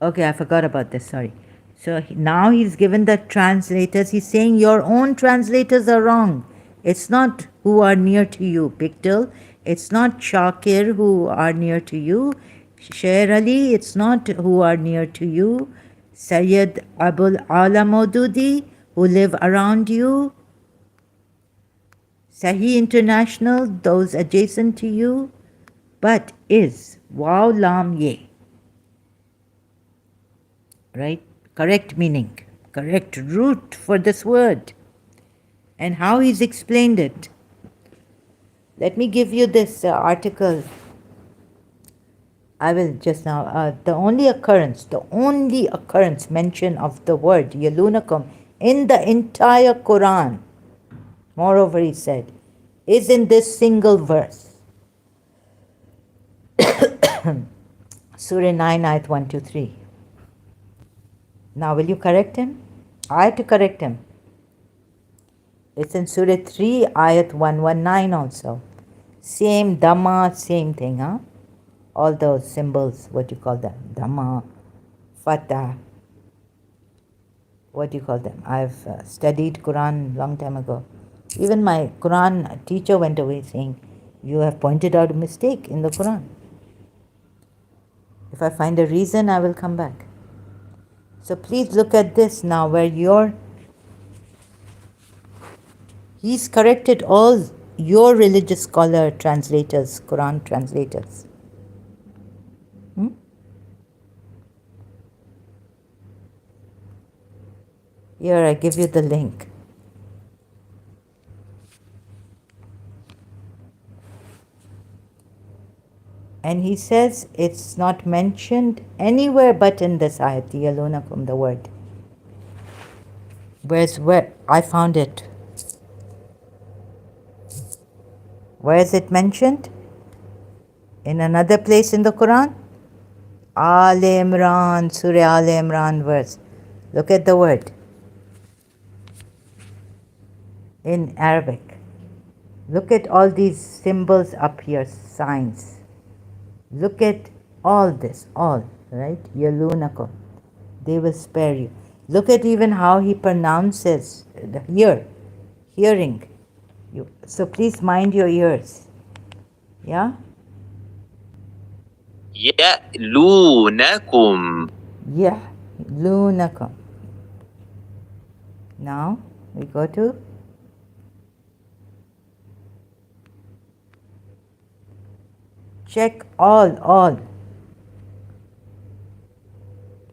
Okay, I forgot about this, sorry. So now he's given the translators, he's saying your own translators are wrong. It's not who are near to you, Pictal. It's not Shakir who are near to you. Sher Ali, it's not who are near to you. Sayyid Abul Ala Maududi, who live around you. Sahih International, those adjacent to you. But is Waw Lam Ye. Right? Correct meaning. Correct root for this word. And how he's explained it. Let me give you this article. I will just now, the only occurrence mention of the word yalunakum in the entire Quran, moreover he said, is in this single verse. Surah 9, ayat 1 to 3. Now will you correct him? I had to correct him. It's in Surah 3, ayat 119 also. Same Dhamma, same thing, huh? All those symbols, what do you call them? Dhamma, Fatah. What do you call them? I've studied Quran long time ago. Even my Quran teacher went away saying, you have pointed out a mistake in the Quran. If I find a reason, I will come back. So please look at this now where he's corrected all your religious scholar translators, Quran translators. Here, I give you the link. And he says it's not mentioned anywhere but in this ayat, yalunakum, the word. Where I found it. Where is it mentioned? In another place in the Quran? Al Imran, Surah Al Imran verse. Look at the word in Arabic. Look at all these symbols up here, signs. Look at all this, all, right? Yalunakum. They will spare you. Look at even how he pronounces the hearing. So please mind your ears. Yeah? يألونكم. Yeah. Lunakum. Now we go to check all.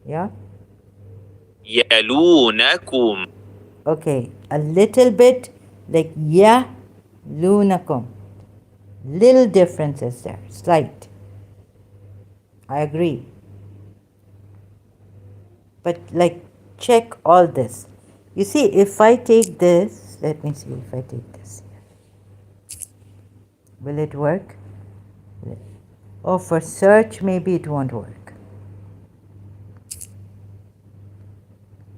Yeah? يلونكم. Okay. A little bit like yeah, lunakum. Little differences there. Slight. I agree. But like check all this. You see, if I take this, let me see if I take this. Will it work? Oh, for search, maybe it won't work.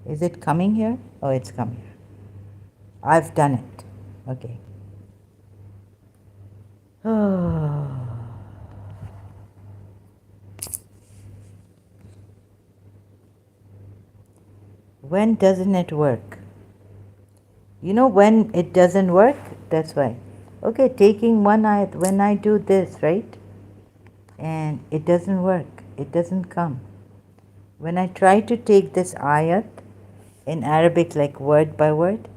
Is it coming here? Oh, it's coming. I've done it. Okay. When doesn't it work? You know when it doesn't work? That's why. Okay, taking one ayat, when I do this, right? And it doesn't work. It doesn't come. When I try to take this ayat in Arabic, like word by word,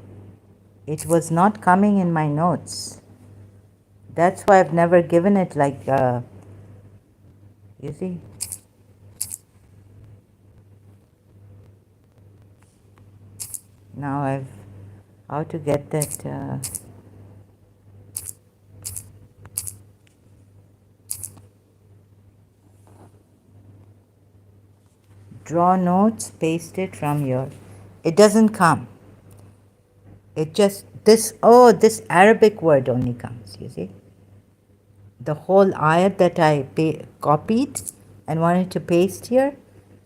it was not coming in my notes. That's why I've never given it like, you see? Now I've, how to get that, draw notes, paste it from your, it doesn't come. It just, this Arabic word only comes, you see? The whole ayat that I copied and wanted to paste here,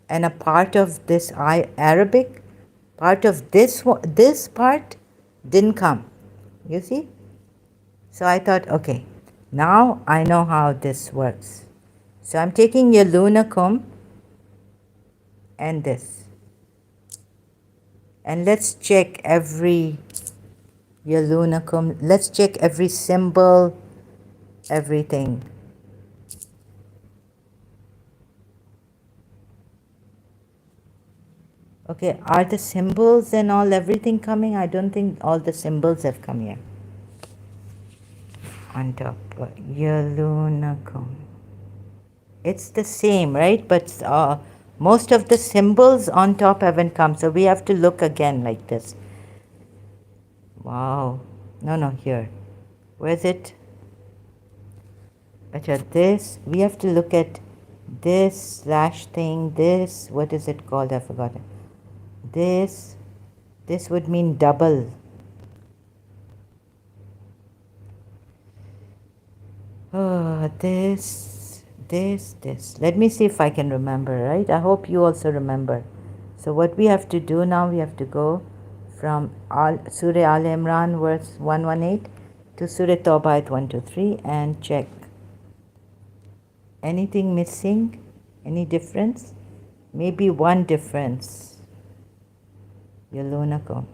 and a part of this Arabic, part of this part didn't come, you see? So I thought, okay, now I know how this works. So I'm taking yalunakum and this. And let's check every yalunakum. Let's check every symbol, everything. Okay, are the symbols and all everything coming? I don't think all the symbols have come here. On top, yalunakum. It's the same, right? But most of the symbols on top haven't come, so we have to look again like this. Wow. No, here. Where's it? This, we have to look at this slash thing, this, what is it called? I forgot it. This would mean double. Oh, this. Let me see if I can remember, right? I hope you also remember. So what we have to do now, we have to go from Surah Al Imran verse 118 to Surah Tawbah 123 and check. Anything missing? Any difference? Maybe one difference. Yalunakum.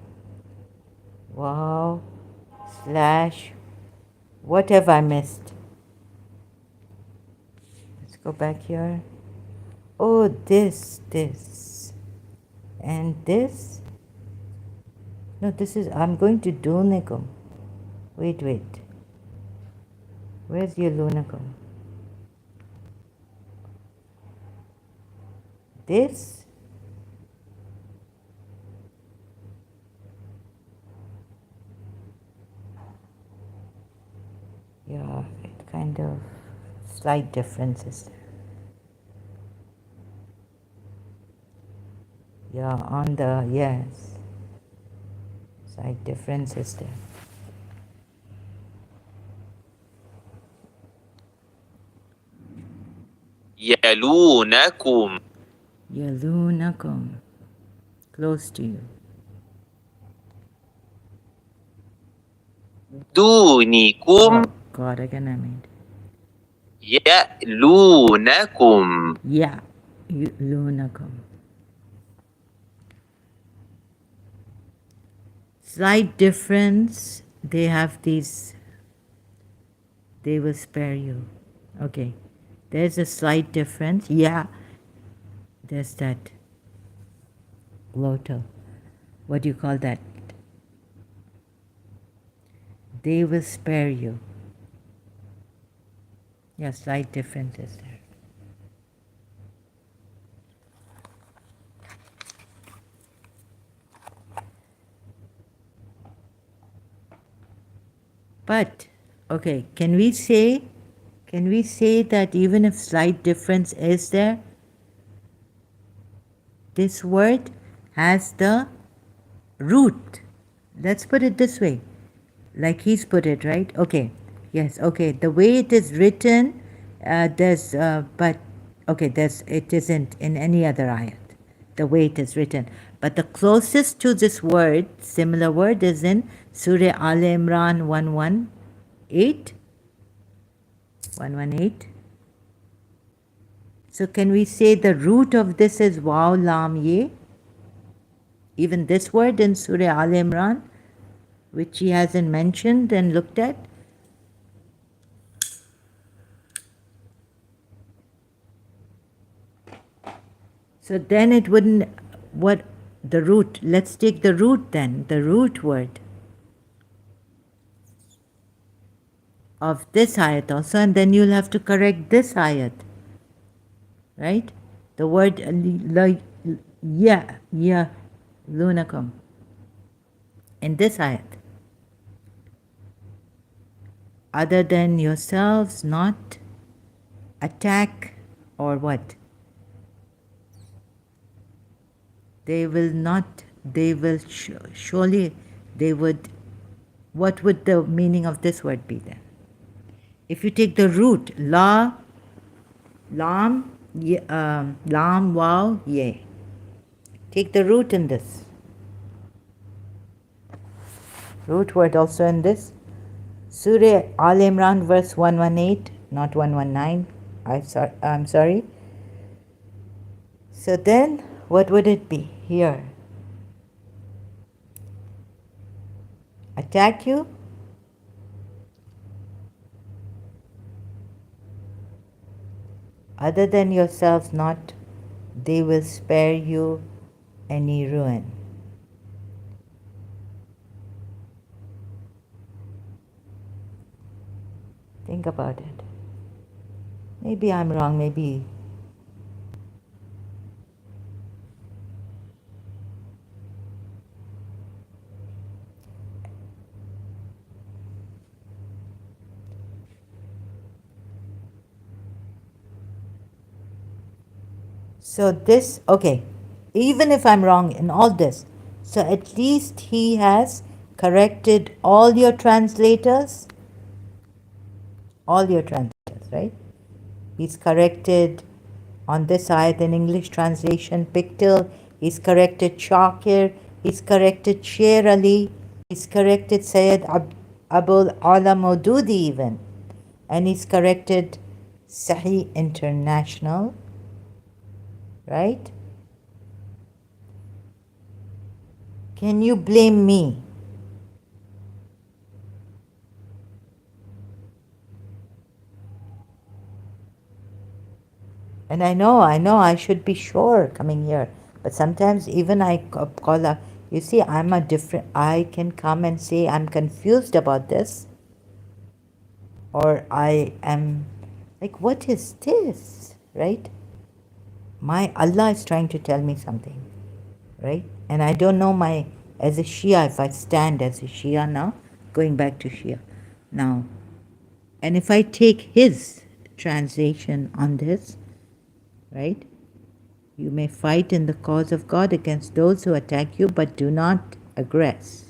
Wow. Slash. What have I missed? Let's go back here. Oh, this. And this. No, this is, I'm going to Dunakum. Wait. Where's Yalunakum? This. Yeah, it kind of Slight difference is there. Yeah, on the, yes. Slight difference is there. يلونكم Yalunakum. Close to you. دونكم Oh, God, again I made. يألونكم Yeah. Lunakum. Slight difference. They have these. They will spare you. Okay. There's a slight difference. Yeah. There's that glottal. What do you call that? They will spare you. Yeah, slight difference is there. But, okay, can we say that even if slight difference is there, this word has the root? Let's put it this way, like he's put it, right? Okay, yes, okay. The way it is written, it isn't in any other ayat, the way it is written. But the closest to this word, similar word, is in Surah Al Imran 118. 118. So can we say the root of this is Waw Lam Ye? Even this word in Surah Al Imran, which he hasn't mentioned and looked at. So then it wouldn't, what, the root, let's take the root then, the root word of this ayat also, and then you'll have to correct this ayat, right? The word lunakum in this ayat. Other than yourselves, not attack or what? They will not, they will surely, they would, what would the meaning of this word be then? If you take the root, lam, waw, ye. Take the root in this. Root word also in this. Surah Al Imran verse 118, not 119. I'm sorry. So then, what would it be here? Attack you? Other than yourselves not, they will spare you any ruin. Think about it. Maybe I'm wrong, maybe. So this, okay, even if I'm wrong in all this, so at least he has corrected all your translators, right? He's corrected on this ayat in English translation, Pictil, he's corrected Shakir, he's corrected Sher Ali, he's corrected Sayyid Abul Ala Maududi even, and he's corrected Sahih International, right? Can you blame me? And I know I should be sure coming here. But sometimes even I call up, you see, I can come and say I'm confused about this. Or I am like, what is this? Right? My Allah is trying to tell me something. Right? And I don't know as a Shia, if I stand as a Shia now, going back to Shia now. And if I take his translation on this, right? You may fight in the cause of God against those who attack you, but do not aggress.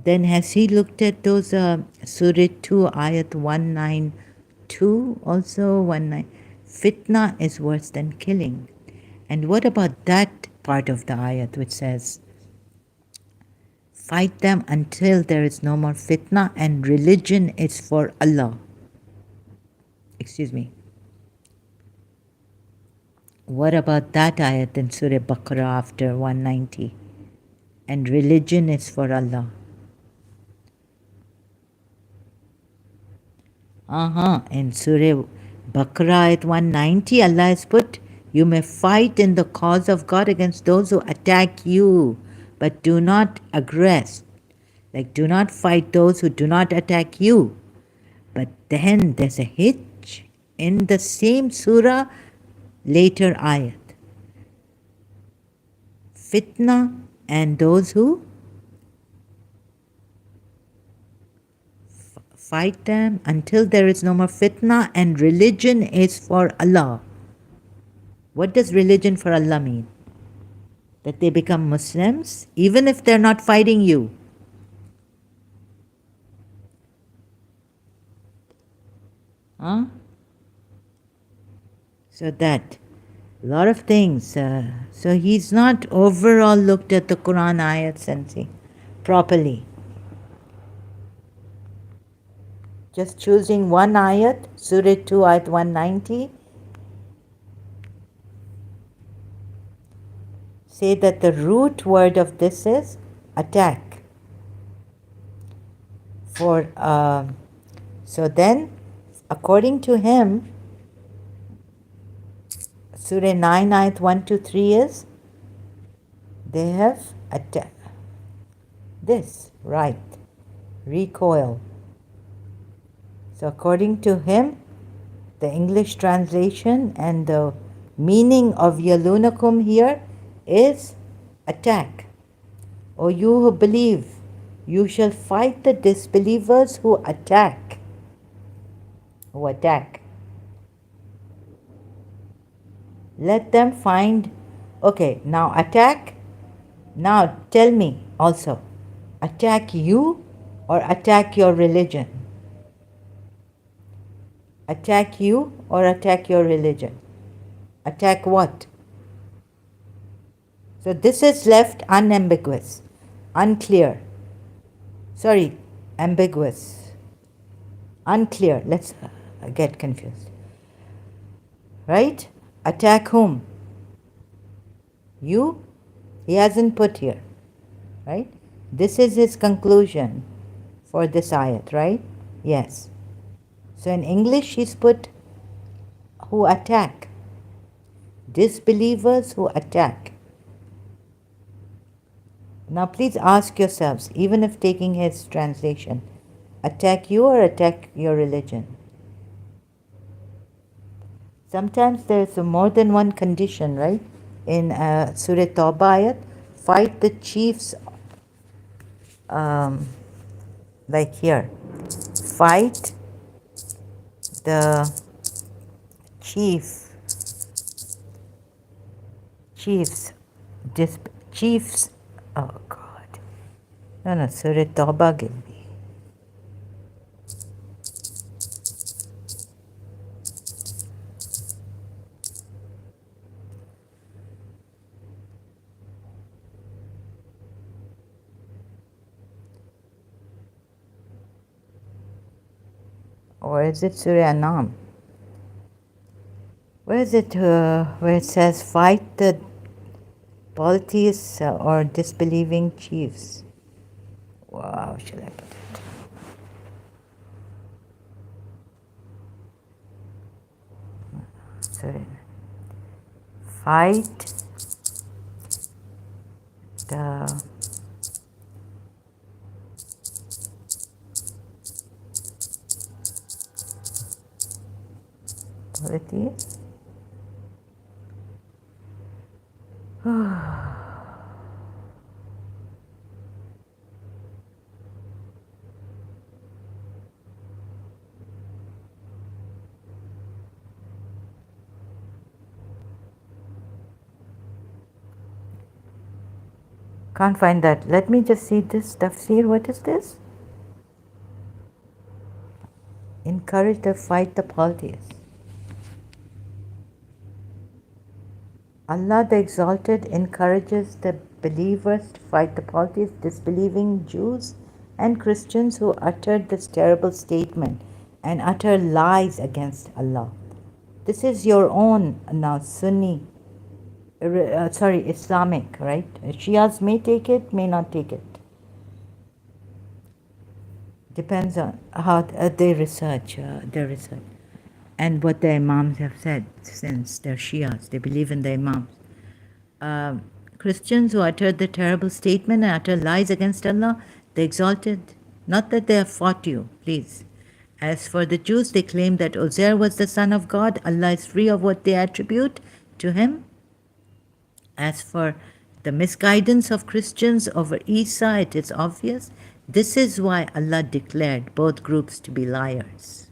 Then has he looked at those Surah 2 ayat 192 also 19? Fitna is worse than killing. And what about that part of the ayat which says, fight them until there is no more fitna and religion is for Allah? Excuse me. What about that ayat in Surah Baqarah after 190? And religion is for Allah. In Surah Baqarah at 190, Allah has put, you may fight in the cause of God against those who attack you, but do not aggress. Like, do not fight those who do not attack you. But then there's a hitch in the same surah, later ayat. Fitna and those who fight them until there is no more fitna and religion is for Allah. What does religion for Allah mean? That they become Muslims even if they're not fighting you. Huh? So that, a lot of things. So he's not overall looked at the Quran ayats and see properly. Just choosing one ayat, Surah 2 ayat 190, say that the root word of this is attack. So then, according to him, Surah 9 ayat 1 to 3 is, they have attacked. This, right, recoil. So according to him, the English translation and the meaning of yalunakum here is attack. O you who believe, you shall fight the disbelievers who attack. Who attack. Let them find. Okay, now attack. Now tell me also, attack you or attack your religion? Attack you or attack your religion? Attack what? So this is left unambiguous, unclear. Sorry, ambiguous. Unclear. Let's get confused. Right? Attack whom? You? He hasn't put here. Right? This is his conclusion for this ayat, right? Yes. So in English he's put who attack. Disbelievers who attack. Now please ask yourselves, even if taking his translation, attack you or attack your religion? Sometimes there's more than one condition, right? In Surah Tawbah ayat, fight the chiefs, like here, fight the chiefs, oh God. No, Surah Tawbah give me. Or is it Surah Anam? Where is it where it says fight the polytheists or disbelieving chiefs? Wow, should I put it? Sorry. Fight the polytheists. Can't find that. Let me just see this tafsir. What is this? Encourage to fight the polytheists. Allah the Exalted encourages the believers to fight the polytheists, disbelieving Jews and Christians who uttered this terrible statement and utter lies against Allah. This is your own now Sunni, Islamic, right? Shias may take it, may not take it. Depends on how they research, and what the Imams have said, since they're Shias, they believe in the Imams. Christians who uttered the terrible statement and utter lies against Allah, the Exalted, not that they have fought you, please. As for the Jews, they claim that Uzair was the son of God. Allah is free of what they attribute to him. As for the misguidance of Christians over Isa, it is obvious. This is why Allah declared both groups to be liars.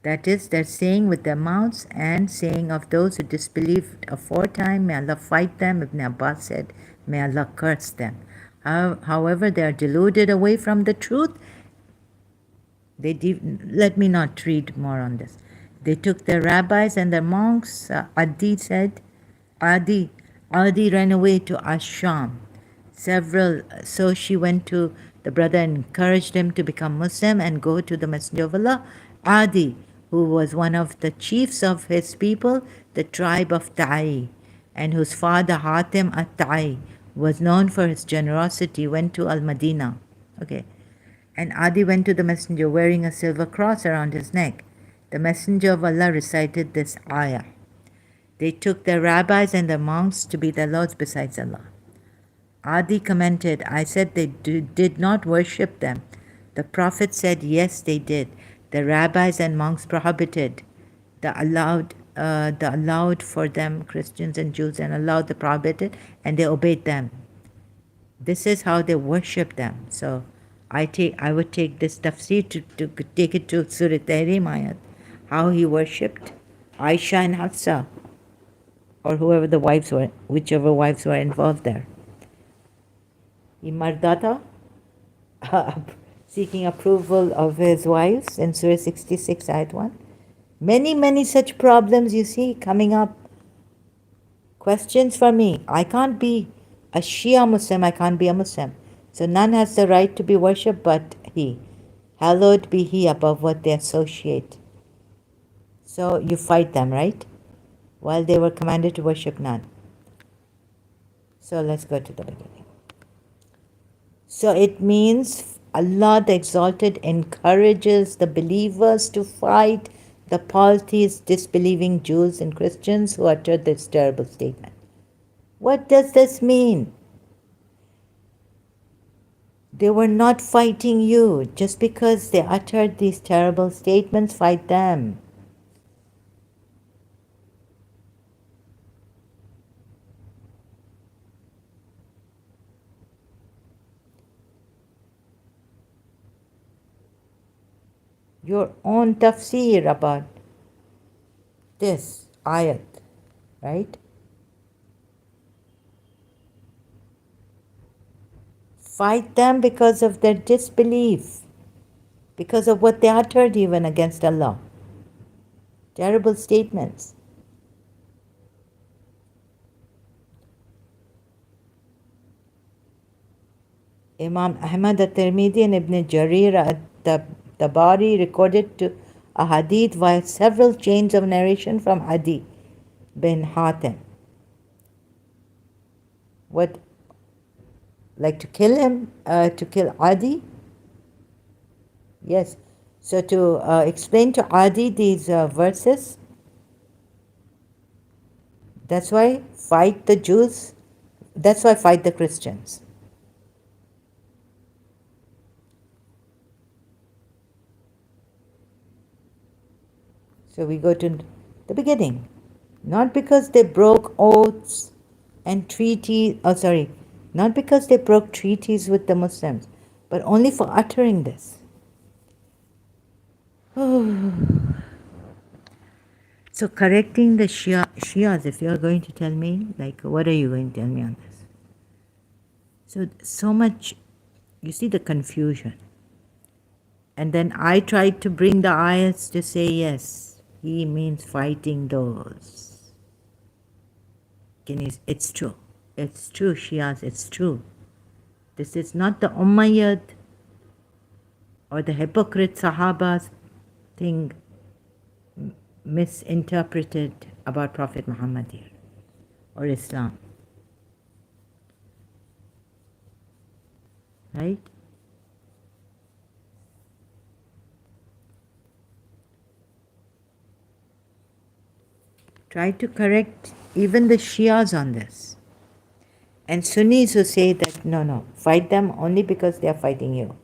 That is, their saying with their mouths and saying of those who disbelieved aforetime, may Allah fight them. Ibn Abbas said, may Allah curse them. However, they are deluded away from the truth. Let me not read more on this. They took their rabbis and their monks. Adi said, Adi ran away to Asham. So she went to the brother and encouraged him to become Muslim and go to the Messenger of Allah. Adi, who was one of the chiefs of his people, the tribe of Ta'i, and whose father Hatim at-Ta'i was known for his generosity, went to Al-Madinah. Okay. And Adi went to the messenger wearing a silver cross around his neck. The messenger of Allah recited this ayah. They took their rabbis and their monks to be their lords besides Allah. Adi commented, I said they did not worship them. The Prophet said, yes, they did. The rabbis and monks prohibited the allowed for them, Christians and Jews, and allowed the prohibited, and they obeyed them. This is how they worship them. So I would take this tafsir to take it to Surah Tahrim ayat, how he worshipped Aisha and Hafsa, or whoever the wives were, whichever wives were involved there. Imardata, seeking approval of his wives in Surah 66 ayat 1. Many such problems you see coming up. Questions for me. I can't be a Shia Muslim, I can't be a Muslim. So none has the right to be worshipped but he. Hallowed be he above what they associate. So you fight them, right? While they were commanded to worship none. So let's go to the beginning. So it means Allah the Exalted encourages the believers to fight the polytheists, disbelieving Jews and Christians who uttered this terrible statement. What does this mean? They were not fighting you. Just because they uttered these terrible statements, fight them. Your own tafsir about this ayat, right? Fight them because of their disbelief, because of what they uttered even against Allah. Terrible statements. Imam Ahmad at-Tirmidhi and Ibn Jarir at-Tabari recorded to a hadith via several chains of narration from Adi bin Hatim. What? Like to kill him? To kill Adi? Yes. So to explain to Adi these verses, that's why fight the Jews, that's why fight the Christians. So we go to the beginning. Not because they broke oaths and treaties, not because they broke treaties with the Muslims, but only for uttering this. So correcting the Shias, if you're going to tell me, like, what are you going to tell me on this? So much, you see the confusion. And then I tried to bring the ayats to say, yes, he means fighting those. It's true. It's true, Shias, it's true. This is not the Umayyad or the hypocrite Sahabas thing misinterpreted about Prophet Muhammad here or Islam. Right? Try to correct even the Shias on this. And Sunnis who say that, no, fight them only because they are fighting you.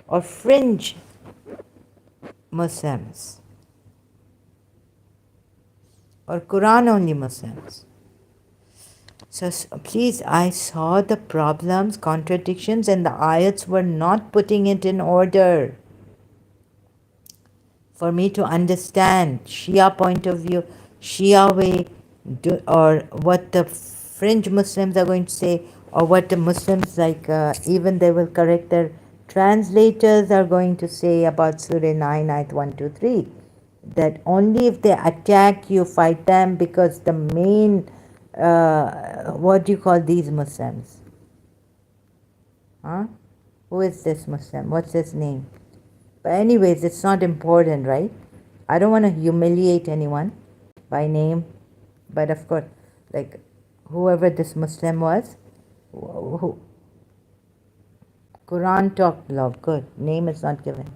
Or fringe Muslims. Or Quran only Muslims. So please, I saw the problems, contradictions, and the ayats were not putting it in order for me to understand Shia point of view, Shia way, or what the fringe Muslims are going to say, or what the Muslims, like even they will correct their translators are going to say about Surah 9, ayat 1, 2, 3. That only if they attack you, fight them, because the main, what do you call these Muslims? Huh? Who is this Muslim? What's his name? But anyways, it's not important, right? I don't want to humiliate anyone by name, but of course, like whoever this Muslim was, who Quran talked love, good. Name is not given.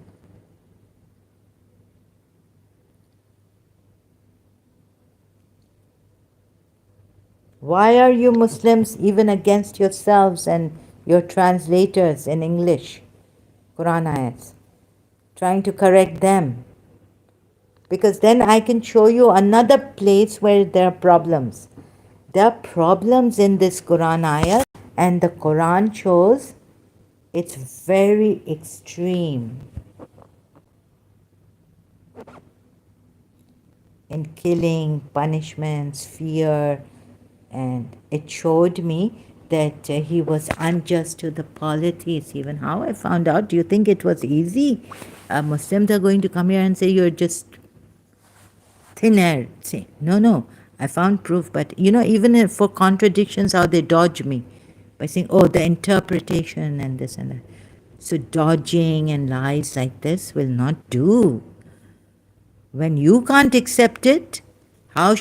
Why are you Muslims even against yourselves and your translators in English, Quran ayats, trying to correct them? Because then I can show you another place where there are problems. There are problems in this Quran ayat, and the Quran shows it's very extreme in killing, punishments, fear, and it showed me that he was unjust to the polytheists. Even how I found out, do you think it was easy? Muslims are going to come here and say you're just thin air. Say, no, I found proof. But even for contradictions, how they dodge me by saying, oh, the interpretation and this and that. So dodging and lies like this will not do. When you can't accept it, why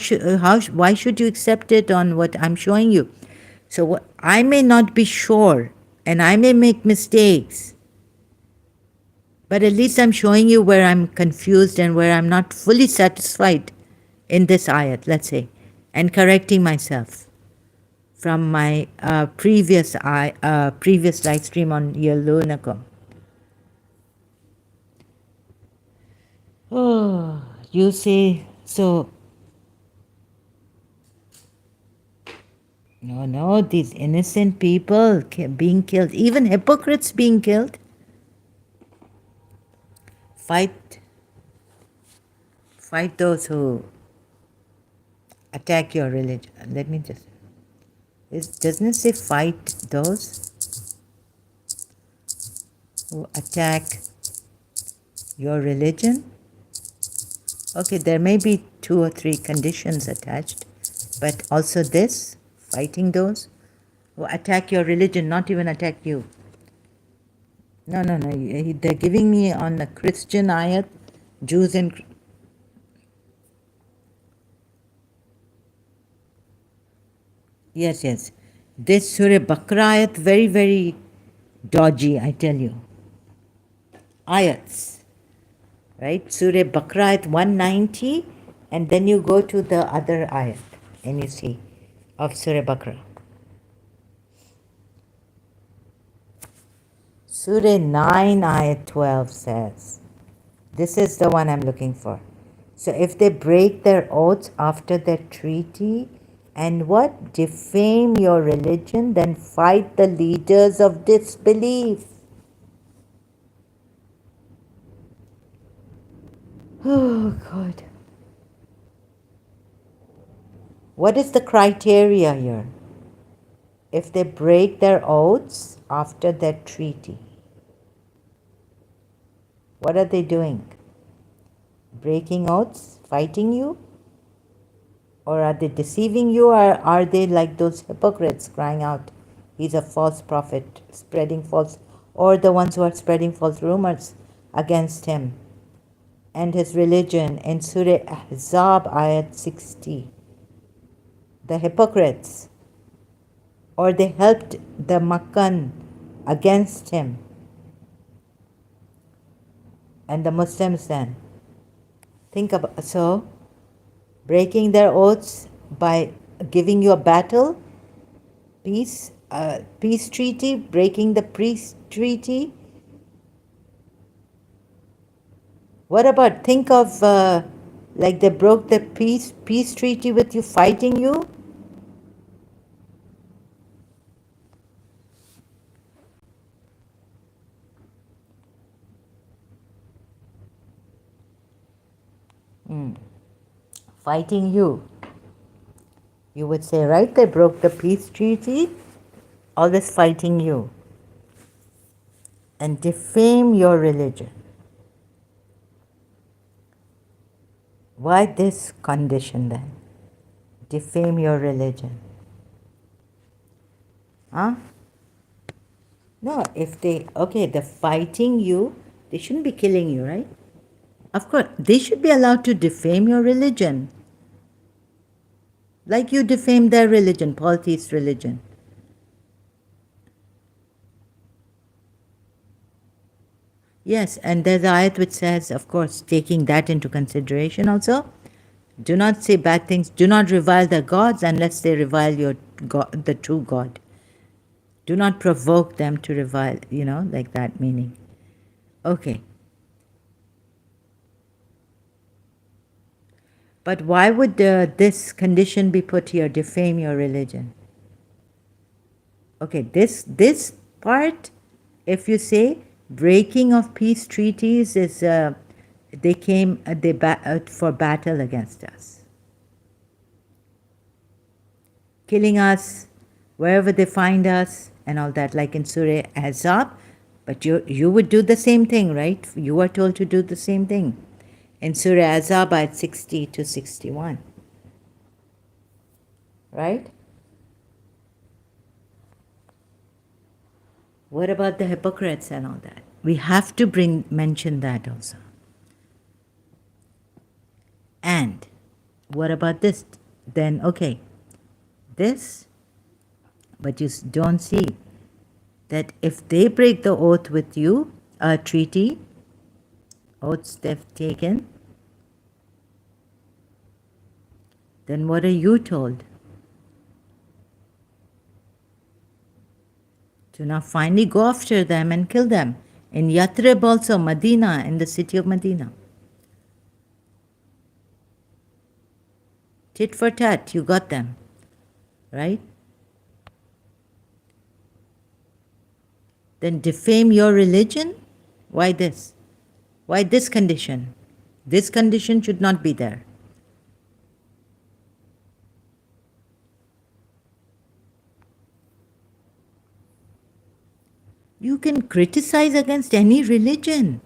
should you accept it on what I'm showing you? So I may not be sure, and I may make mistakes, but at least I'm showing you where I'm confused and where I'm not fully satisfied in this ayat, let's say, and correcting myself from my previous live stream on Yalunakum. Oh, you say, so, no, these innocent people being killed, even hypocrites being killed. Fight those who attack your religion. Let me just, doesn't it say fight those who attack your religion? Okay, there may be 2 or 3 conditions attached, but also this, fighting those who attack your religion, not even attack you. No, they're giving me on the Christian ayat, Jews and... Yes. This Surah Baqarah ayat, very, very dodgy, I tell you. Ayats, right? Surah Baqarah ayat 190, and then you go to the other ayat, and you see, of Surah Baqarah. Surah 9 ayat 12 says, this is the one I'm looking for. So if they break their oaths after their treaty and what? Defame your religion, then fight the leaders of disbelief. Oh, God. What is the criteria here? if they break their oaths after their treaty? What are they doing? Breaking oaths? Fighting you? Or are they deceiving you? Or are they like those hypocrites crying out, he's a false prophet, spreading false, or the ones who are spreading false rumors against him and his religion in Surah Ahzab ayat 60? The hypocrites. Or they helped the Makkan against him and the Muslims then. Think about, so breaking their oaths by giving you a battle, peace treaty, breaking the peace treaty. What about, think of like they broke the peace treaty with you, fighting you. Fighting you. You would say, right, they broke the peace treaty, always fighting you, and defame your religion. Why this condition then? Defame your religion. Huh? No, if they, okay, they're fighting you, they shouldn't be killing you, right? Of course, they should be allowed to defame your religion. Like you defame their religion, polytheist religion. Yes, and there's an ayat which says, of course, taking that into consideration also, do not say bad things, do not revile their gods unless they revile your God, the true God. Do not provoke them to revile, like that meaning. Okay. But why would this condition be put here, defame your religion? Okay, this part, if you say breaking of peace treaties is, they came for battle against us, killing us wherever they find us and all that, like in Surah Ahzab. But you would do the same thing, right? You are told to do the same thing in Surah Ahzab at 60 to 61, right? What about the hypocrites and all that? We have to mention that also. And what about this? Then, okay, this, but you don't see that if they break the oath with you, a treaty, oaths they've taken, then what are you told? To now finally go after them and kill them. In Yathrib also, Medina, in the city of Medina. Tit for tat, you got them, right? Then defame your religion? Why this? Why this condition? This condition should not be there. You can criticize against any religion.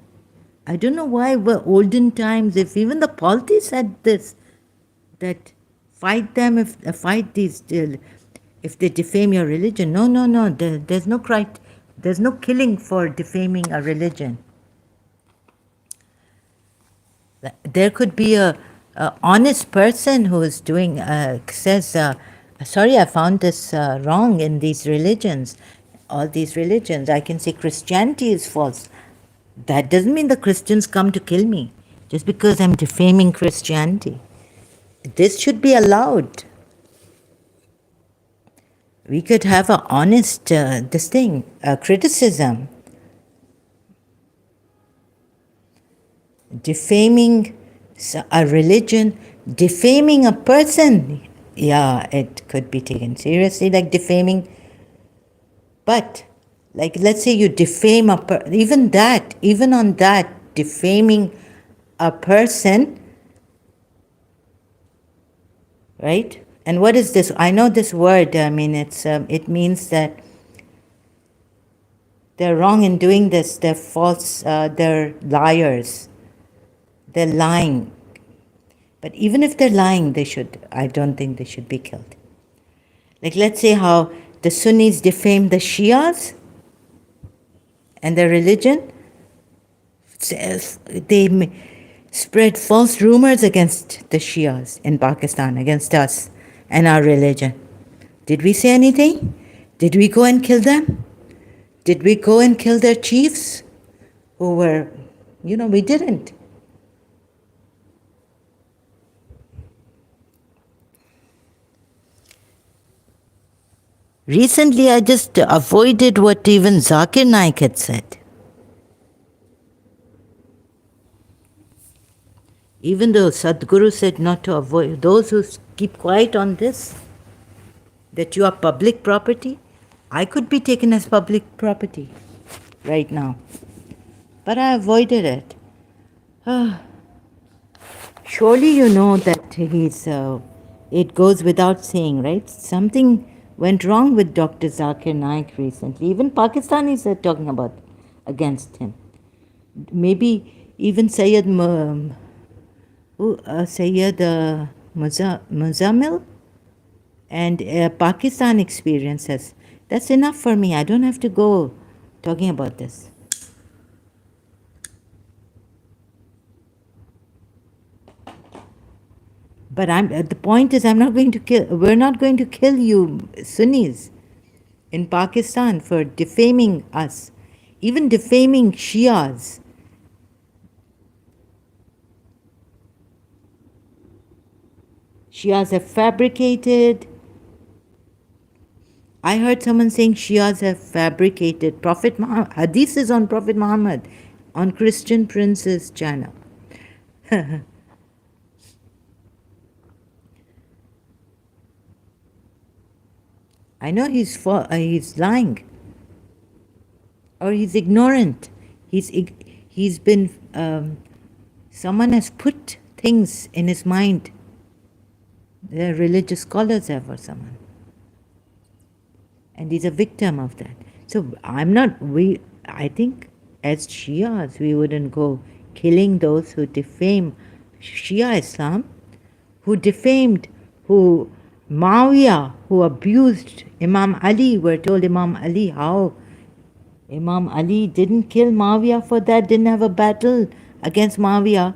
I don't know why olden times, if even the polytheists had this, that fight them fight these, if they defame your religion. No, there's no killing for defaming a religion. There could be a honest person who is doing, says, sorry, I found this wrong in these religions, all these religions. I can say Christianity is false. That doesn't mean the Christians come to kill me just because I'm defaming Christianity. This should be allowed. We could have an honest, criticism. Defaming a religion, defaming a person, yeah, it could be taken seriously, like defaming. But, like, let's say you defame even on that, defaming a person, right? And what is this? I know this word. I mean, it means that they're wrong in doing this. They're false. They're liars. They're lying. But even if they're lying, I don't think they should be killed. Like, let's say how the Sunnis defame the Shias and their religion. They spread false rumors against the Shias in Pakistan, against us and our religion. Did we say anything? Did we go and kill them? Did we go and kill their chiefs who were, we didn't. Recently, I just avoided what even Zakir Naik had said. Even though Sadhguru said not to avoid, those who keep quiet on this, that you are public property, I could be taken as public property right now. But I avoided it. Surely you know that it goes without saying, right? Something went wrong with Dr. Zakir Naik recently. Even Pakistanis are talking about against him. Maybe even Sayyid Muzammil and Pakistan experiences. That's enough for me. I don't have to go talking about this. But the point is, we're not going to kill you Sunnis in Pakistan for defaming us, even defaming Shias. Shias have fabricated. I heard someone saying Shias have fabricated Prophet Muhammad. Hadith is on Prophet Muhammad on Christian Prince's channel. I know he's lying, or he's ignorant. He's been. Someone has put things in his mind. The religious scholars have, or someone, and he's a victim of that. So I think as Shias we wouldn't go killing those who defame Shia Islam, who defamed, who Muawiyah, who abused Imam Ali. We're told Imam Ali, how Imam Ali didn't kill Muawiyah for that, didn't have a battle against Muawiyah.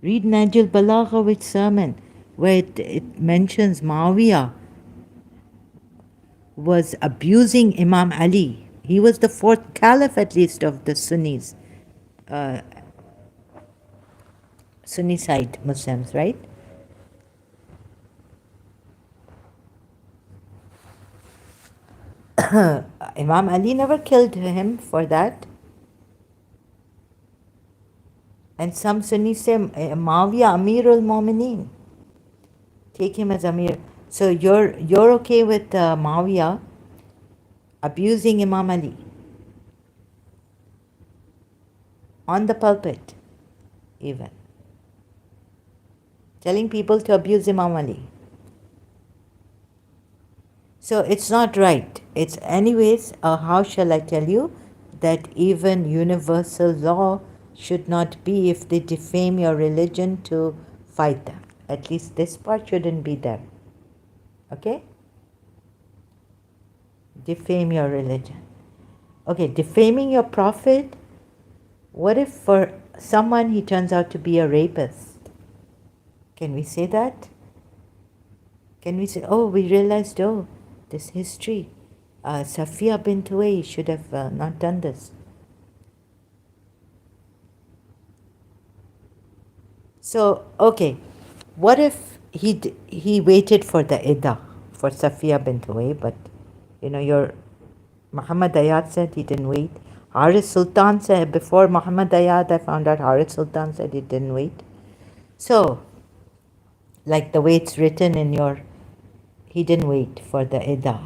Read Najul Balaghawit's sermon, where it mentions Muawiyah was abusing Imam Ali. He was the fourth caliph, at least, of the Sunnis. Sunni side Muslims, right? Imam Ali never killed him for that. And some Sunnis say Muawiyah Amirul Mu'mineen. Take him as Amir. So you're okay with Muawiyah abusing Imam Ali on the pulpit, even telling people to abuse Imam Ali. So it's not right. It's anyways, how shall I tell you, that even universal law should not be, if they defame your religion, to fight them. At least this part shouldn't be there. Okay? Defame your religion. Okay, defaming your prophet. What if for someone he turns out to be a rapist? Can we say that? Can we say, oh, we realized, this history, Safiya bint Huway should have not done this. So, okay, what if he waited for the Iddah for Safiya bint Huway, but your Muhammad Ayad said he didn't wait. Haris Sultan said, before Muhammad Ayad, I found out Haris Sultan said he didn't wait. So, like the way it's written in he didn't wait for the Iddah.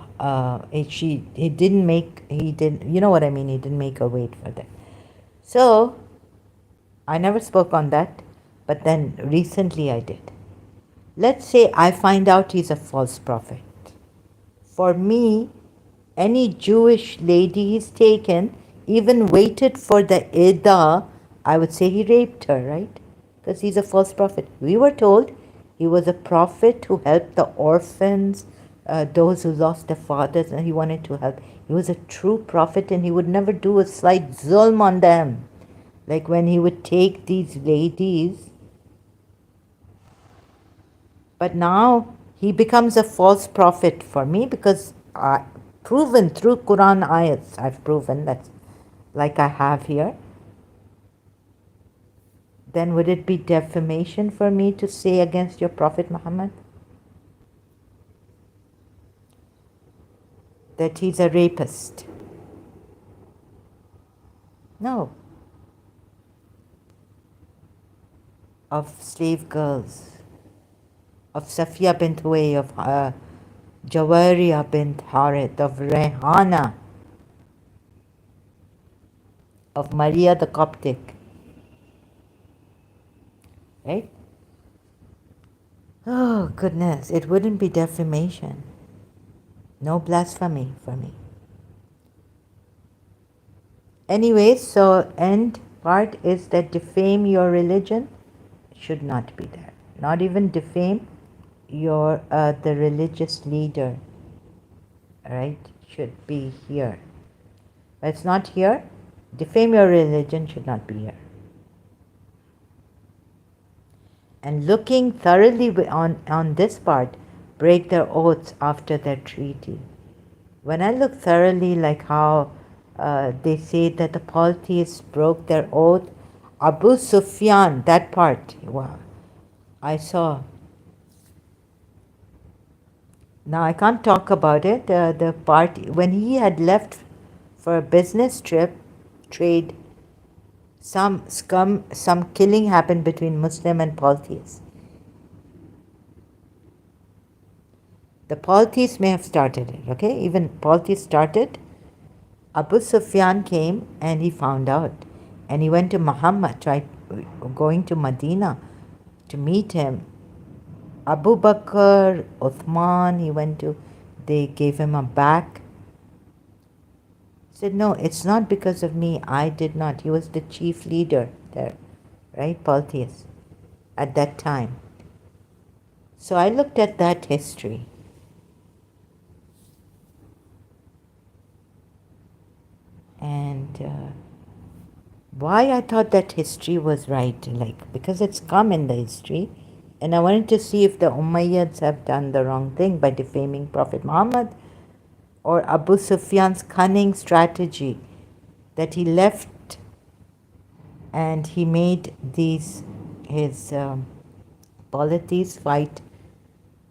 He didn't, you know what I mean, he didn't make her wait for that. So, I never spoke on that. but then recently I did. Let's say I find out he's a false prophet. For me, any Jewish lady he's taken, even waited for the Ida, I would say he raped her, right? Because he's a false prophet. We were told he was a prophet who helped the orphans, those who lost their fathers, and he wanted to help. He was a true prophet and he would never do a slight zulm on them. Like when he would take these ladies. But now he becomes a false prophet for me because proven through Quran ayats, I've proven that, like I have here. Then would it be defamation for me to say against your Prophet Muhammad that he's a rapist? No. Of slave girls, of Safiya bint Huway, of Jawariya bint Harith, of Rehana, of Maria the Coptic, right? Oh goodness, it wouldn't be defamation. No blasphemy for me. Anyway, so end part is that defame your religion should not be there. Not even defame your the religious leader, right? Should be here. But it's not here. Defame your religion should not be here. And looking thoroughly on this part, break their oaths after their treaty. When I look thoroughly, like how they say that the polytheists broke their oath, Abu Sufyan, that part, wow, I saw. Now I can't talk about it. The part when he had left for a business trip, trade, some killing happened between Muslim and polytheists. The polytheists may have started it, okay? Even polytheists started. Abu Sufyan came and he found out. And he went to Muhammad, tried going to Medina to meet him. Abu Bakr, Uthman, they gave him a back. He said, no, it's not because of me. I did not. He was the chief leader there, right? Polytheist at that time. So I looked at that history. And why I thought that history was right, because it's come in the history. And I wanted to see if the Umayyads have done the wrong thing by defaming Prophet Muhammad, or Abu Sufyan's cunning strategy that he left and he made his polytheists fight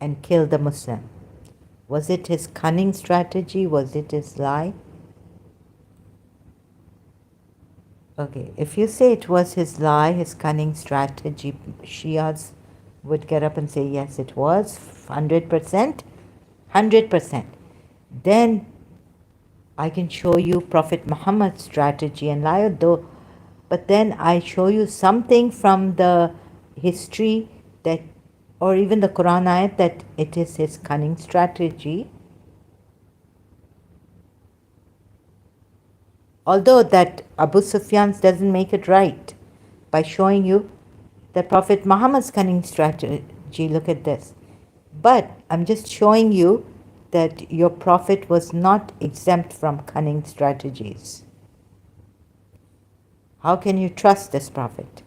and kill the Muslim. Was it his cunning strategy? Was it his lie? Okay, if you say it was his lie, his cunning strategy, Shias would get up and say, yes, it was 100%, 100%. Then I can show you Prophet Muhammad's strategy and lie, though, but then I show you something from the history that, or even the Quran ayat, that it is his cunning strategy. Although that Abu Sufyan's doesn't make it right by showing you that Prophet Muhammad's cunning strategy, look at this. But I'm just showing you that your Prophet was not exempt from cunning strategies. How can you trust this Prophet?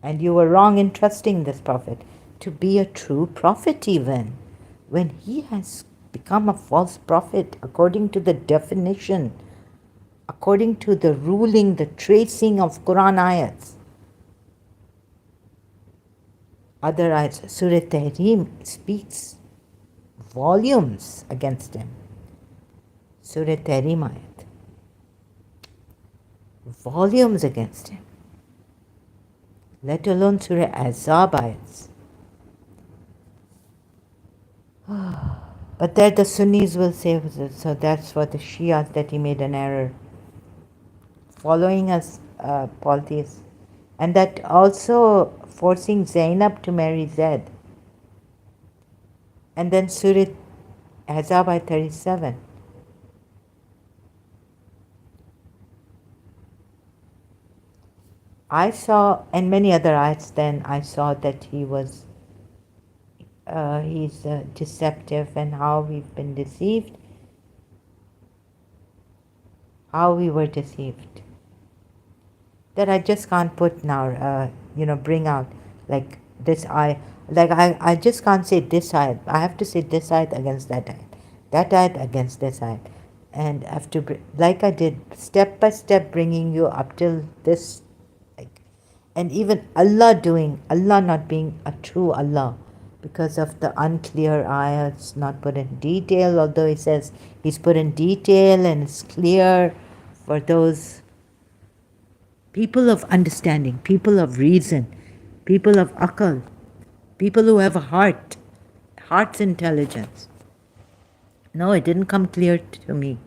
And you were wrong in trusting this Prophet to be a true prophet, even when he has become a false prophet according to the definition, according to the ruling, the tracing of Quran ayats. Other ayats, Surah Tahrim speaks volumes against him. Surah Tahrim ayat. Volumes against him. Let alone Surah Azab ayats. But there the Sunnis will say, so that's for the Shias that he made an error. following us polytheists, and that also forcing Zainab to marry Zaid. And then Surah Ahzab ayat 37. I saw, and many other ayats, then I saw that he's deceptive, and how we've been deceived, how we were deceived. That I just can't put now, bring out like this I just can't say this ayat. I have to say this ayat against that ayat against this ayat. And I have to, like I did, step by step, bringing you up till this, like, and even Allah not being a true Allah because of the unclear ayats, not put in detail, although he says he's put in detail and it's clear for those people of understanding, people of reason, people of akal, people who have a heart's intelligence. No, it didn't come clear to me.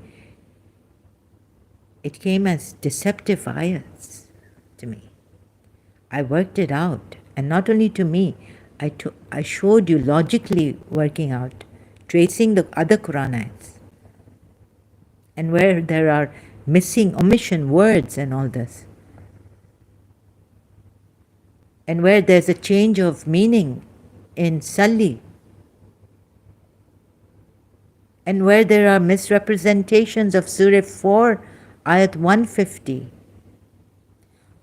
It came as deceptive ayats to me. I worked it out, and not only to me, I showed you logically working out, tracing the other Quran ayats, and where there are missing omission words and all this, and where there's a change of meaning in Salli, and where there are misrepresentations of Surah 4, Ayat 150,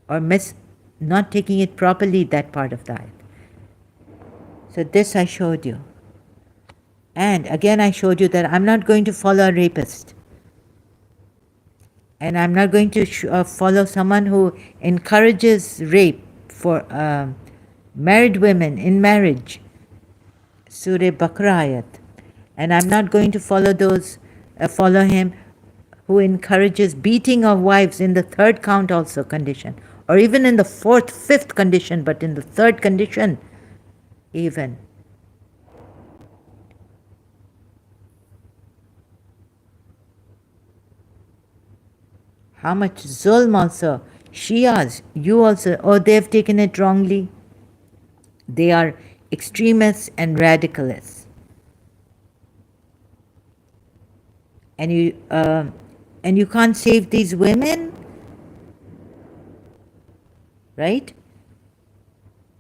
or not taking it properly, that part of the ayat. So this I showed you. And again I showed you that I'm not going to follow a rapist. And I'm not going to follow someone who encourages rape for married women in marriage, Surah Baqarah ayat. And I'm not going to follow him who encourages beating of wives in the third count also condition, or even in the fourth, fifth condition, but in the third condition even. How much zulm also. Shias, you also, they've taken it wrongly. They are extremists and radicalists. And you can't save these women, right?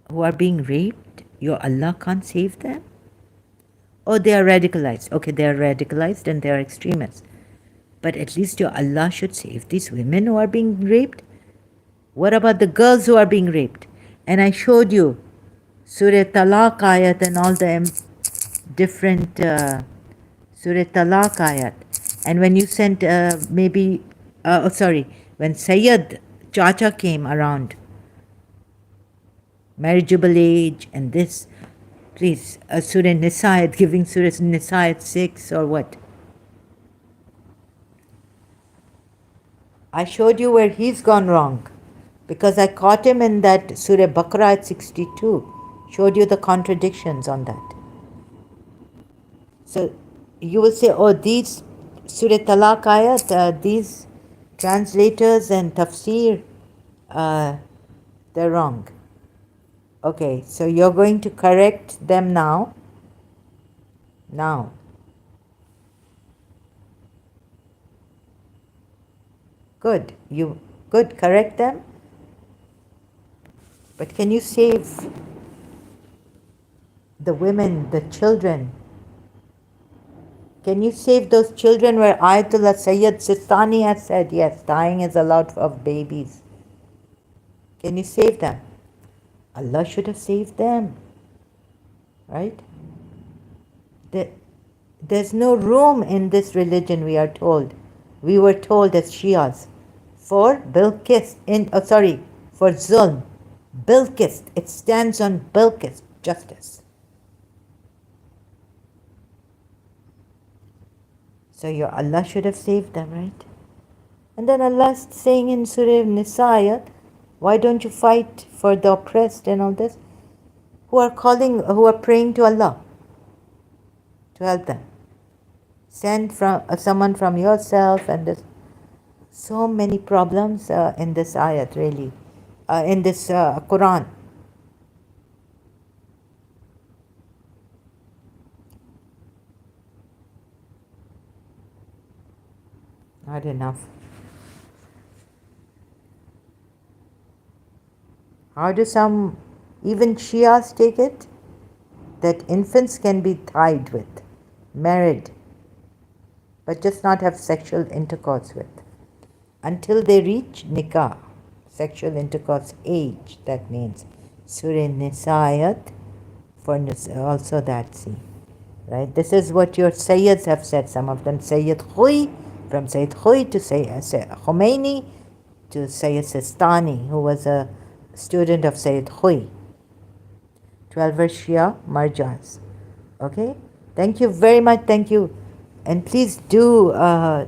Who are being raped. Your Allah can't save them. Oh, they are radicalized. Okay, they are radicalized and they are extremists. But at least your Allah should save these women who are being raped. What about the girls who are being raped? And I showed you Surah Talaq ayat and all the different Surah Talaq ayat. And when you sent when Sayyid Chacha came around, marriageable age and this, please, Surah Nisa, giving Surah Nisa 6 or what? I showed you where he's gone wrong, because I caught him in that Surah Baqarah at 62, showed you the contradictions on that. So you will say, oh, these Surah Talaq ayat, these translators and tafsir, they're wrong. Okay, so you're going to correct them now. Now. Good. Good, correct them. But can you save the women, the children? Can you save those children where Ayatollah Sayyid Sistani has said, yes, dying is allowed of babies? Can you save them? Allah should have saved them, right? There's no room in this religion, we are told. We were told as Shias for Bilqis, for Zulm. Bilqis, it stands on Bilqis, justice. So your Allah should have saved them, right? And then Allah is saying in Surah Nisa, why don't you fight for the oppressed and all this? Who are praying to Allah to help them. Send someone from yourself and this. So many problems in this ayat, really, in this Quran. Not enough. How do some, even Shias take it? That infants can be tied with, married, but just not have sexual intercourse with until they reach nikah, sexual intercourse age. That means Surah Nisayat for also that, see, right? This is what your Sayyids have said. Some of them, Sayyid Khoi, from Sayyid Khoi to Sayyid Khomeini to Sayyid Sistani, who was a student of Sayyid Khoi. 12 Shia Marjas. Okay? Thank you very much. Thank you. And please do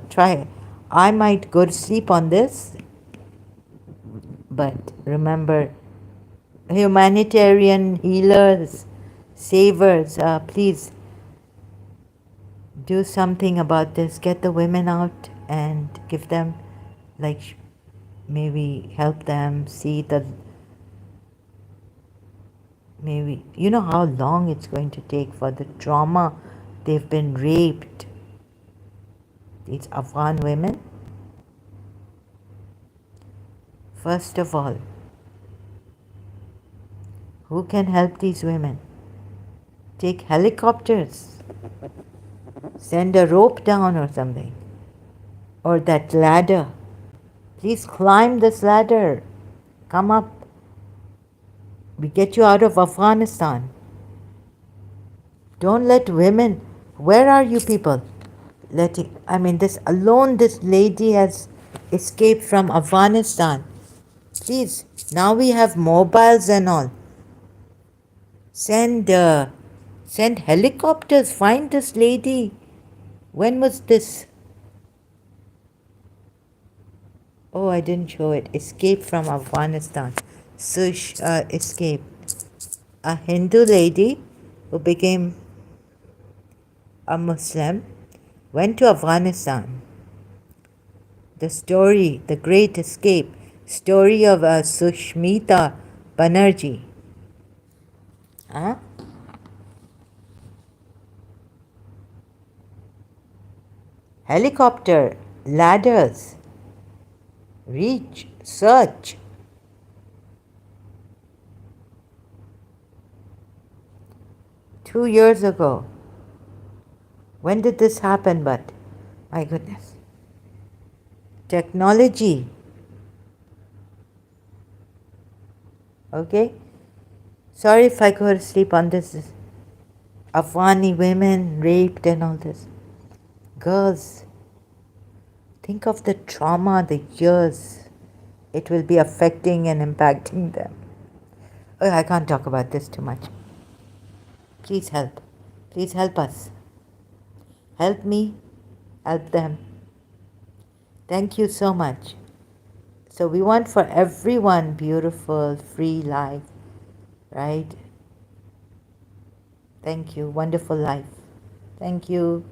try. I might go to sleep on this, but remember, humanitarian healers, savers, please do something about this. Get the women out and give them, like, maybe help them see the, maybe, you know how long it's going to take for the trauma. They've been raped, these Afghan women. First of all, who can help these women? Take helicopters, send a rope down or something, or that ladder. Please climb this ladder. Come up. We get you out of Afghanistan. Don't let women. Where are you people? I mean, this alone, this lady has escaped from Afghanistan. Please, now we have mobiles and all. Send helicopters. Find this lady. When was this? Oh, I didn't show it. Escape from Afghanistan. Escape. A Hindu lady who became a Muslim went to Afghanistan. The story, the great escape, story of Sushmita Banerjee. Huh? Helicopter, ladders, reach, search. Two years ago. When did this happen? But my goodness. Technology. Okay? Sorry if I go to sleep on this. Afghani women raped and all this. Girls, think of the trauma, the years it will be affecting and impacting them. Oh, I can't talk about this too much. Please help. Please help us. Help me, help them. Thank you so much. So we want for everyone beautiful, free life, right? Thank you. Wonderful life. Thank you.